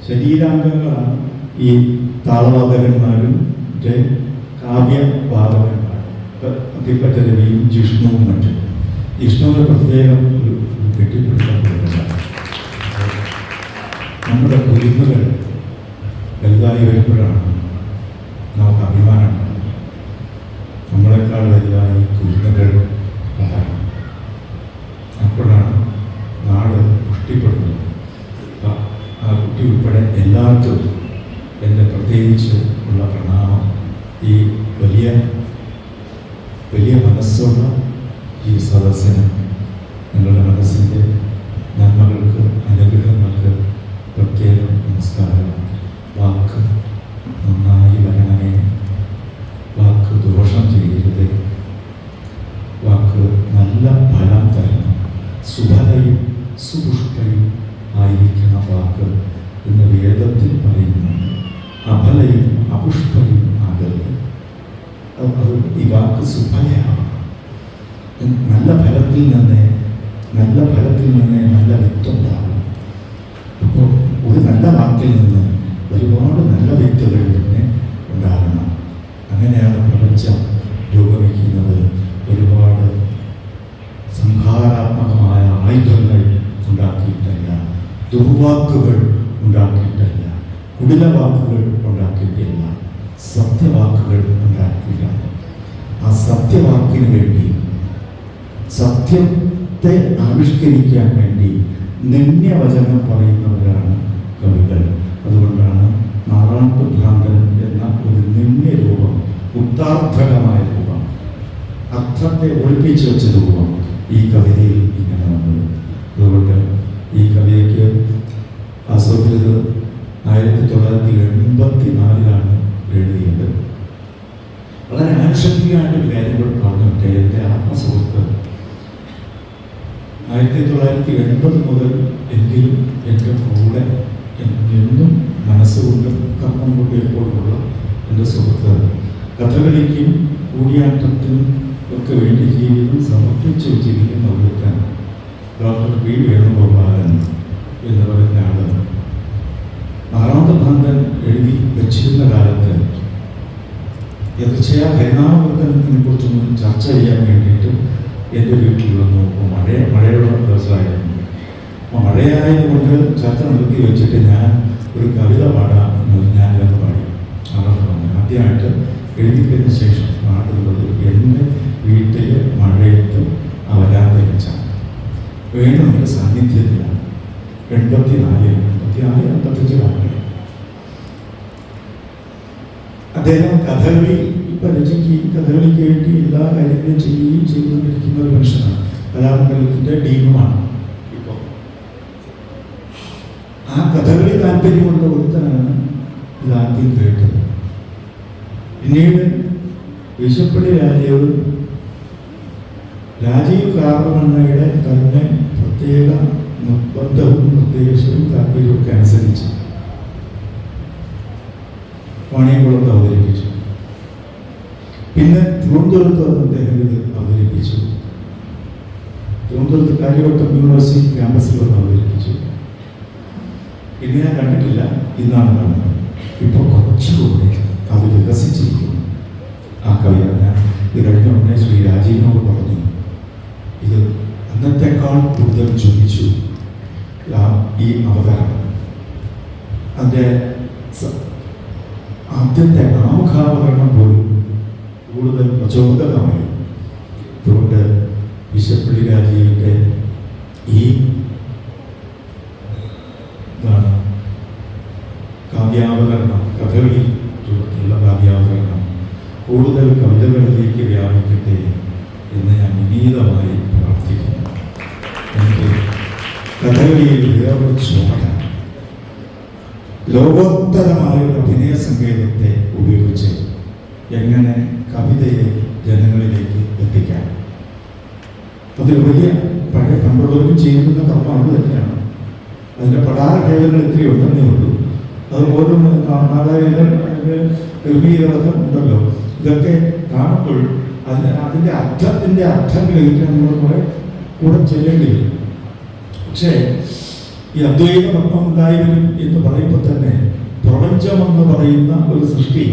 ശരീരാംഗങ്ങളാണ് ഈ താളവാദകന്മാരും കാവ്യവാദകന്മാരും, അതിപ്പറ്റ രവിയും ജിഷ്ണുവും മറ്റും. ജിഷ്ണുവിന് പ്രത്യേകം ഒരു കെട്ടിപ്പിടുത്തപ്പെടുന്നുണ്ട്. നമ്മുടെ കുരുന്നുകൾ വലുതായി വരുമ്പോഴാണ് നമുക്ക് അഭിമാനം. നമ്മളെക്കാൾ വലുതായി കുരുന്നുകൾ വളരണം. അപ്പോഴാണ് നാട് പുഷ്ടിപ്പെടുന്നത്. ആ കുട്ടി ഉൾപ്പെടെ എല്ലാവർക്കും എൻ്റെ പ്രത്യേകിച്ച് ഉള്ള പ്രണാമം. ഈ വലിയ വലിയ മനസ്സുള്ള ഈ സദസ്സിന് നിങ്ങളുടെ മനസ്സിൻ്റെ നന്മകൾക്ക്, അനുഗ്രഹങ്ങൾക്ക് പ്രത്യേകം നമസ്കാരം. വാക്ക് നന്നായി വരണമേ, വാക്ക് ദോഷം ചെയ്യരുത്, വാക്ക് നല്ല ഫലം തരണം, സുഫലയും സുപുഷ്ടയും ആയിരിക്കണം വാക്ക് എന്ന് വേദത്തിൽ പറയുന്നുണ്ട്. അഫലയും അപുഷ്ടയും ആകരുത്. അത് ഈ വാക്ക് സുഫലയാവണം. നല്ല ഫലത്തിൽ നിന്ന് നല്ല വിത്തുണ്ടാകും. അപ്പോൾ ഒരു നല്ല വാക്കിൽ നിന്ന് ഒരുപാട് നല്ല വ്യക്തികൾ തന്നെ ഉണ്ടാകണം. അങ്ങനെയാണ് പ്രപഞ്ചം രൂപവയ്ക്കുന്നത്. ഒരുപാട് സംഹാരാത്മകമായ ആയുധങ്ങൾ ഉണ്ടാക്കിയിട്ടല്ല, ദുർവാക്കുകൾ ഉണ്ടാക്കിയിട്ടല്ല, കുടിലവാക്കുകൾ ഉണ്ടാക്കിയിട്ടില്ല, സത്യവാക്കുകൾ ഉണ്ടാക്കിയിട്ടാണ്. ആ സത്യവാക്കിന് വേണ്ടി, സത്യത്തെ ആവിഷ്കരിക്കാൻ വേണ്ടി നിന്യവചനം പറയുന്നവരാണ് കവികൾ. അതുകൊണ്ടാണ് നാറാട്ടുഭ്രാന്തൻ എന്ന ഒരു നിന്യരൂപം, ഉത്താർത്ഥകമായ രൂപം, അർത്ഥത്തെ ഒളിപ്പിച്ചു വെച്ച രൂപം ഈ കവിതയിൽ ഇങ്ങനെ വന്നത്. അതുകൊണ്ട് ഈ കവിതയ്ക്ക് അസോകൃത് 1984 എഴുതിയത്. വളരെ ആനുഷംഗികമായിട്ടൊരു കാര്യങ്ങൾ പറഞ്ഞിട്ട് എൻ്റെ ആത്മസുഹൃത്ത് 1980 മുതൽ എങ്കിലും എൻ്റെ കൂടെ എന്നും മനസ്സുകൊണ്ടും കർമ്മം കൊണ്ട് എപ്പോഴുമുള്ള എൻ്റെ സുഹൃത്ത്, കഥകളിക്കും കൂടിയാട്ടത്തിനും ഒക്കെ വേണ്ടി ജീവിതം സമർപ്പിച്ച് വെച്ചിരിക്കുന്ന ഒരുത്തൻ ഡോക്ടർ പി വേണുഗോപാലൻ എന്ന് പറയുന്ന ആള് നാറാട്ടുഭ്രാന്തൻ എഴുതി വെച്ചിരുന്ന കാലത്ത് തീർച്ചയായും ഹരിനാമകീർത്തനത്തിനെ കുറിച്ചൊന്നും ചർച്ച ചെയ്യാൻ വേണ്ടിയിട്ട് എൻ്റെ വീട്ടിൽ വന്നു. മഴയുള്ള ദിവസമായിരുന്നു. അപ്പോൾ മഴയായതുകൊണ്ട് ചർച്ച നിർത്തി വെച്ചിട്ട് ഞാൻ ഒരു കവിത പാടാം എന്ന് ഞാനിതൊന്ന് പാടി. അതാണ് ആദ്യമായിട്ട് എഴുതിക്കതിന് ശേഷം പാടുന്നത് എൻ്റെ വീട്ടിലെ മഴയത്ത് വരാതെ വെച്ചാണ്. വേണുവിൻ്റെ സാന്നിധ്യത്തിലാണ്. 85 കാലങ്ങളിൽ അദ്ദേഹം കഥകളി രചിക്കുകയും കഥകളിക്ക് വേണ്ടി എല്ലാ കാര്യങ്ങളും ചെയ്യുകയും ചെയ്തുകൊണ്ടിരിക്കുന്ന ഒരു മനുഷ്യനാണ്. കലാമണ്ഡലത്തിൻ്റെ ഡീനുമാണ് ഇപ്പോൾ. ആ കഥകളി താല്പര്യമുള്ള ഒരുത്തനാണ് ഇതാദ്യം കേട്ടത്. പിന്നീട് വിശപ്പള്ളി രാജീവ് കാർമണ്ണയുടെ തന്നെ പ്രത്യേക നിർബന്ധവും നിർദ്ദേശവും താല്പര്യമൊക്കെ അനുസരിച്ച് വാണിയംകുളത്ത് അവതരിപ്പിച്ചു. പിന്നെ തിരുവനന്തപുരത്ത് അദ്ദേഹം ഇത് അവതരിപ്പിച്ചു. തിരുവനന്തപുരത്ത് കാര്യവട്ടം യൂണിവേഴ്സിറ്റി ക്യാമ്പസിൽ വന്ന് അവതരിപ്പിച്ചു. പിന്നെ ഞാൻ കണ്ടിട്ടില്ല, ഇന്നാണ് കാണുന്നത്. ഇപ്പോൾ കുറച്ചുകൂടെ അത് വികസിച്ചിരിക്കുന്നു. ആ കവിത ഞാൻ ഇത് കഴിഞ്ഞ ഉടനെ ശ്രീ രാജീവിനോട് പറഞ്ഞു, ഇത് അന്നത്തെക്കാൾ കൂടുതൽ ജ്വലിച്ചു ഈ അവതരണം. അതിൻ്റെ ആദ്യത്തെ ആമുഖാവതരണം പോലും കൂടുതൽ പ്രചോദകമായി. അതുകൊണ്ട് വിശപ്പള്ളി രാജീവിൻ്റെ ഈ എന്താണ് കാവ്യാവതരണം, കഥകളി രൂപത്തിലുള്ള കാവ്യാവതരണം കൂടുതൽ കവിതകളിലേക്ക് വ്യാപിക്കട്ടെ എന്ന് ഞാൻ വിനീതമായി പ്രാർത്ഥിക്കുന്നു. എനിക്ക് കഥകളിയിൽ വേറൊരു ചോദന, ലോകോത്തരമായ ഒരു അഭിനയ സങ്കേതത്തെ ഉപയോഗിച്ച് എങ്ങനെ കവിതയെ ജനങ്ങളിലേക്ക് എത്തിക്കാം. അതൊരു വലിയ പഴയ പണ്ടുള്ളവരും ചെയ്യുന്ന കർമ്മമാണ് തന്നെയാണ്. അതിൻ്റെ പടാരഭേദങ്ങൾ ഇത്രയും ഉണ്ടെന്നേ ഉള്ളൂ. അത് ഓരോന്ന് നാടകം ഗംഭീരതം ഉണ്ടല്ലോ. ഇതൊക്കെ കാണുമ്പോൾ അതിൻ്റെ അർത്ഥം ഗ്രഹിക്കാൻ നമ്മൾ കുറെ കൂടെ ചെല്ലേണ്ടി വരും. പക്ഷേ ഈ അദ്വൈത പത്മം ഉണ്ടായവരും എന്ന് പറയുമ്പോൾ തന്നെ പ്രപഞ്ചമെന്ന് പറയുന്ന ഒരു സൃഷ്ടി,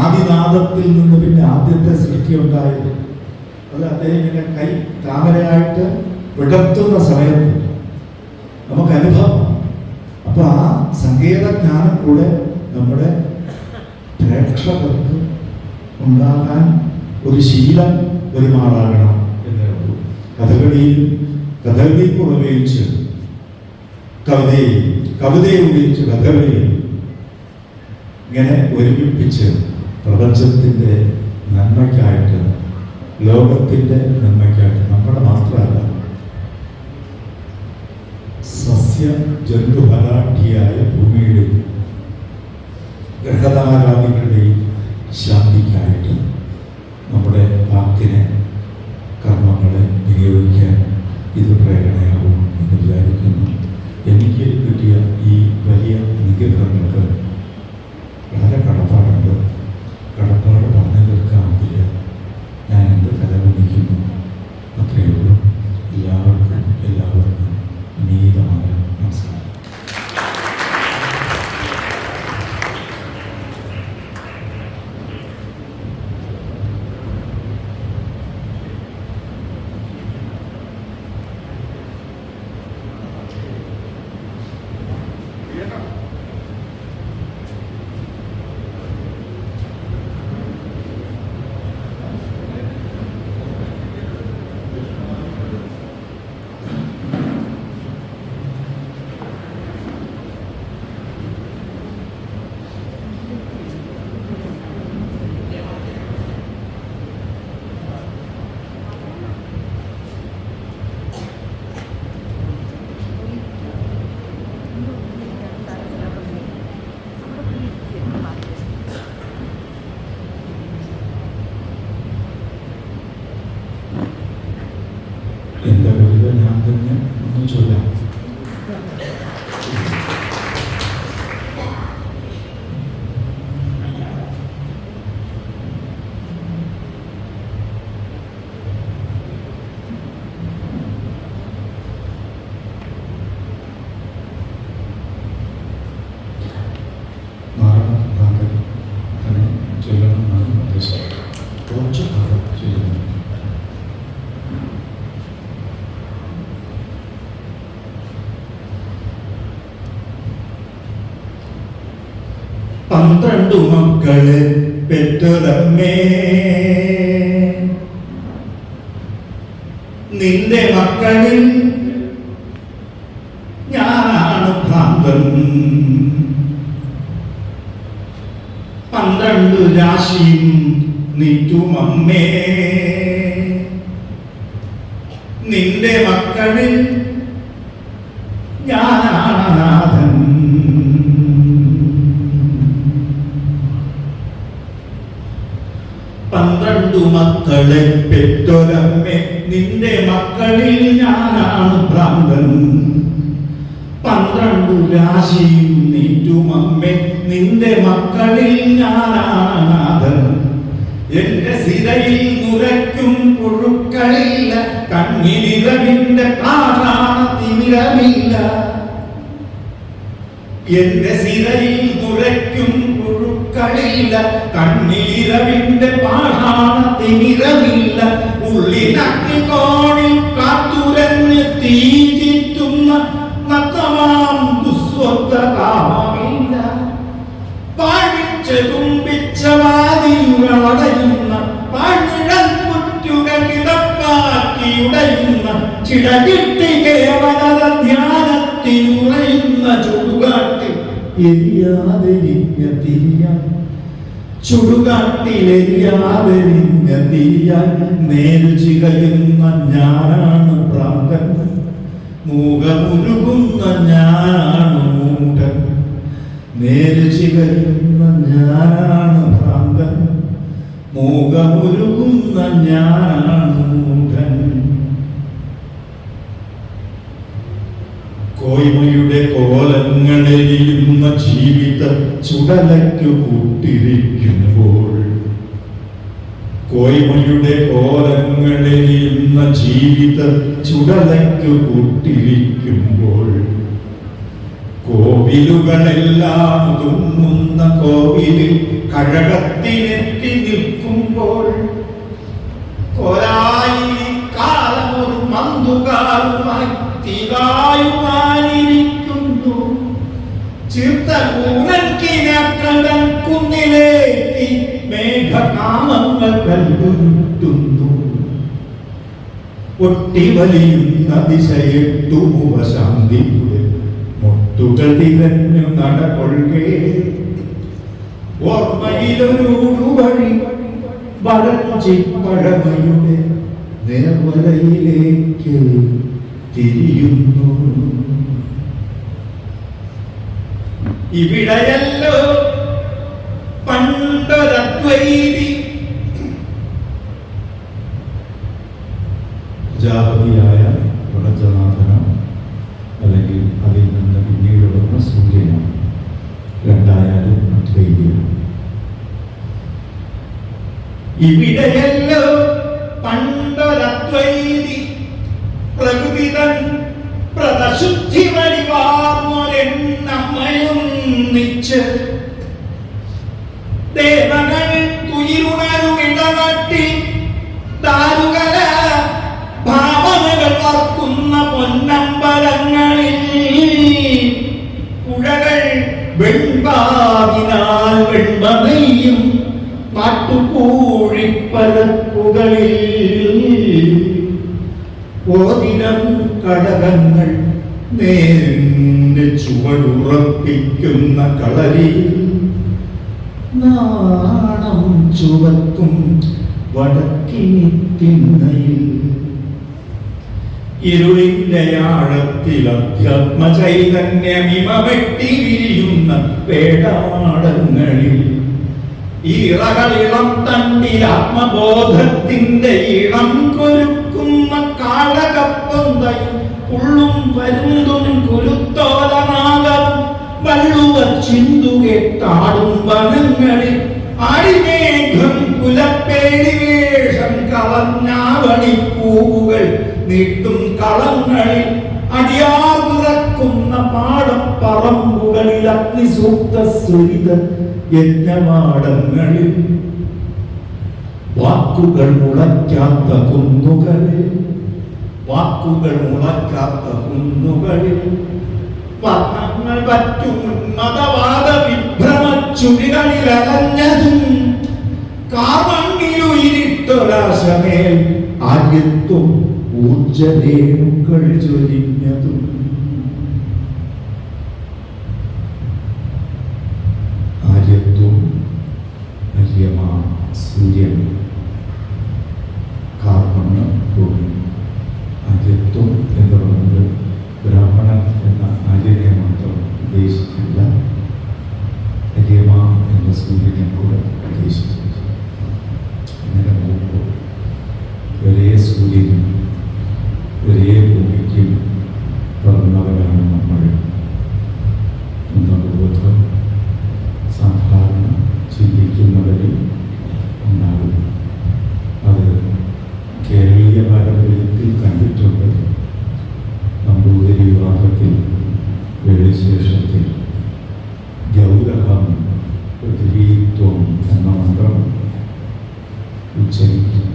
ആദിനാദത്തിൽ നിന്ന് പിന്നെ ആദ്യത്തെ സൃഷ്ടി ഉണ്ടായത്, അത് അദ്ദേഹം ഇങ്ങനെ കൈ താമരയായിട്ട് വിടർത്തുന്ന സമയത്ത് നമുക്ക് അനുഭവം. അപ്പൊ ആ സങ്കേതജ്ഞാനം കൂടെ നമ്മുടെ പ്രേക്ഷകർക്ക് ഉണ്ടാകാൻ ഒരു ശീലം പെരുമാറാകണം എന്നേ ഉള്ളൂ. കഥകളി ഉപയോഗിച്ച് കവിതയെ ഉപയോഗിച്ച് കഥകളി ഇങ്ങനെ ഒരുമിപ്പിച്ച് പ്രപഞ്ചത്തിൻ്റെ നന്മയ്ക്കായിട്ട്, ലോകത്തിൻ്റെ നന്മയ്ക്കായിട്ട്, നമ്മുടെ മാത്രമല്ല സസ്യ ജന്തുഫലാഠ്യായ ഭൂമിയുടെ ഗ്രഹധാരാദികളുടെയും ശാന്തിക്കായിട്ട് നമ്മുടെ വാക്കിനെ, കർമ്മങ്ങളെ വിനിയോഗിക്കാൻ ഇത് പ്രേരണയാകും എന്ന് വിചാരിക്കുന്നു. എനിക്ക് കിട്ടിയ ഈ വലിയ അനുഗ്രഹങ്ങൾക്ക് വളരെ കടപ്പാടുണ്ട്. കടപ്പാട് പറഞ്ഞു തീർക്കാമെന്നില്ല. ഞാൻ എൻ്റെ കലവണിക്കുന്നു. അത്രയേ ഉള്ളൂ. എല്ലാവർക്കും വിനീതമായ നമസ്കാരം. എൻ്റെ കവിത ഞാൻ തന്നെ ഒന്ന് ചൊല്ലാം. തന്നെ ചൊല്ലണം എന്നാണ് ഉദ്ദേശം. കുറച്ച് ഭാഗം ചൊല്ലുന്നു. പന്ത്രണ്ടു മക്കളെ പെറ്റൊരമ്മേ, നിന്റെ മക്കളിൽ ഞാനാണ് ഭ്രാന്തൻ. 12 രാശിയും നീറ്റുമമ്മേ, നിന്റെ മക്കളിൽ ഞാനാണ് നാഥൻ. 12 മക്കളെ പെറ്റൊരമ്മേ, നിന്റെ മക്കളിൽ ഞാനാണ് ഭ്രാന്തൻ. 12 രാശിയും നീറ്റുമമ്മേ, നിന്റെ മക്കളിൽ ഞാനാണ് നാഥൻ. എന്റെ സിരയിൽ നുരയ്ക്കും പുഴുക്കളില്ല, കണ്ണിലിരവിന്റെ പ്രാണത്തിമിരമില്ല. എന്റെ സിരയിൽ നുരയ്ക്കും പുഴുക്കളില്ല, കണ്ണിലിരവിന്റെ പ്രാണത്തിമിരമില്ല. ഉള്ളിലഗ്നികോണിൽ കാത്തുരഞ്ഞ് തീജിത്തുന്ന നഗ്നമാം ദുസ്വത്തകാമമില്ല. പാഴിച്ച് തുമ്പിച്ച വാതിലുകളടയുന്ന പാഴ്നിഴൽ മുറ്റുകൾ കിടപ്പാക്കിയുടയുന്ന ചിടകിട്ടി കേവല ധ്യാനത്തിനുറയുന്ന ചുടുകാട്ടിൽ എരിയാതെ തിരിയാൻ, ചുടുകാട്ടിലെരിയാതെ തിരിയാൻ നേരു ചികയുന്ന ഞാനാണ് ഭ്രാന്തൻ. മൂകമുരുകുന്ന ഞാനാണ് മൂഢൻ. നേര് ചികയുന്ന ഞാനാണ് ഭ്രാന്തൻ. മൂകമുരുകുന്ന ഞാനാണ് മൂഢൻ. കോയ്മയുടെ കോലങ്ങളെരിയുന്ന ജീവിത ചുടലയ്ക്കു കൂട്ടിരിക്കുമ്പോൾ, കോയ്മയുടെ കോലങ്ങളെരിയുന്ന ജീവിത ചുടലയ്ക്കു കൂട്ടിരിക്കുമ്പോൾ, കോവിലുകളെല്ലാം തുന്നുന്ന കോവിലിൽ കഴകത്തിനെത്തി നിൽക്കുമ്പോൾ, കോലായിക്കാലമൊരു മന്തുകാലുമായി തീരായുമാനിരിക്കുന്നു. ചീർത്ത കൂനക്കിനക്കടൻ കുന്നിലേക്ക് മേഘകാമങ്ങൾ കല്ലുരുട്ടുന്നു. ഒട്ടിവലിയുന്ന ദിശയെട്ടു മുഖശാന്തിയുടെ മുട്ടുകൾ തിരഞ്ഞു നടകൊള്ളുകേ. ഓർമ്മയിലൊരു വഴി വരച്ചിപ്പഴമയുടെ നേർവലയിലേക്ക് തിരിയുന്നു. ഇവിടെയല്ലോ പണ്ടൊരദ്വൈതി ജാപതിയായ പ്രപഞ്ചനാഥനാണ്, അല്ലെങ്കിൽ അതിൽ നിന്ന് പിന്നീട് വന്ന സൂര്യനാണ്. രണ്ടായാലും അദ്വൈതിയാണ്. ഇവിടെയല്ലോ പണ്ടൊരദ്വൈതി പ്രകൃതിതൻ പ്രതശുദ്ധി വഴിവാർന്നൊരെണ്ണമ്മയും നിച്ച് ദേവകൾ തുയിരുണരുമിടനാട്ടിൽ ദാരുകല ഭാവനകൾ വർക്കുന്ന പൊന്നമ്പലങ്ങളിൽ പുഴകൾ വെൺപാവിനാൽ വെൺമതയും പാട്ടുകൂഴിപ്പരപ്പുകളിൽ ഓതിരം കടകങ്ങൾ നേരിന്റെ ചുവടുറപ്പിക്കുന്ന കളരിയിൽ നാണം ചുവക്കും വടക്കിനി തിണ്ണയിൽ ഇരുളിന്റെ ആഴത്തിൽ അധ്യാത്മ ചൈതന്യമിമ വെട്ടി വിരിയുന്ന വേടാടങ്ങളിൽ ഈറകളിളം തണ്ടിൽ ആത്മബോധത്തിന്റെ ഇളം കൊരുക്കുന്ന കാളകപ്പൊന്തയും ഉള്ളും വരുന്തും കുരുത്തോലനാദവും വള്ളുവ ചിന്തുകെട്ടാടും വനങ്ങളിൽ ആടിമേഘം കുലപ്പേടി വേഷം കളഞ്ഞാവണി പൂവുകൾ നീട്ടും കളങ്ങളിൽ അടിയാകുറക്കുന്ന പാടപ്പറമ്പുകളിൽ അഗ്നിസൂക്ത ശ്രുതിത യജ്ഞമാടങ്ങളിൽ വാക്കുകൾ മുളയ്ക്കാത്ത കുന്നുകളിൽ, വാക്കുകൾ മുളയ്ക്കാത്ത കുന്നുകളിൽ വർണ്ണങ്ങൾ പറ്റും മതവാദ വിഭ്രമ ചുഴികളിൽ അലഞ്ഞതും കാർമണ്ണിലുയിരിട്ടൊരാശമേൽ ആര്യത്വം ഊർജരേണുക്കൾ ചൊരിഞ്ഞതും ആര്യത്വം സൂര്യൻ, കാർമണ്ണ്, ഭൂമി. ആര്യത്വം എന്ന് പറയുന്നത് ബ്രാഹ്മണൻ എന്ന ആര്യനെ മാത്രം ഉദ്ദേശിച്ചില്ല, അര്യമ എന്ന സൂര്യനെ കൂടെ ഉദ്ദേശിച്ചില്ല. അങ്ങനെ പോകുമ്പോൾ ഒരേ സൂര്യനും ഒരേ ഭൂമിക്കും പറഞ്ഞവരാണ് നമ്മൾ എന്നുള്ള ബോധം സാധാരണ ചിന്തിക്കുന്നവരിൽ ഉണ്ടാകും. അത് കേരളീയ പാരമ്പര്യത്തിൽ കണ്ടിട്ടുണ്ട്. നമ്പൂതിരി വിവാഹത്തിൽ വെള്ളിശേഷത്തിൽ ഗൗരവം പൃഥ്വീത്വം എന്ന മന്ത്രം ഉച്ചരിക്കും.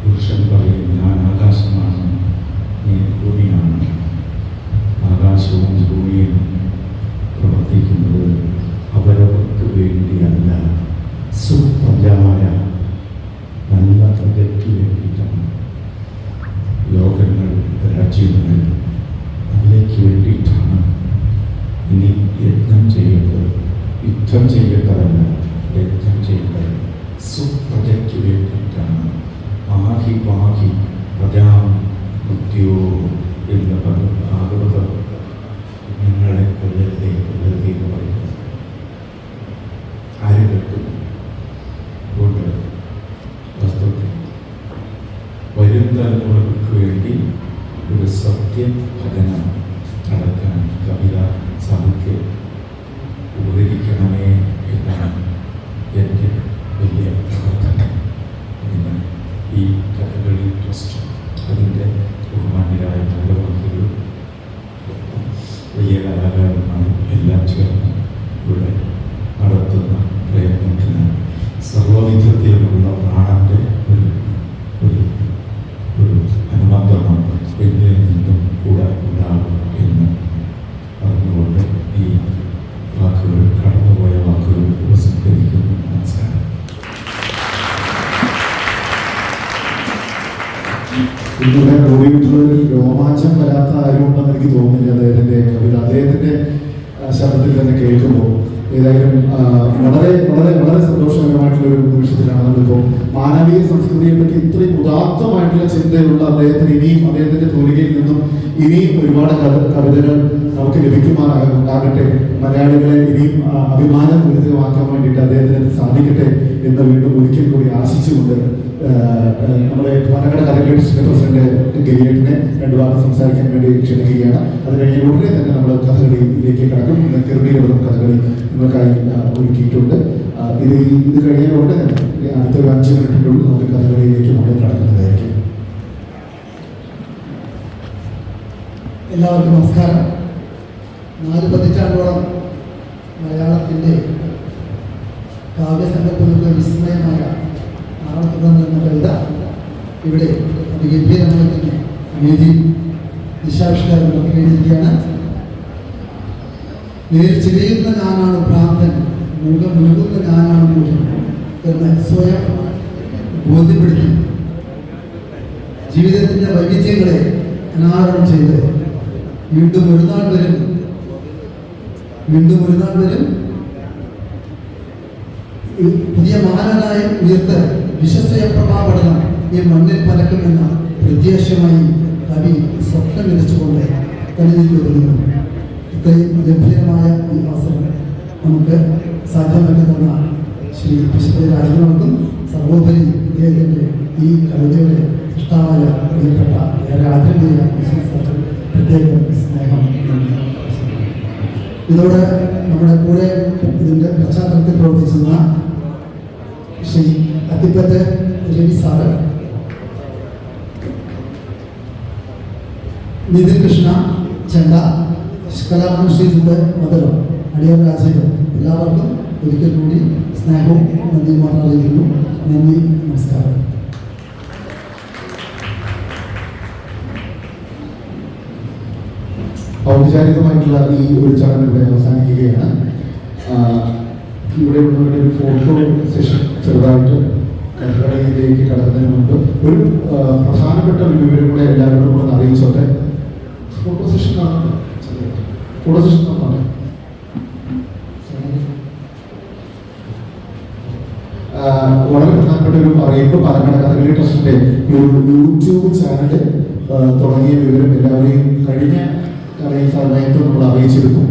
പുരുഷൻ പറയും, ഞാൻ ആകാശമാണ്, നീ ഭൂമിയാണ്. ആകാശവും ഭൂമിയും പ്രവർത്തിക്കുന്നത് അവരവർക്ക് വേണ്ടിയല്ല, സുപ്രജായ നല്ല പ്രജയ്ക്ക് വേണ്ടിയിട്ടാണ്. ലോകങ്ങൾ, രാജ്യങ്ങൾ അതിലേക്ക് വേണ്ടിയിട്ടാണ്. ഇനി യജ്ഞം ചെയ്യേണ്ടത് യുദ്ധം ചെയ്യേണ്ടതല്ല, യജ്ഞം ചെയ്യേണ്ടത് സുപ്രജയ്ക്ക് വേണ്ടിയിട്ടാണ്. പാഹി പാഹി പ്രജാം മൃത്യോ എന്ന് പറഞ്ഞ ഭാഗവതം നിങ്ങളെ കൊല്ലരുതേ കൊല്ലരുതേ എന്ന് പറയുന്നത് ആര് കേൾക്കും? അതുകൊണ്ട് വാസ്തവത്തിൽ വരും തലമുറകൾക്ക് വേണ്ടി ഒരു സത്യഭജന നടത്താൻ കവിത സാഹിത്യം ഉപകരിക്കണമേ എന്നാണ് എൻ്റെ വലിയ പ്രാർത്ഥന. ഇന്ന് ഈ കഥകളി ട്രസ്റ്റ് അതിൻ്റെ ബഹുമാന്യരായ ഭാരവാഹികളും വലിയ കലാകാരന്മാരും എല്ലാം ചേർന്ന് ഇവിടെ നടത്തുന്ന പ്രയത്നത്തിന് സർവവിധത്തിലുമുള്ള പ്രാണന്റെ ഒരു അനുബന്ധമാണ് എന്നിൽ നിന്നും കൂടെ ഉണ്ടാകും എന്ന് പറഞ്ഞുകൊണ്ട് ഈ വാക്കുകൾ, കടന്നുപോയ വാക്കുകൾ ഉപസംഹരിക്കുന്നു. നമസ്കാരം. ഇന്നിവിടെ കൂടിയിട്ടുള്ളൊരു രോമാഞ്ചം വരാത്ത ആരും ഉണ്ടെന്ന് എനിക്ക് തോന്നുന്നില്ല. അദ്ദേഹത്തിൻ്റെ കവിത അദ്ദേഹത്തിൻ്റെ ശബ്ദത്തിൽ തന്നെ കേൾക്കുമ്പോൾ ഏതായാലും വളരെ വളരെ വളരെ സന്തോഷകരമായിട്ടുള്ള ഒരു നിമിഷത്തിലാണ് നമ്മളിപ്പോൾ മാനവീയ സംസ്കൃതിയെ പറ്റി ഇത്രയും ഉദാത്തമായിട്ടുള്ള ചിന്തയുള്ള അദ്ദേഹത്തിന് ഇനിയും അദ്ദേഹത്തിൻ്റെ തൂലികയിൽ നിന്നും ഇനിയും ഒരുപാട് കവിതകൾ നമുക്ക് ലഭിക്കുമാറാകട്ടെ. മലയാളികളെ ഇനിയും അഭിമാനം പൂരിതമാക്കാൻ വേണ്ടിയിട്ട് അദ്ദേഹത്തിന് സാധിക്കട്ടെ എന്ന് വീണ്ടും ഒരിക്കൽ കൂടി ആശിച്ചുകൊണ്ട് നമ്മുടെ പാലക്കാട് കഥകളി പ്രസിഡന്റ് ഗിരിയേട്ടിനെ രണ്ടു വാക്ക് സംസാരിക്കാൻ വേണ്ടി ക്ഷണിക്കുകയാണ്. അത് കഴിഞ്ഞ ഉടനെ തന്നെ നമ്മൾ കഥകളിയിലേക്ക് കടക്കും. കിർബിയിലും കഥകളി നിങ്ങൾക്കായി ഒരുക്കിയിട്ടുണ്ട്. ഇത് കഴിഞ്ഞ ഉടനെ തന്നെ അടുത്തൊരു 5 മിനിറ്റിനുള്ളിൽ നമുക്ക് കഥകളിയിലേക്ക് നമ്മൾ കടക്കുന്നതായിരിക്കും. എല്ലാവർക്കും നമസ്കാരം. 4 പതിറ്റാണ്ടോളം മലയാളത്തിൻ്റെ കാവ്യസംഗത്തിനുള്ള വിസ്മയമായ ആവർത്തനം എന്ന കവിത ഇവിടെ അതിഗംഭീരമായി തന്നെ വേദി ദിശാവിഷ്കാരം നടത്തി കഴിഞ്ഞിരിക്കുകയാണ്. ചിരിയുന്ന ഞാനാണ് ഭ്രാന്തൻ, മുഖം മുഴുകുന്ന ഞാനാണ് മൂഢൻ എന്ന് സ്വയം ബോധ്യപ്പെടുത്തി ജീവിതത്തിൻ്റെ വൈവിധ്യങ്ങളെ അനാവരണം ചെയ്ത് വീണ്ടും ഒരു നാൾ വരും പുതിയ മാനനായി ഉയർത്ത് വിശ്വസയ പ്രഭാപഠനം ഈ മണ്ണിൽ പരക്കുമെന്ന പ്രത്യാശമായി കവി സ്വപ്നം വിളിച്ചുകൊണ്ട് കവിതയ്ക്ക് ഒതുങ്ങുന്നു. ഇത്രയും ഗംഭീരമായ ഈ അവസരം നമുക്ക് സാധ്യമാക്കി തന്ന ശ്രീ പശുപതി രാജനവർക്കും സർവോപരി ഇദ്ദേഹത്തിൻ്റെ ഈ കവിതയുടെ സൃഷ്ടാവായ പ്രിയപ്പെട്ട ഏറെ ആദരണീയ ബിസിനസ് പ്രത്യേകം സ്നേഹം. ഇതോടെ നമ്മുടെ കൂടെ ഇതിൻ്റെ പശ്ചാത്തലത്തിൽ പ്രവർത്തിച്ചിരുന്ന ശ്രീ അത്തിപ്പറ്റ് രവി സാറ്, നിതിൻ കൃഷ്ണ ചെണ്ട, കലാപം ശ്രീജിത്ത് മധുരം, അടിയർ രാജീവ്, എല്ലാവർക്കും ഒരിക്കൽ കൂടി സ്നേഹവും നന്ദിയും അറിയിക്കുന്നു. നന്ദി, നമസ്കാരം. ഔപചാരികമായിട്ടുള്ള ഈ ഒരു ചടങ്ങ് ഇവിടെ അവസാനിക്കുകയാണ്. ഇവിടെ ഉള്ളവരുടെ ഒരു ഫോട്ടോ സെഷൻ ചെറുതായിട്ട് കഥകളിയിലേക്ക് കടക്കുന്നതിന് മുമ്പ് ഒരു പ്രധാനപ്പെട്ട ഒരു വിവരം കൂടെ എല്ലാവരോടും കൂടെ അറിയിച്ചോട്ടെ. ഫോട്ടോ സെഷൻ കാണുന്നത് ഫോട്ടോ സെഷൻ കാണാം. ഒരു അറിയിപ്പ് പാലക്കാട് കഥകളി ട്രസ്റ്റിന്റെ ഒരു യൂട്യൂബ് ചാനൽ തുടങ്ങിയ വിവരം എല്ലാവരെയും കഴിഞ്ഞ സമയത്ത് നമ്മൾ അറിയിച്ചിരുന്നു.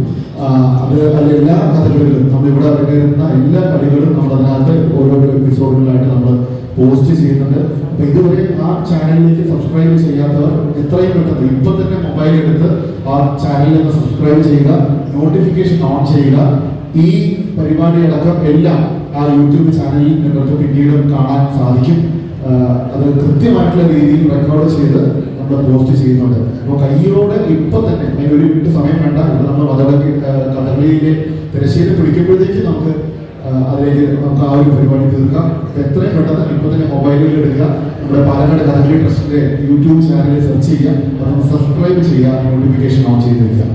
അതിലെല്ലാ കഥകളിലും നമ്മളിവിടെ അരങ്ങേറുന്ന എല്ലാ കളികളും നമ്മളതിനകത്ത് ഓരോരോ എപ്പിസോഡുകളായിട്ട് നമ്മൾ പോസ്റ്റ് ചെയ്യുന്നുണ്ട്. അപ്പൊ ഇതുവരെ ആ ചാനലിലേക്ക് സബ്സ്ക്രൈബ് ചെയ്യാത്തവർ എത്രയും പെട്ടെന്ന് ഇപ്പൊ തന്നെ മൊബൈൽ എടുത്ത് ആ ചാനലിൽ നിന്ന് സബ്സ്ക്രൈബ് ചെയ്യുക, നോട്ടിഫിക്കേഷൻ ഓൺ ചെയ്യുക. ഈ പരിപാടിയടക്കം എല്ലാം ആ യൂട്യൂബ് ചാനലിൽ നിങ്ങൾക്ക് പിന്നീട് കാണാൻ സാധിക്കും. അത് കൃത്യമായിട്ടുള്ള രീതിയിൽ റെക്കോർഡ് ചെയ്ത് നമ്മൾ പോസ്റ്റ് ചെയ്യുന്നുണ്ട്. അപ്പോൾ കയ്യോടെ ഇപ്പൊ തന്നെ അതിന് ഒരു മിനിറ്റ് സമയം വേണ്ട. ഇവിടെ നമ്മൾ കഥകളിയിലെ തിരശ്ശീല പിടിക്കുമ്പോഴത്തേക്ക് നമുക്ക് അതിലേക്ക് നമുക്ക് ആ ഒരു പരിപാടി തീർക്കാം. എത്രയും പെട്ടെന്ന് ഇപ്പൊ തന്നെ മൊബൈലിൽ എടുക്കുക, നമ്മുടെ പാലക്കാട് കഥകളി ട്രസ്റ്റിന്റെ യൂട്യൂബ് ചാനലിൽ സെർച്ച് ചെയ്യുക, അതൊന്ന് സബ്സ്ക്രൈബ് ചെയ്യുക, നോട്ടിഫിക്കേഷൻ ഓൺ ചെയ്ത് വെക്കുക.